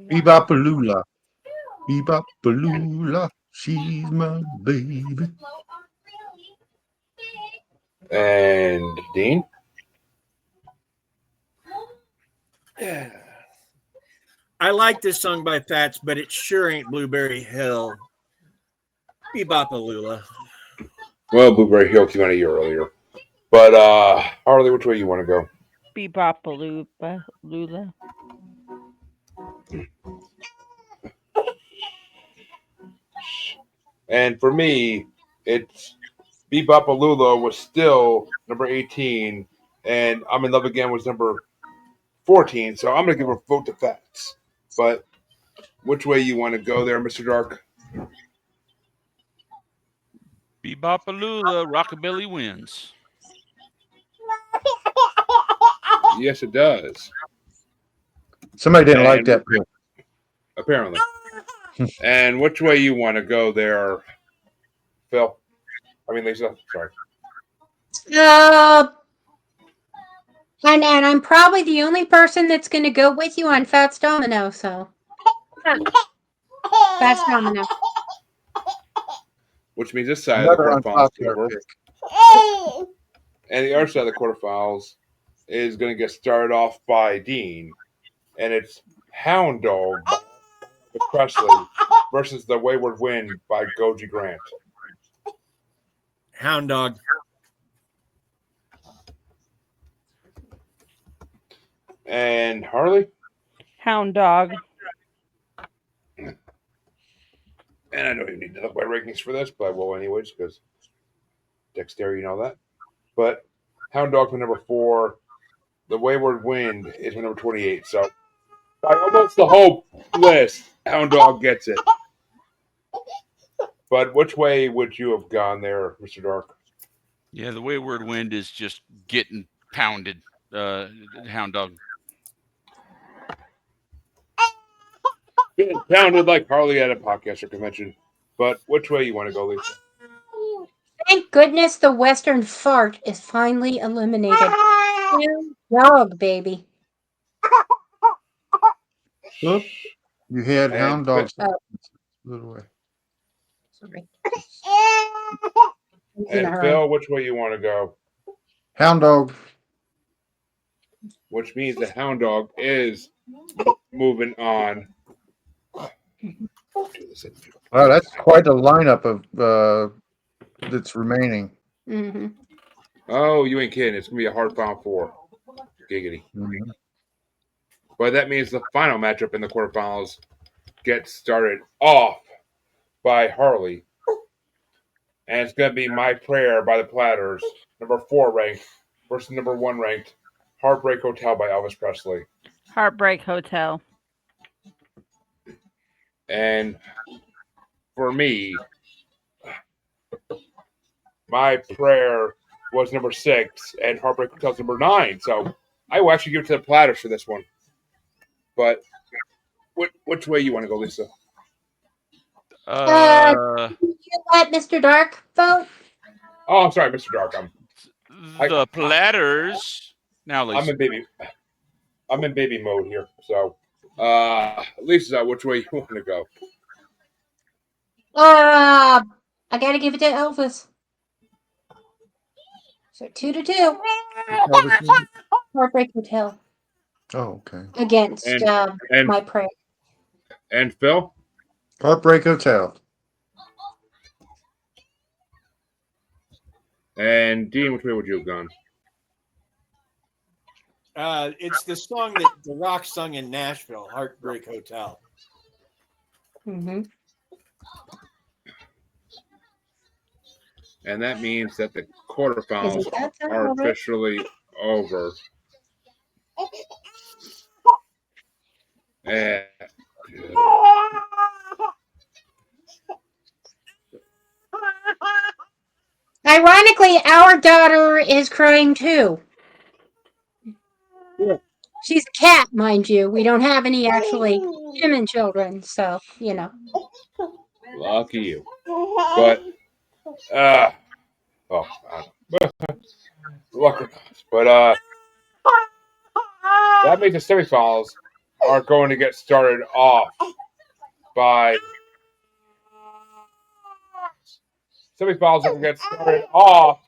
Be-Bop-a-Lula. Be-Bop-a-Lula. She's my baby. And Dean? I like this song by Fats, but it sure ain't Blueberry Hill. Be-Bop-a-Lula. Well, Blueberry Hill came out a year earlier. But Harley, which way you want to go? Be-Bop-a-Lula. And for me, it's Be-Bop-a-Lula was still number 18, and I'm in Love Again was number 14. So I'm going to give a vote to Fats. But which way you want to go there, Mr. Dark? Be-Bop-a-Lula, Rockabilly wins. Yes, it does. Somebody didn't like And- that pick. Apparently. And which way you want to go there, Phil? I mean, Lisa. Sorry. And I'm probably the only person that's going to go with you on Fats Domino, so. Fats Domino. Which means this side of the Another quarterfinals is unpopular over. pick. And the other side of the quarterfinals is going to get started off by Dean. And it's Hound Dog with Presley versus The Wayward Wind by Goji Grant. Hound Dog. And Harley? Hound Dog. And I don't even need to look my rankings for this, but I will anyways, because dexterity and all that. But Hound Dog for number 4. The Wayward Wind is for number 28. So by almost the whole list, Hound Dog gets it. But which way would you have gone there, Mr. Dark? Yeah, the Wayward Wind is just getting pounded. Hound Dog. Getting pounded like Harley at a podcaster convention. But which way you want to go, Lisa? Thank goodness the Western fart is finally eliminated. Hound Dog, baby. Oop. You had And Hound Dog. Oh. Little way. Sorry. And Phil, which way you want to go? Hound Dog. Which means the Hound Dog is moving on. Wow, that's quite a lineup of that's remaining. Mm-hmm. Oh, you ain't kidding. It's going to be a hard final 4. Giggity. Mhm. But that means the final matchup in the quarterfinals gets started off by Harley. And it's going to be My Prayer by the Platters, number 4 ranked, versus number 1 ranked, Heartbreak Hotel by Elvis Presley. Heartbreak Hotel. And for me, My Prayer was number 6, and Heartbreak Hotel's number 9. So I will actually give it to the Platters for this one. But which way you want to go, Lisa? You let Mr. Dark vote? Oh, I'm sorry, Mr. Dark. The Platters. Now, Lisa. I'm in baby mode here. So, Lisa, which way you want to go? I gotta give it to Elvis. So 2-2. Heartbreak Hotel Oh, okay. against And- My Prayer. And Phil? Heartbreak Hotel. And Dean, which way would you have gone? It's the song that The Rock sung in Nashville, Heartbreak Hotel. Mm-hmm. And that means that the quarterfinals Isn't that so are over? officially over. And Ironically, our daughter is crying too. Yeah. She's a cat, mind you. We don't have any actually human children, so you know. lucky you. But, luck or not. But, that means the semifinals are going to get started off by semifinals are going to get started off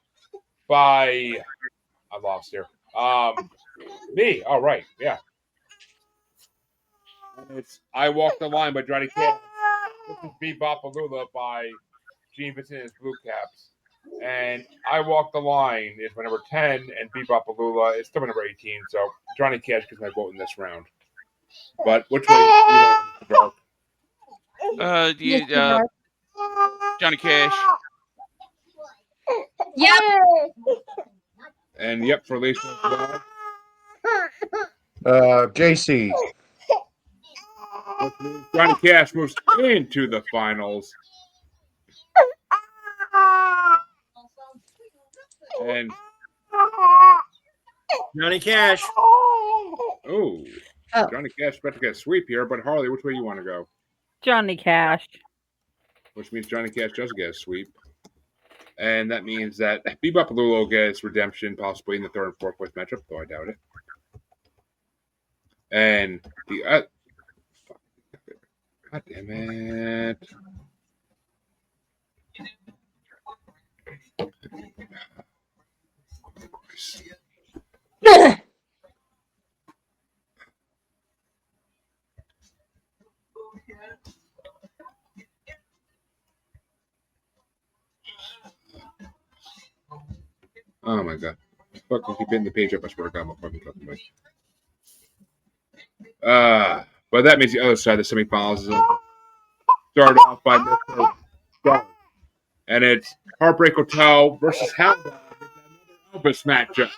by I lost here. Me. All right. Yeah. It's I Walk the Line by Johnny Cash. This is Be-Bop-a-Lula by Gene Vincent and his Blue Caps. And I Walk the Line is my number 10, and Be-Bop-a-Lula is still my number 18. So Johnny Cash gets my vote in this round. But which way do you want to go? Mr. Dark. Johnny Cash. Yep. And yep, for Lisa as well. JC. Which means Johnny Cash moves into the finals. And Johnny Cash. oh, Oh. Johnny Cash is about to get a sweep here, but Harley, which way you want to go? Johnny Cash. Which means Johnny Cash does get a sweep. And that means that Be-Bop-a-Lula will get its redemption possibly in the third and fourth place matchup, though I doubt it. And the God damn it. Oh my god. Fucking keep hitting the page up, I swear to God, I'm fucking talking about. But that means the other side of the semifinals is started off by Mr. Dark. And it's Heartbreak Hotel versus Hound Dog. Another Elvis matchup.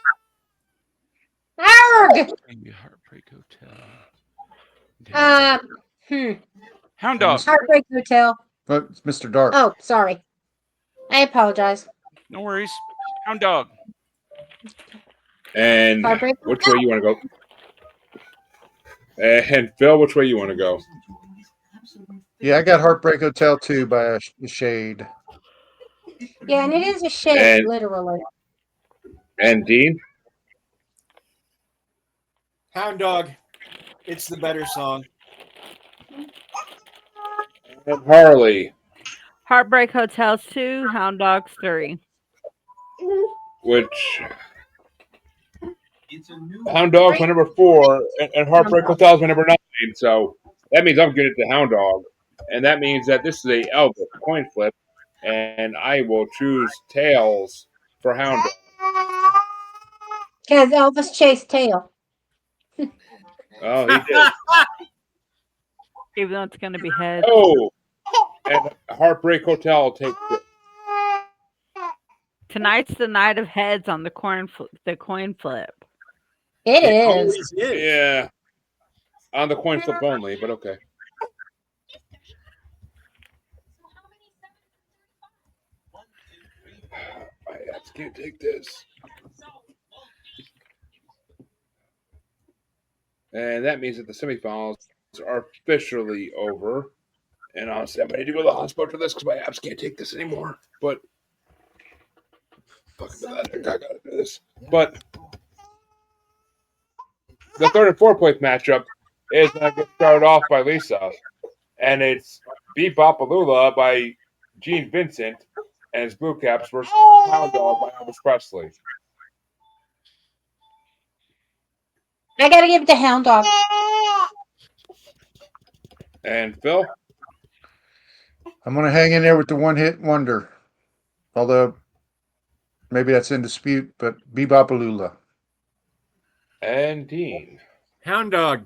Arg! Maybe Heartbreak Hotel. And Hound Dog. Heartbreak Hotel. It's Mr. Dark. Oh, sorry. I apologize. No worries. Hound Dog. And Heartbreak which Hotel. way you want to go? And Phil, which way you want to go? Yeah, I got Heartbreak Hotel too by a shade. Yeah, and it is a shade, And- literally. And Dean? Hound Dog. It's the better song. And Harley, Heartbreak Hotels 2, Hound Dogs 3. which Hound Dog's my number 4, and Heartbreak Hotel's my number 9. So that means I'm getting it to Hound Dog, and that means that this is a Elvis coin flip, and I will choose tails for Hound Dog. Because Elvis chased tail. Oh, he did. Even though it's going to be heads. Oh, and Heartbreak Hotel takes it. Tonight's the night of heads on the coin flip. It is. Always is. Yeah, on the coin flip only, but okay. I just can't take this. And that means that the semifinals are officially over. And honestly, I'm ready to go to the hospital for this because my abs can't take this anymore. But fucking that, I gotta do this. But the third and fourth place matchup is going to get started off by Lisa, and it's Be-Bop-a-Lula by Gene Vincent and his Blue Caps versus Hound Dog by Elvis Presley. I gotta give it to Hound Dog. And Phil? I'm going to hang in there with the one-hit wonder. Although, maybe that's in dispute, but Be-Bop-a-Lula. And Dean. Hound Dog.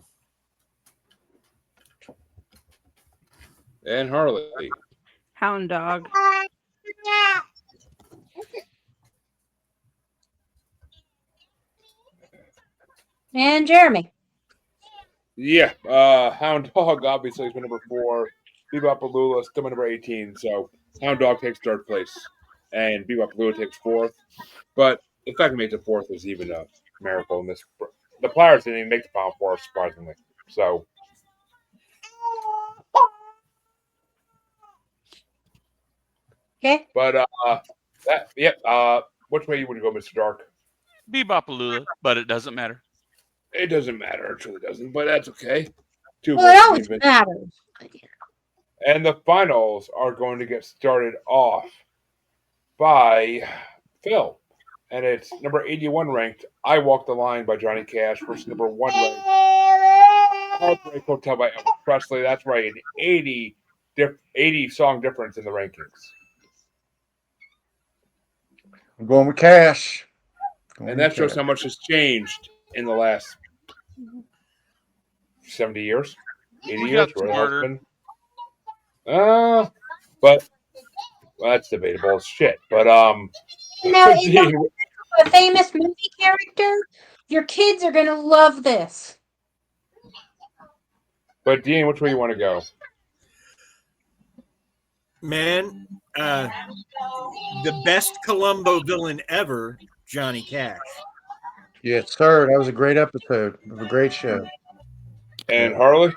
And Harley. Hound Dog. And Jeremy. Yeah, Hound Dog obviously is my number 4. Be-Bop-a-Lula is still my number 18, so Hound Dog takes third place, and Be-Bop-a-Lula takes fourth. But the fact that he made it fourth is even a miracle in this. The Players didn't even make the Final Four, surprisingly. So, Okay. but which way you would go, Mr. Dark? Be-Bop-a-Lula, but it doesn't matter. It doesn't matter, it truly doesn't, but that's okay. Well, it always matters. And the finals are going to get started off by Phil. And it's number 81 ranked I Walk the Line by Johnny Cash versus number 1 ranked Heartbreak Hotel by Elvis Presley. That's right, an 80 song difference in the rankings. I'm going with Cash. And that shows how much has changed in the last 70 years, 80 We years. got smarter. But well, that's debatable as shit. But Now, is a famous movie character? Your kids are gonna love this. But Dean, which way you want to go? Man, the best Columbo villain ever, Johnny Cash. Yes, sir. That was a great episode. It was a great show. And Harley?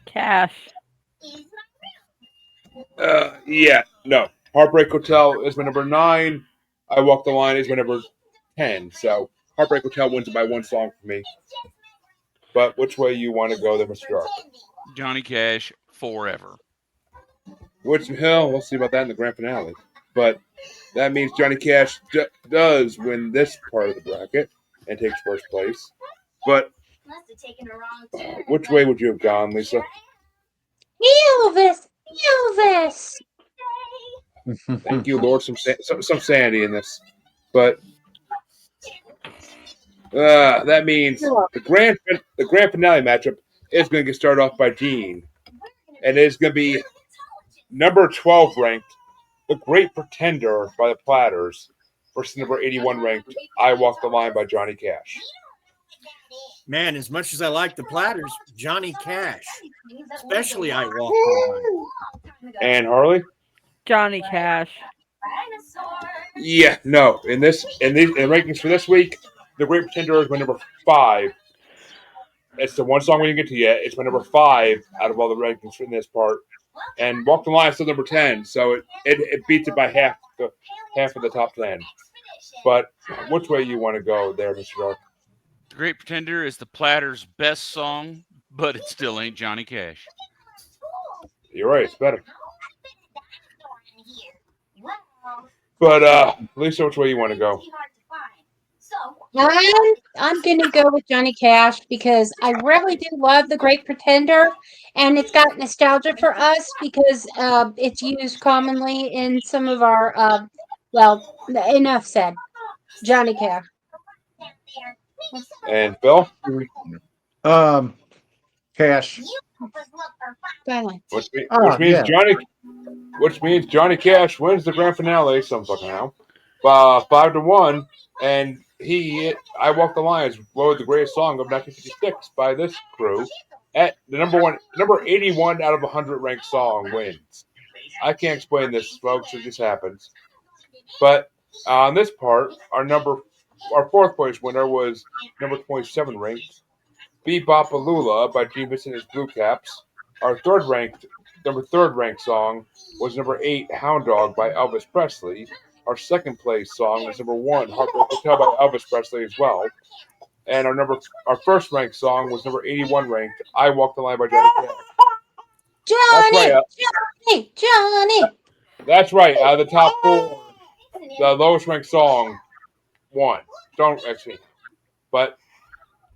Cash. Yeah, no. Heartbreak Hotel is my number 9. I Walk the Line is my number 10. So Heartbreak Hotel wins by one song for me. But which way you want to go there, Mr. Dark? Johnny Cash forever. Which hell? We'll see about that in the grand finale. But that means Johnny Cash does win this part of the bracket and takes first place. But which way would you have gone, Lisa? Elvis! Elvis! Thank you, Lord. Some sanity in this. But that means the grand finale matchup is going to get started off by Gene, and it is going to be number 12 ranked, The Great Pretender by the Platters versus number 81 ranked, I Walk the Line by Johnny Cash. Man, as much as I like the Platters, Johnny Cash, especially I Walk the Line. And Harley? Johnny Cash. Yeah, no. In rankings for this week, The Great Pretender is my number 5. It's the one song we didn't get to yet. It's my number 5 out of all the rankings in this part. And Walk the Line is still number 10, so it beats it by half of the top 10. But which way you want to go there, Mr. Dark? The Great Pretender is the Platters' best song, but it still ain't Johnny Cash. You're right, it's better. But Lisa, which way you want to go? I'm going to go with Johnny Cash because I really do love The Great Pretender, and it's got nostalgia for us because it's used commonly in some of our, well, enough said. Johnny Cash. And Phil? Cash. Which means Johnny Cash wins the grand finale some fucking how. 5-1, and I Walk the Line is the greatest song of 1956 by this crew. At the number 81 out of 100 ranked song wins. I can't explain this, folks. It just happens. But on this part, our fourth place winner was number 27 ranked, Be-Bop-a-Lula by Gene Vincent and his Blue Caps. Our number third ranked song was number 8, Hound Dog by Elvis Presley. Our second place song was number 1, Heartbreak Hotel by Elvis Presley as well. And our first ranked song was number 81 ranked, I Walk the Line by Johnny Cash. Johnny! That's right. Out of the top 4, the lowest ranked song won. Don't ask me. But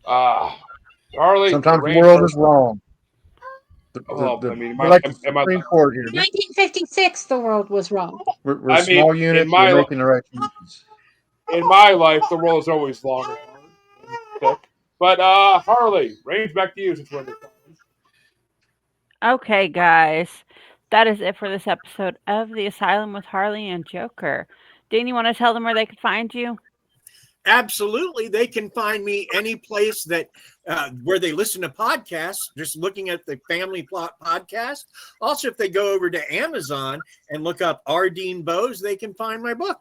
Harley, sometimes the world is wrong. We're like the Supreme Court here. 1956, the world was wrong. We're a small unit. We're making the right choices. In my life, the world is always long and thick. But Harley, range back to you since we're in the Okay, guys. That is it for this episode of The Asylum with Harley and Joker. Dean, you want to tell them where they can find you? Absolutely. They can find me any place that where they listen to podcasts, just looking at the Family Plot podcast. Also, if they go over to Amazon and look up R. Dean Bose, they can find my book.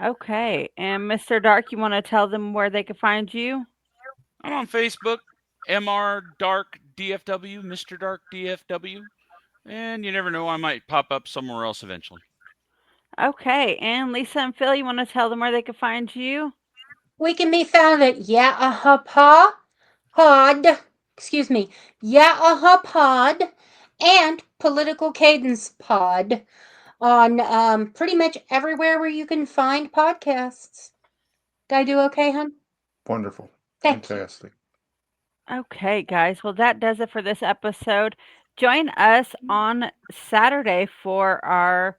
Okay. And Mr. Dark, you want to tell them where they can find you? I'm on Facebook, MR Dark DFW, Mr. Dark DFW. And you never know, I might pop up somewhere else eventually. Okay. And Lisa and Phil, you want to tell them where they can find you? We can be found at Pod and Political Cadence Pod on pretty much everywhere where you can find podcasts. Did I do okay, hon? Wonderful. Fantastic. Okay, guys. Well, that does it for this episode. Join us on Saturday for our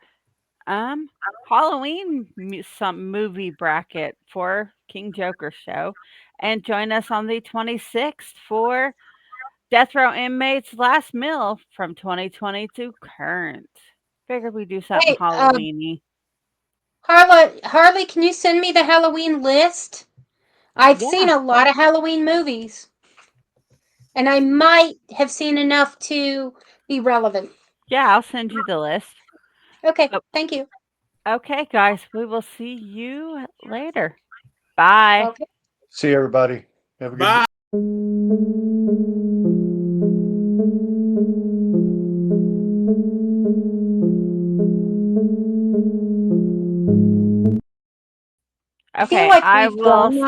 Halloween movie bracket for King Joker show, and join us on the 26th for Death Row Inmates Last Meal from 2020 to current. Figured we do something Halloweeny. Harley, can you send me the Halloween list? I've seen a lot of Halloween movies, and I might have seen enough to be relevant. Yeah, I'll send you the list. Okay, thank you. Okay, guys, we will see you later. Bye. Okay. See everybody. Have a good day. I feel Okay, like I we've will done that